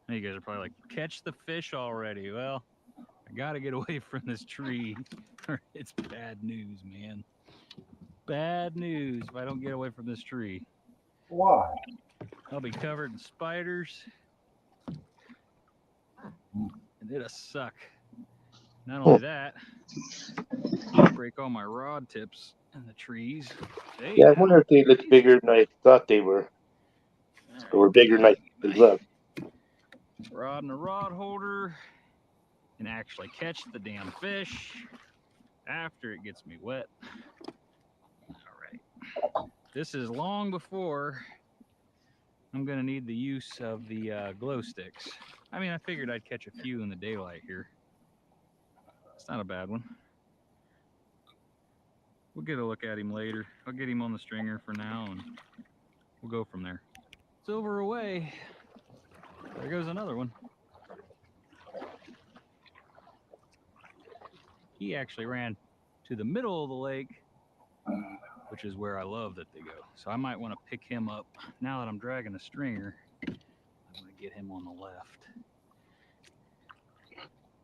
You guys are probably like, catch the fish already. Well, I gotta get away from this tree or it's bad news, man. Bad news if I don't get away from this tree. Why? I'll be covered in spiders. And it'll suck. Not only that, I'll break all my rod tips in the trees. Hey, Yeah, I wonder if they look bigger than I thought they were. Or bigger than they look. Rod and a rod holder. And actually catch the damn fish after it gets me wet. All right. This is long before I'm going to need the use of the glow sticks. I mean, I figured I'd catch a few in the daylight here. It's not a bad one. We'll get a look at him later. I'll get him on the stringer for now, and we'll go from there. Silver away. There goes another one. He actually ran to the middle of the lake, which is where I love that they go. So I might want to pick him up. Now that I'm dragging a stringer, I'm going to get him on the left.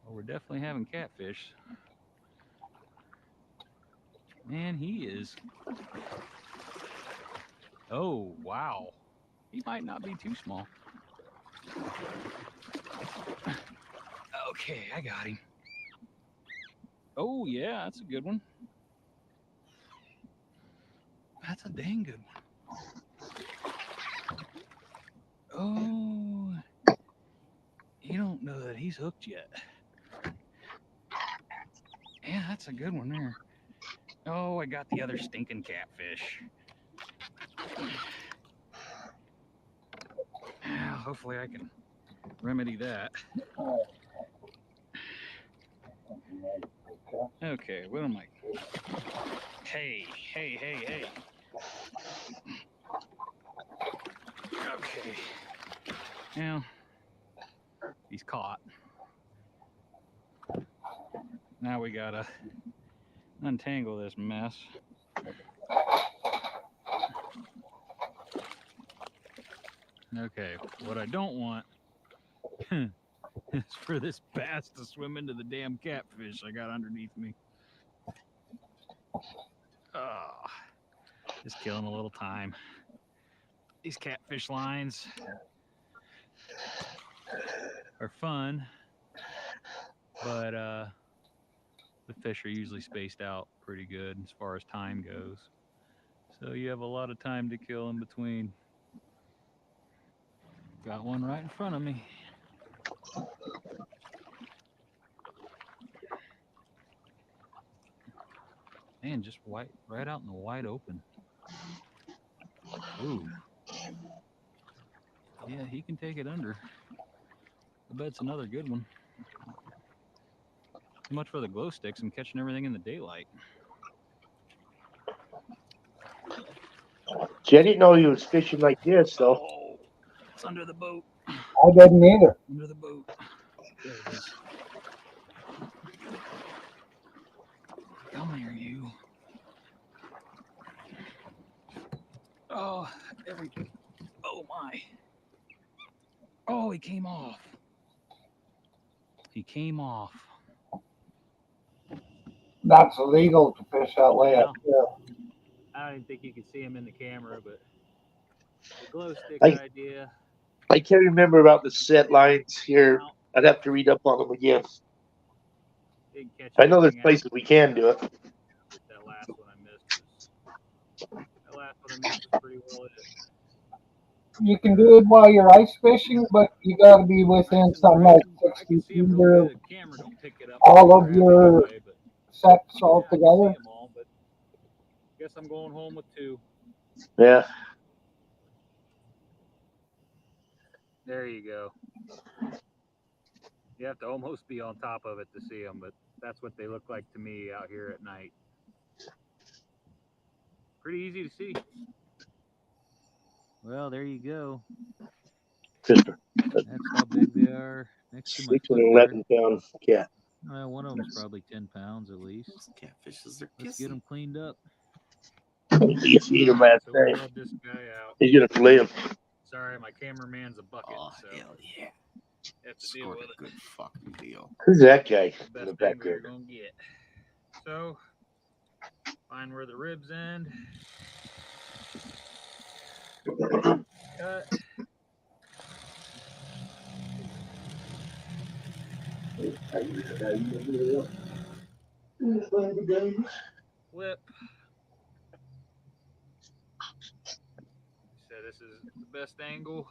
Well, we're definitely having catfish. Man, he is. Oh, wow. He might not be too small. Okay, I got him. Oh, yeah, that's a good one. That's a dang good one. Oh, you don't know that he's hooked yet. Yeah, that's a good one there. Oh, I got the other stinking catfish. Hopefully I can remedy that. Okay, what am I Hey. Okay. Now, he's caught. Now we gotta untangle this mess. Okay, what I don't want is for this bass to swim into the damn catfish I got underneath me. Just killing a little time. These catfish lines are fun, but the fish are usually spaced out pretty good as far as time goes. So you have a lot of time to kill in between. Got one right in front of me. Man, just right out in the wide open. Ooh. Yeah, he can take it under. I bet it's another good one. Too much for the glow sticks. I'm catching everything in the daylight. See, I didn't know he was fishing like this, though. Oh, it's under the boat. I didn't either. Under the boat. There it is. Come here, you. Oh, there we go. Oh, my. Oh, he came off. He came off. That's illegal to fish that way up here. I didn't think you could see him in the camera, but the glow stick I- idea. I can't remember about the set lines here. I'd have to read up on them again. Didn't catch I know there's anything places we can do it. That last one I missed. That last one I missed was pretty well it. You can do it while you're ice fishing, but you gotta be within something like I 60 can see feet him real of good. The camera don't pick it up. all of very your anyway, but sets yeah, all I can together. see 'em all, but guess I'm going home with 2. Yeah. There you go. You have to almost be on top of it to see them, but that's what they look like to me out here at night. Pretty easy to see. Well, there you go. Just That's how big they are next to my 6 foot and there. 11 pound cat. One of them's probably 10 pounds at least. Those catfishes are Let's get kissing. them cleaned up. You see him last So we'll night. rub this guy out. He's gonna fillet him. Sorry, my cameraman's a bucket, Oh, so hell yeah. have to deal Scored with a it. good fucking deal. Who's that guy The in the best thing we're background? gonna get. So find where the ribs end. Cut. Flip. So this is the best angle.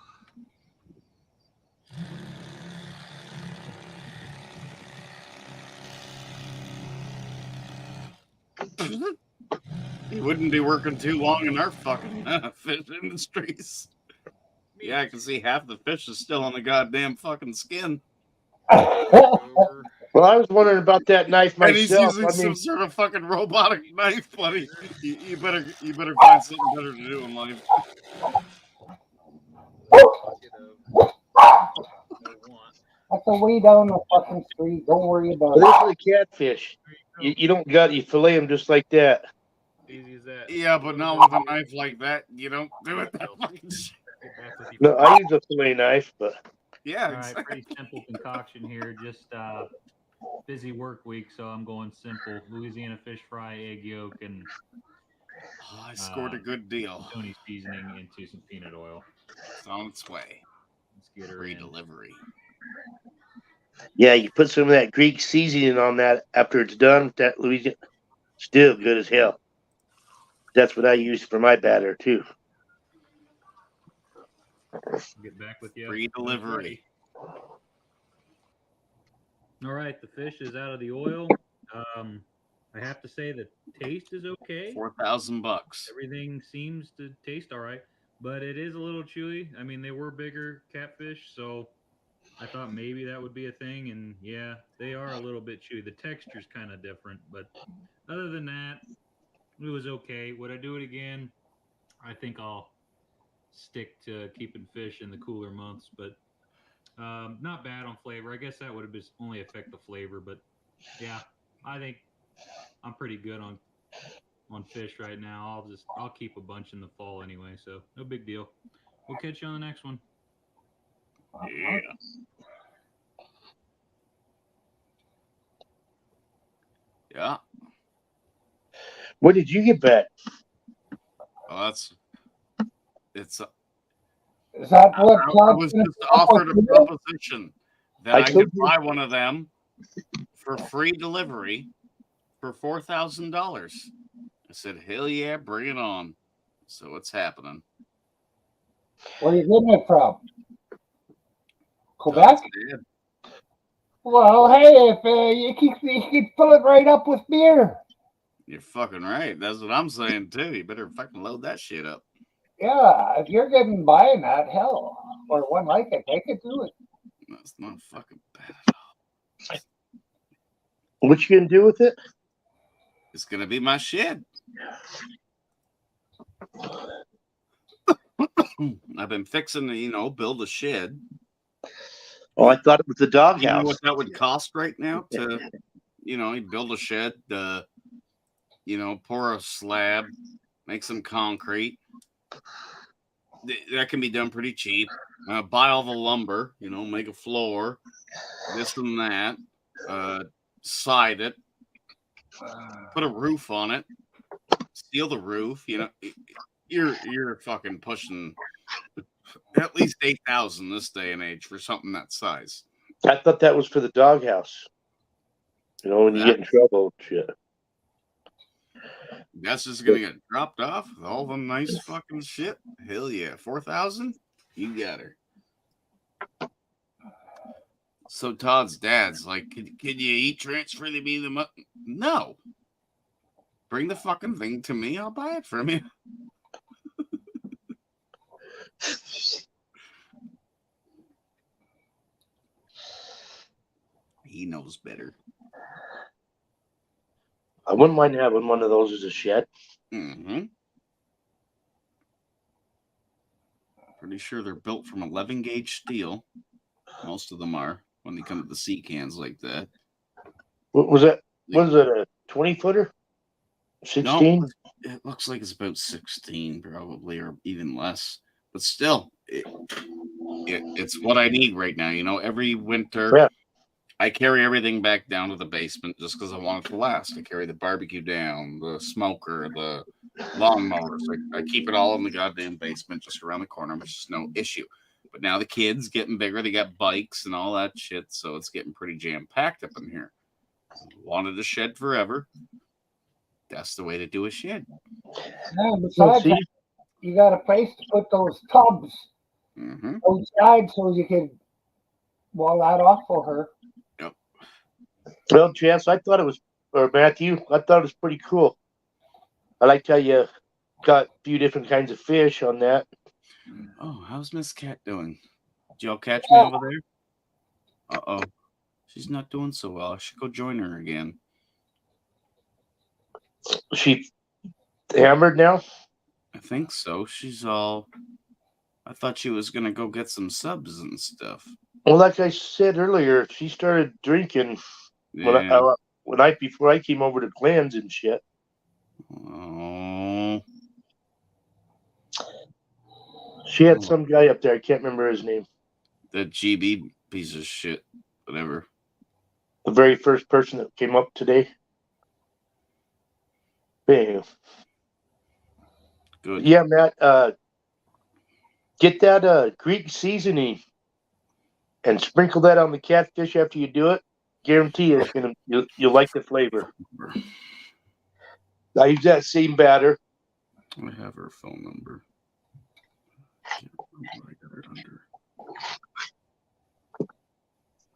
He wouldn't be working too long in our fucking fish industries. Yeah, I can see half the fish is still on the goddamn fucking skin. Over. Well, I was wondering about that knife And he's myself. using I some mean, sort of fucking robotic knife, buddy. You better find something better to do in life. That's a way down the fucking street. Don't worry about but it. this is a catfish. You don't gut. You fillet him just like that. Easy as that. Yeah, but not with a knife like that. You don't do it that fucking shit. No, I use a fillet knife, but Yeah, All right, exactly. pretty simple concoction here. Just busy work week, so I'm going simple. Louisiana fish fry, egg yolk, and Oh, I scored a good deal. Tony seasoning into some peanut oil. It's on its way. Let's get her Free in. delivery. yeah, you put some of that Greek seasoning on that after it's done. That Louisiana, still good as hell. That's what I use for my batter too. Get back with you. Free delivery. All right, the fish is out of the oil. I have to say the taste is okay. $4,000. Everything seems to taste all right, but it is a little chewy. I mean, they were bigger catfish, so I thought maybe that would be a thing. And yeah, they are a little bit chewy. The texture's kind of different, but other than that, It was okay. Would I do it again? I think I'll stick to keeping fish in the cooler months, but not bad on flavor. I guess that would have just only affect the flavor, but yeah, I think I'm pretty good on fish right now. I'll keep a bunch in the fall anyway, so no big deal. We'll catch you on the next one. Yeah. Yeah. What did you get back? Well, it's. Is that what I Todd's was gonna just come up offered a with? proposition that I I told could you. buy one of them for free delivery for $4,000. I said, hell yeah, bring it on. So it's happening. Where are you getting it from? Quebec? Todd's dead. Well, hey, if you could fill it right up with beer. You're fucking right. That's what I'm saying too. You better fucking load that shit up. Yeah, if you're getting buying that, hell, or one like it, they could do it. That's not fucking bad at all. What you gonna do with it? It's gonna be my shed. I've been fixing to, build a shed. Oh, I thought it was the You know doghouse. what that would cost right now to, you build a shed, pour a slab, make some concrete. That can be done pretty cheap. Buy all the lumber, make a floor, this and that, side it, put a roof on it, seal the roof. You're fucking pushing at least 8,000 this day and age for something that size. I thought that was for the doghouse. When you get in trouble, shit. That's just gonna get dropped off with all the nice fucking shit. Hell yeah, 4,000, you got her. So Todd's dad's like, can you transfer me the money? No. Bring the fucking thing to me. I'll buy it from you. He knows better. I wouldn't mind having one of those as a shed. Mm-hmm. Pretty sure they're built from 11 gauge steel. Most of them are when they come to the sea cans like that. What was it? Was it a 20-footer? 16? No, it looks like it's about 16 probably, or even less. But still, it's what I need right now. Every winter, Yeah. I carry everything back down to the basement just because I want it to last. I carry the barbecue down, the smoker, the lawnmowers. I keep it all in the goddamn basement just around the corner, which is no issue. But now the kids getting bigger, they got bikes and all that shit, so it's getting pretty jam-packed up in here. Wanted a shed forever. That's the way to do a shed. Yeah, besides that, you got a place to put those tubs outside so you can wall that off for her. Yep. Well, Chance, I thought it was, or Matthew, I thought it was pretty cool. I liked how you got a few different kinds of fish on that. Oh, how's Miss Cat doing? Did y'all catch me over there? Uh-oh. She's not doing so well. I should go join her again. She hammered now? I think so. She's all... I thought she was going to go get some subs and stuff. Well, like I said earlier, she started drinking before I came over to Glenn's and shit. Oh. She had some guy up there. I can't remember his name. The GB piece of shit. Whatever. The very first person that came up today. Bam. Good. Yeah, Matt. Get that Greek seasoning and sprinkle that on the catfish after you do it. Guarantee you'll like the flavor. I use that same batter. I have her phone number. I got it under.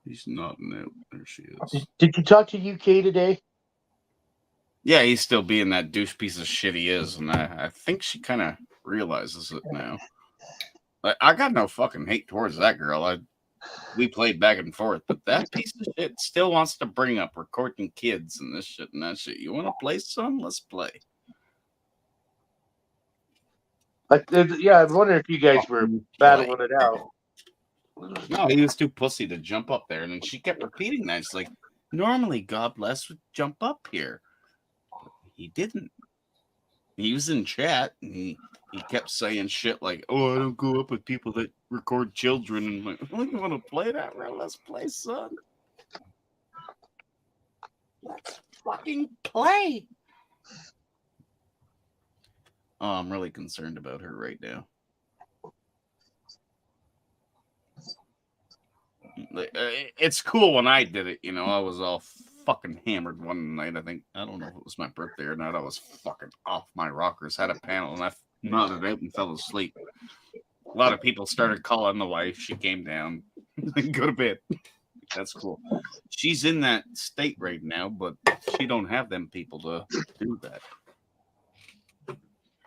He's nodding out. There she is. Did you talk to UK today? Yeah, he's still being that douche piece of shit he is, and I think she kind of realizes it now. I got no fucking hate towards that girl. We played back and forth, but that piece of shit still wants to bring up recording kids and this shit and that shit. You want to play some? Let's play. Yeah, I wonder if you guys were battling it out. No, he was too pussy to jump up there. And then she kept repeating that. She's like, normally God bless would jump up here. But he didn't. He was in chat and he kept saying shit like, oh, I don't go up with people that record children. And I'm like, oh, you want to play that? Well, let's play, son. Let's fucking play. Oh, I'm really concerned about her right now. It's cool when I did it, you know. I was all fucking hammered one night. I don't know if it was my birthday or not. I was fucking off my rockers. Had a panel and I nodded out and fell asleep. A lot of people started calling the wife. She came down. Go to bed. That's cool. She's in that state right now, but she don't have them people to do that.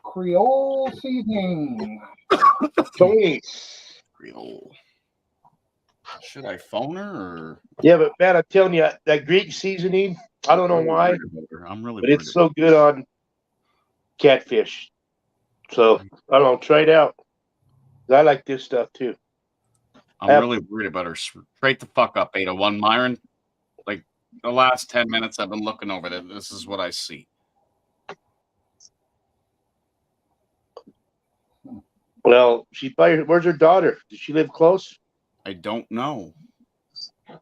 Creole seasoning. Tony. Creole. Should I phone her or? Yeah, but man, I'm telling you, that Greek seasoning, I don't know why, I'm really but it's so good on catfish. So, I don't know, try it out. I like this stuff too. I'm really worried about her. Straight the fuck up, 801 Myron. Like the last 10 minutes I've been looking over there. This is what I see. Well, where's her daughter? Does she live close? I don't know. At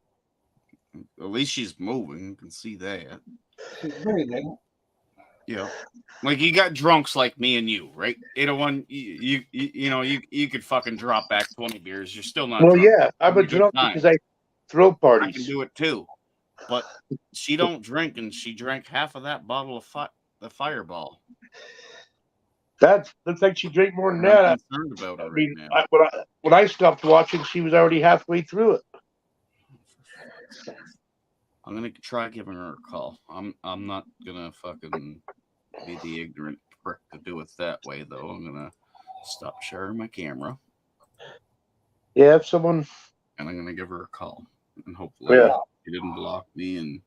least she's moving. You can see that. She's breathing. Yeah. Like you got drunks like me and you, right? 801, you could fucking drop back 20 beers. You're still not Well, drunk. yeah, I'm a drunk because I throw I parties. can do it too. But she don't drink, and she drank half of that bottle of the Fireball. That looks like she drank more than I'm that. concerned about her I mean, right now. when I stopped watching, she was already halfway through it. I'm gonna try giving her a call. I'm not gonna fucking be the ignorant prick to do it that way, though. I'm gonna stop sharing my camera. Yeah, if someone. And I'm gonna give her a call, and hopefully she didn't block me. And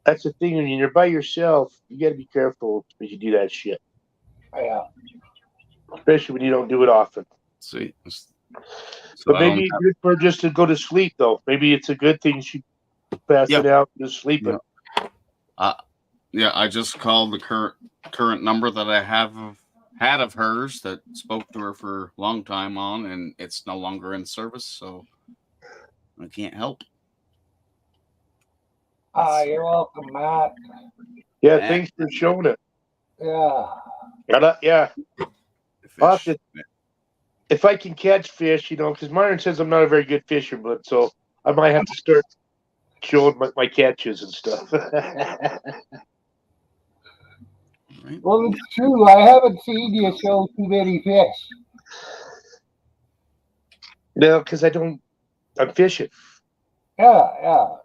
that's the thing, when you're by yourself, you got to be careful when you do that shit. Yeah. Especially when you don't do it often. see, But maybe it's good for her just to go to sleep, though. Maybe it's a good thing she passed it out and is sleeping. Yeah, I just called the current number that I had of hers that spoke to her for a long time on, and it's no longer in service, so I can't help. You're welcome, Matt. Yeah, thanks for showing it. Yeah. If I can catch fish, because Myron says I'm not a very good fisherman, so I might have to start showing my catches and stuff. Well, it's true. I haven't seen you show too many fish. No, because I'm fishing. Yeah.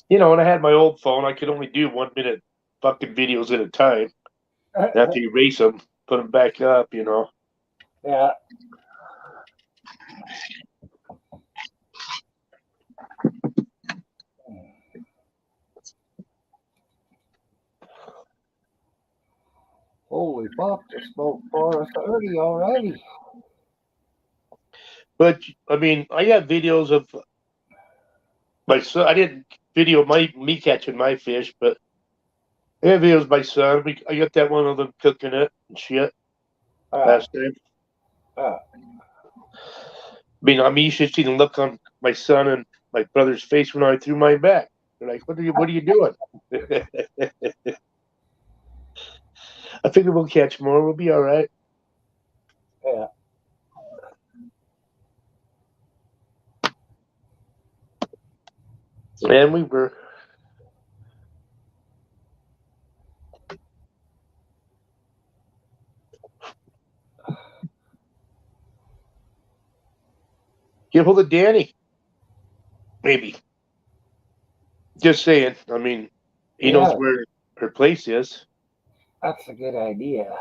When I had my old phone, I could only do 1 minute fucking videos at a time. After you erase them, put them back up, Yeah. Holy fuck, the smoke forest 30 already. But, I mean, I got videos of my son. I didn't video me catching my fish, but I have videos of my son. I got that one of them cooking it and shit last time. I mean, you should see the look on my son and my brother's face when I threw mine back. They're like, what are you doing? I figure we'll catch more. We'll be all right. Yeah. And we were. Get hold of Danny. Maybe. Just saying. I mean, he knows where her place is. That's a good idea.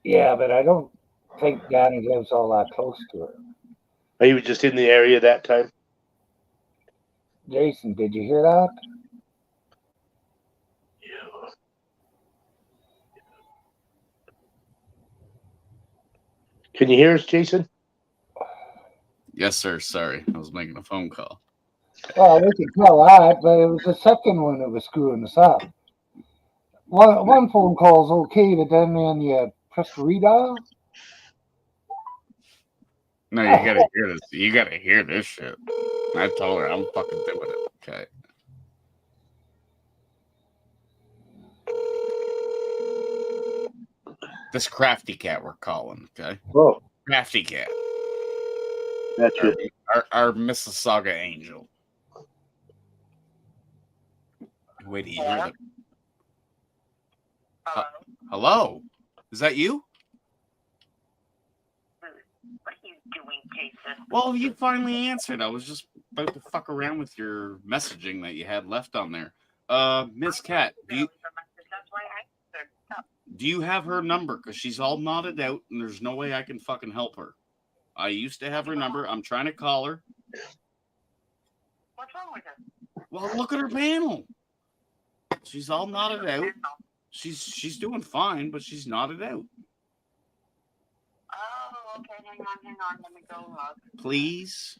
Yeah, but I don't think Danny lives all that close to her. He was just in the area that time. Jason, did you hear that? Can you hear us, Jason? Yes, sir. Sorry, I was making a phone call. Well, we can tell that, but it was the second one that was screwing us up. One phone call's okay, but then when you press the redial, No, you gotta hear this. You gotta hear this shit. I told her I'm fucking doing it. Okay. This crafty cat we're calling. Okay. Oh, Crafty cat. gotcha. Our Mississauga angel. Wait, do you hear the hello? Is that you? What are you doing, Jason? Well, you finally answered. I was just about to fuck around with your messaging that you had left on there. Miss Cat, That's why I answered. Stop. do you have her number? Because she's all knotted out and there's no way I can fucking help her. I used to have her number. I'm trying to call her. What's wrong with her? Well, look at her panel. She's all knotted out. She's doing fine, but she's knotted out. Oh, okay. Hang on. Let me go look. Please.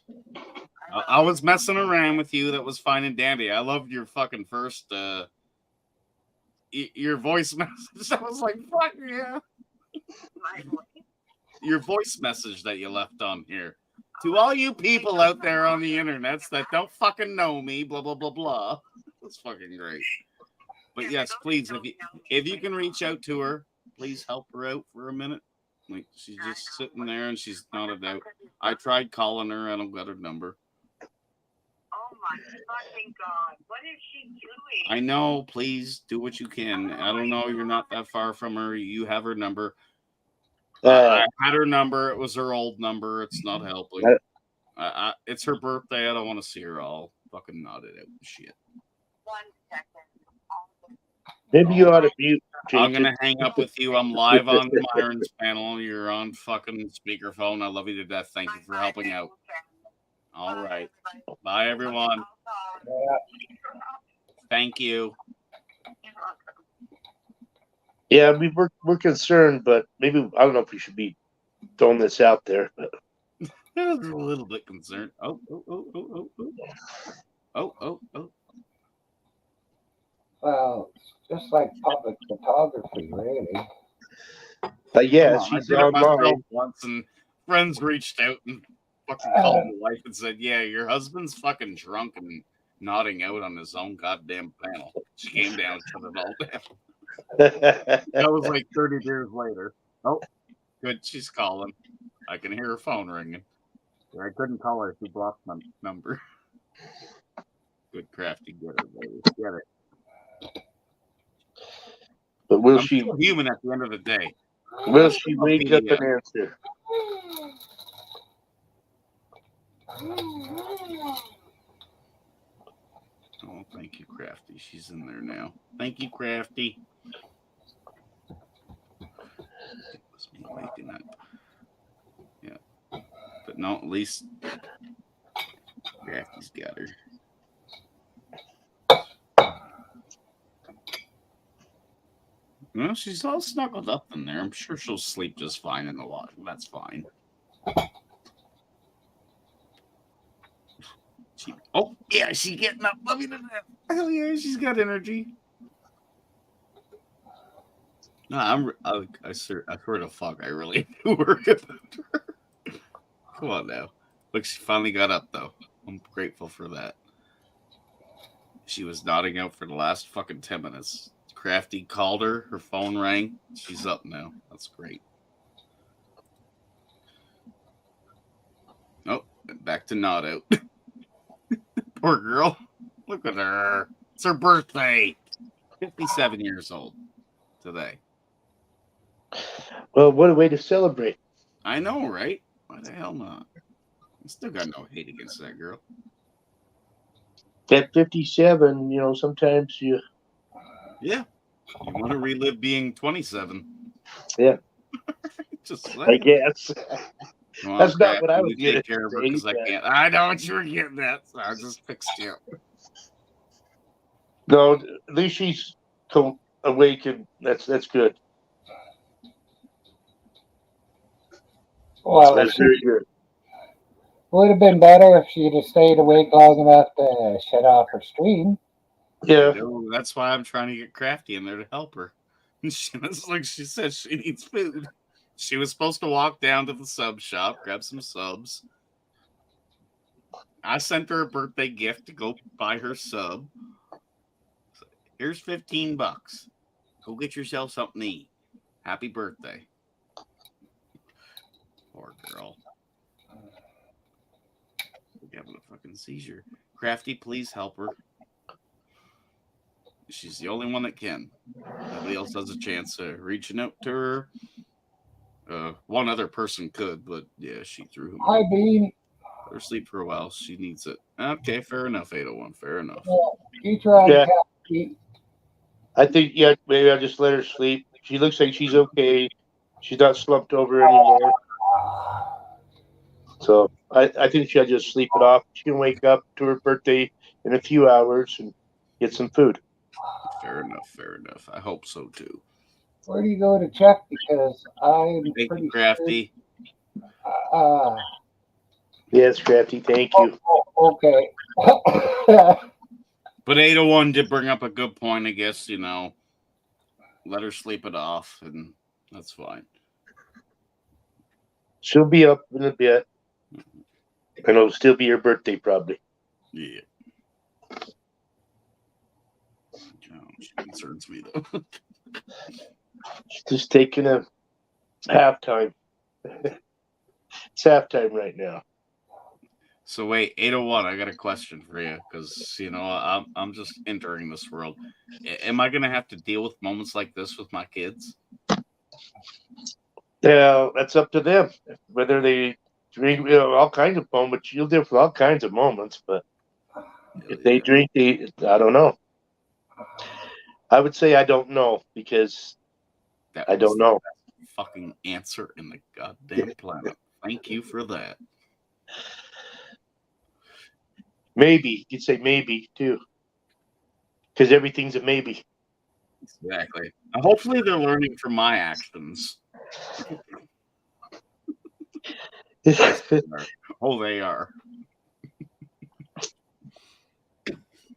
I was messing around with you. That was fine and dandy. I loved your fucking first your voice message. I was like, fuck yeah. My voice. Your voice message that you left on here. To all you people out there on the internets that don't fucking know me, blah blah blah blah. That's fucking great. But yes, please, if you can reach out to her, please help her out for a minute. Like she's just sitting there and she's knotted out. I tried calling her, I don't got her number. Oh my fucking God. What is she doing? I know, please do what you can. I don't know, you're not that far from her. You have her number. I had her number. It was her old number. It's not helping. It's her birthday. I don't want to see her all fucking knotted out and shit. 1 second. Maybe you ought to mute, Jason. I'm gonna hang up with you. I'm live on the Myron's panel. You're on fucking speakerphone. I love you to death. Thank you for helping out. All right. Bye, everyone. Thank you. Yeah, I mean, we're concerned, but maybe I don't know if we should be throwing this out there. But I was a little bit concerned. Oh. well, it's just like public photography, really. yeah, Come on, I she's did it myself online. once, and friends reached out and fucking called my wife and said, "Yeah, your husband's fucking drunk and nodding out on his own goddamn panel." She came down, shut it all down. That was like 30 years later. Oh, good. She's calling. I can hear her phone ringing. I couldn't call her. She blocked my number. Good crafty. Get her, baby. Get it. But will I'm she? still human at the end of the day. Will she wake up and answer? Oh, thank you, Crafty. She's in there now. Thank you, Crafty. It was me waking up. Yeah. But no, at least Crafty's got her. No, she's all snuggled up in there. I'm sure she'll sleep just fine in the water. That's fine. Oh, yeah, she's getting up. Love you to death. Hell yeah, she's got energy. No, I swear to fuck, I really do worry about her. Come on now. Look, she finally got up, though. I'm grateful for that. She was nodding out for the last fucking 10 minutes. Crafty called her. Her phone rang. She's up now. That's great. Oh, back to nod out. Poor girl. Look at her. It's her birthday. 57 years old today. Well, what a way to celebrate. I know, right? Why the hell not? I still got no hate against that girl. At 57, you know, sometimes you. Yeah. You want to relive being 27. Yeah. Just I guess. Come on, That's not what I Crafty, was you getting take care of her at, because I but- can't. I know what you were getting at, so I just fixed you. No, at least she's awake, and that's good. Well, That's very good. would have been better if she'd have stayed awake long enough to shut off her stream. Yeah, No, that's why I'm trying to get Crafty in there to help her. It's like she said, she needs food. She was supposed to walk down to the sub shop, grab some subs. I sent her a birthday gift to go buy her sub. Here's $15. Go get yourself something to eat. Happy birthday. Poor girl. She's having a fucking seizure. Crafty, please help her. She's the only one that can. Nobody else has a chance of reaching out to her. One other person could, but yeah, she threw him. Hi, Bean. Let her sleep for a while. She needs it. Okay, fair enough, 801. Fair enough. You tried, Yeah. Kathy. I think maybe I'll just let her sleep. She looks like she's okay. She's not slumped over anymore. So I think she'll just sleep it off. She can wake up to her birthday in a few hours and get some food. Fair enough. Fair enough. I hope so too. Where do you go to check? Because I'm Thank pretty you, Crafty. sure. Yes, Crafty, thank you. Okay. But 801 did bring up a good point, I guess, let her sleep it off, and that's fine. She'll be up in a bit. And it'll still be her birthday, probably. Yeah. Oh, she concerns me, though. She's just taking a halftime. It's halftime right now. So wait, 801, I got a question for you, because, I'm just entering this world. Am I going to have to deal with moments like this with my kids? Yeah, that's up to them. Whether they drink, all kinds of moments. You'll deal with all kinds of moments, but if they drink, I don't know. I would say I don't know because That I was don't know. the best fucking answer in the goddamn planet. Thank you for that. Maybe. You'd say maybe, too. Because everything's a maybe. Exactly. Hopefully they're learning from my actions. Yes, they are. Oh, they are.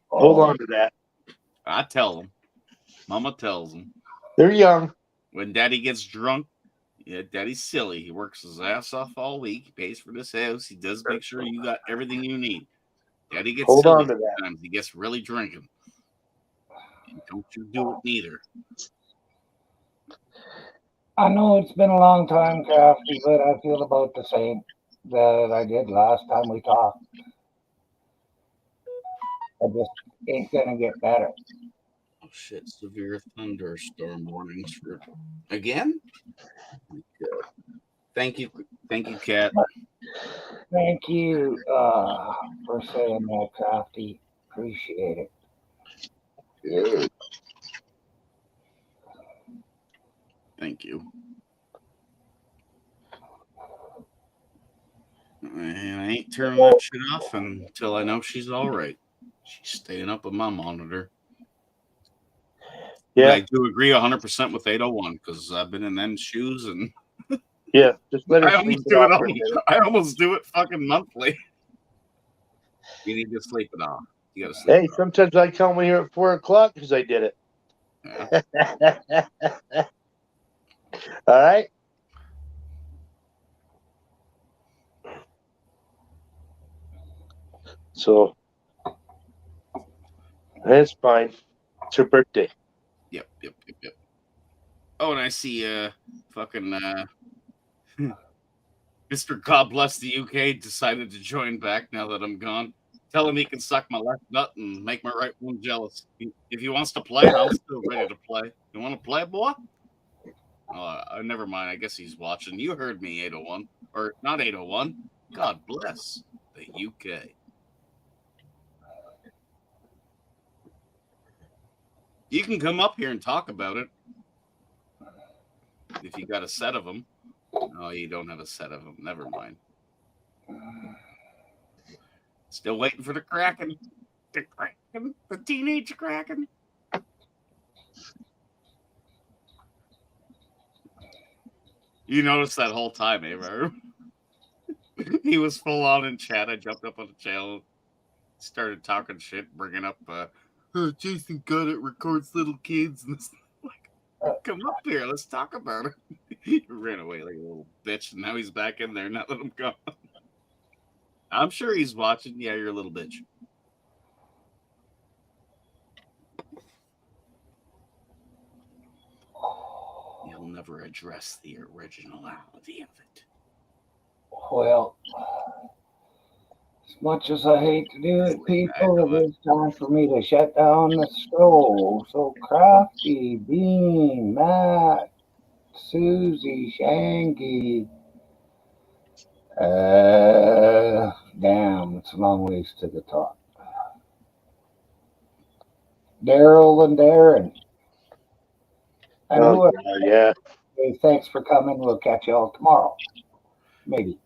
Hold on to that. I tell them. Mama tells them. They're young. When Daddy gets drunk, yeah, Daddy's silly. He works his ass off all week. He pays for this house. He does make sure you got everything you need. Daddy gets Hold silly on to that. sometimes. He gets really drinking. And don't you do it neither. I know it's been a long time, Crafty, but I feel about the same that I did last time we talked. I just ain't gonna get better. Oh shit! Severe thunderstorm warnings for again. Thank you, Kat. Thank you for saying that, Crafty. Appreciate it. Thank you. And I ain't turning that shit off until I know she's all right. She's staying up with my monitor. Yeah. But I do agree 100% with 801 because I've been in them shoes and Yeah. Just let her I sleep almost it do it. off for a minute. I almost do it fucking monthly. You need to sleep it off. You gotta sleep Hey, it off. sometimes I come here at 4 o'clock because I did it. Yeah. All right. So that's fine. It's her birthday. Yep. Oh, and I see fucking Mr. God Bless the UK decided to join back now that I'm gone. Tell him he can suck my left nut and make my right one jealous. If he wants to play, I'm still ready to play. You want to play, boy? Never mind. I guess he's watching. You heard me, 801. Or not 801. God bless the UK. You can come up here and talk about it if you got a set of them. Oh, you don't have a set of them. Never mind. Still waiting for the Kraken. The Kraken. The teenage Kraken. You noticed that whole time, eh, Robert? He was full on in chat. I jumped up on the channel, started talking shit, bringing up, Jason Gunnett records little kids. And this, like, come up here, let's talk about it. He ran away like a little bitch, and now he's back in there. Not let him go. I'm sure he's watching. Yeah, you're a little bitch. You'll never address the originality of it. Well, as much as I hate to do it, people, it is time for me to shut down the show. So, Crafty, Bean, Matt, Susie, Shanky. Damn, it's a long ways to the top. Daryl and Darren. And Oh, whoever, yeah. thanks for coming. We'll catch y'all tomorrow. Maybe.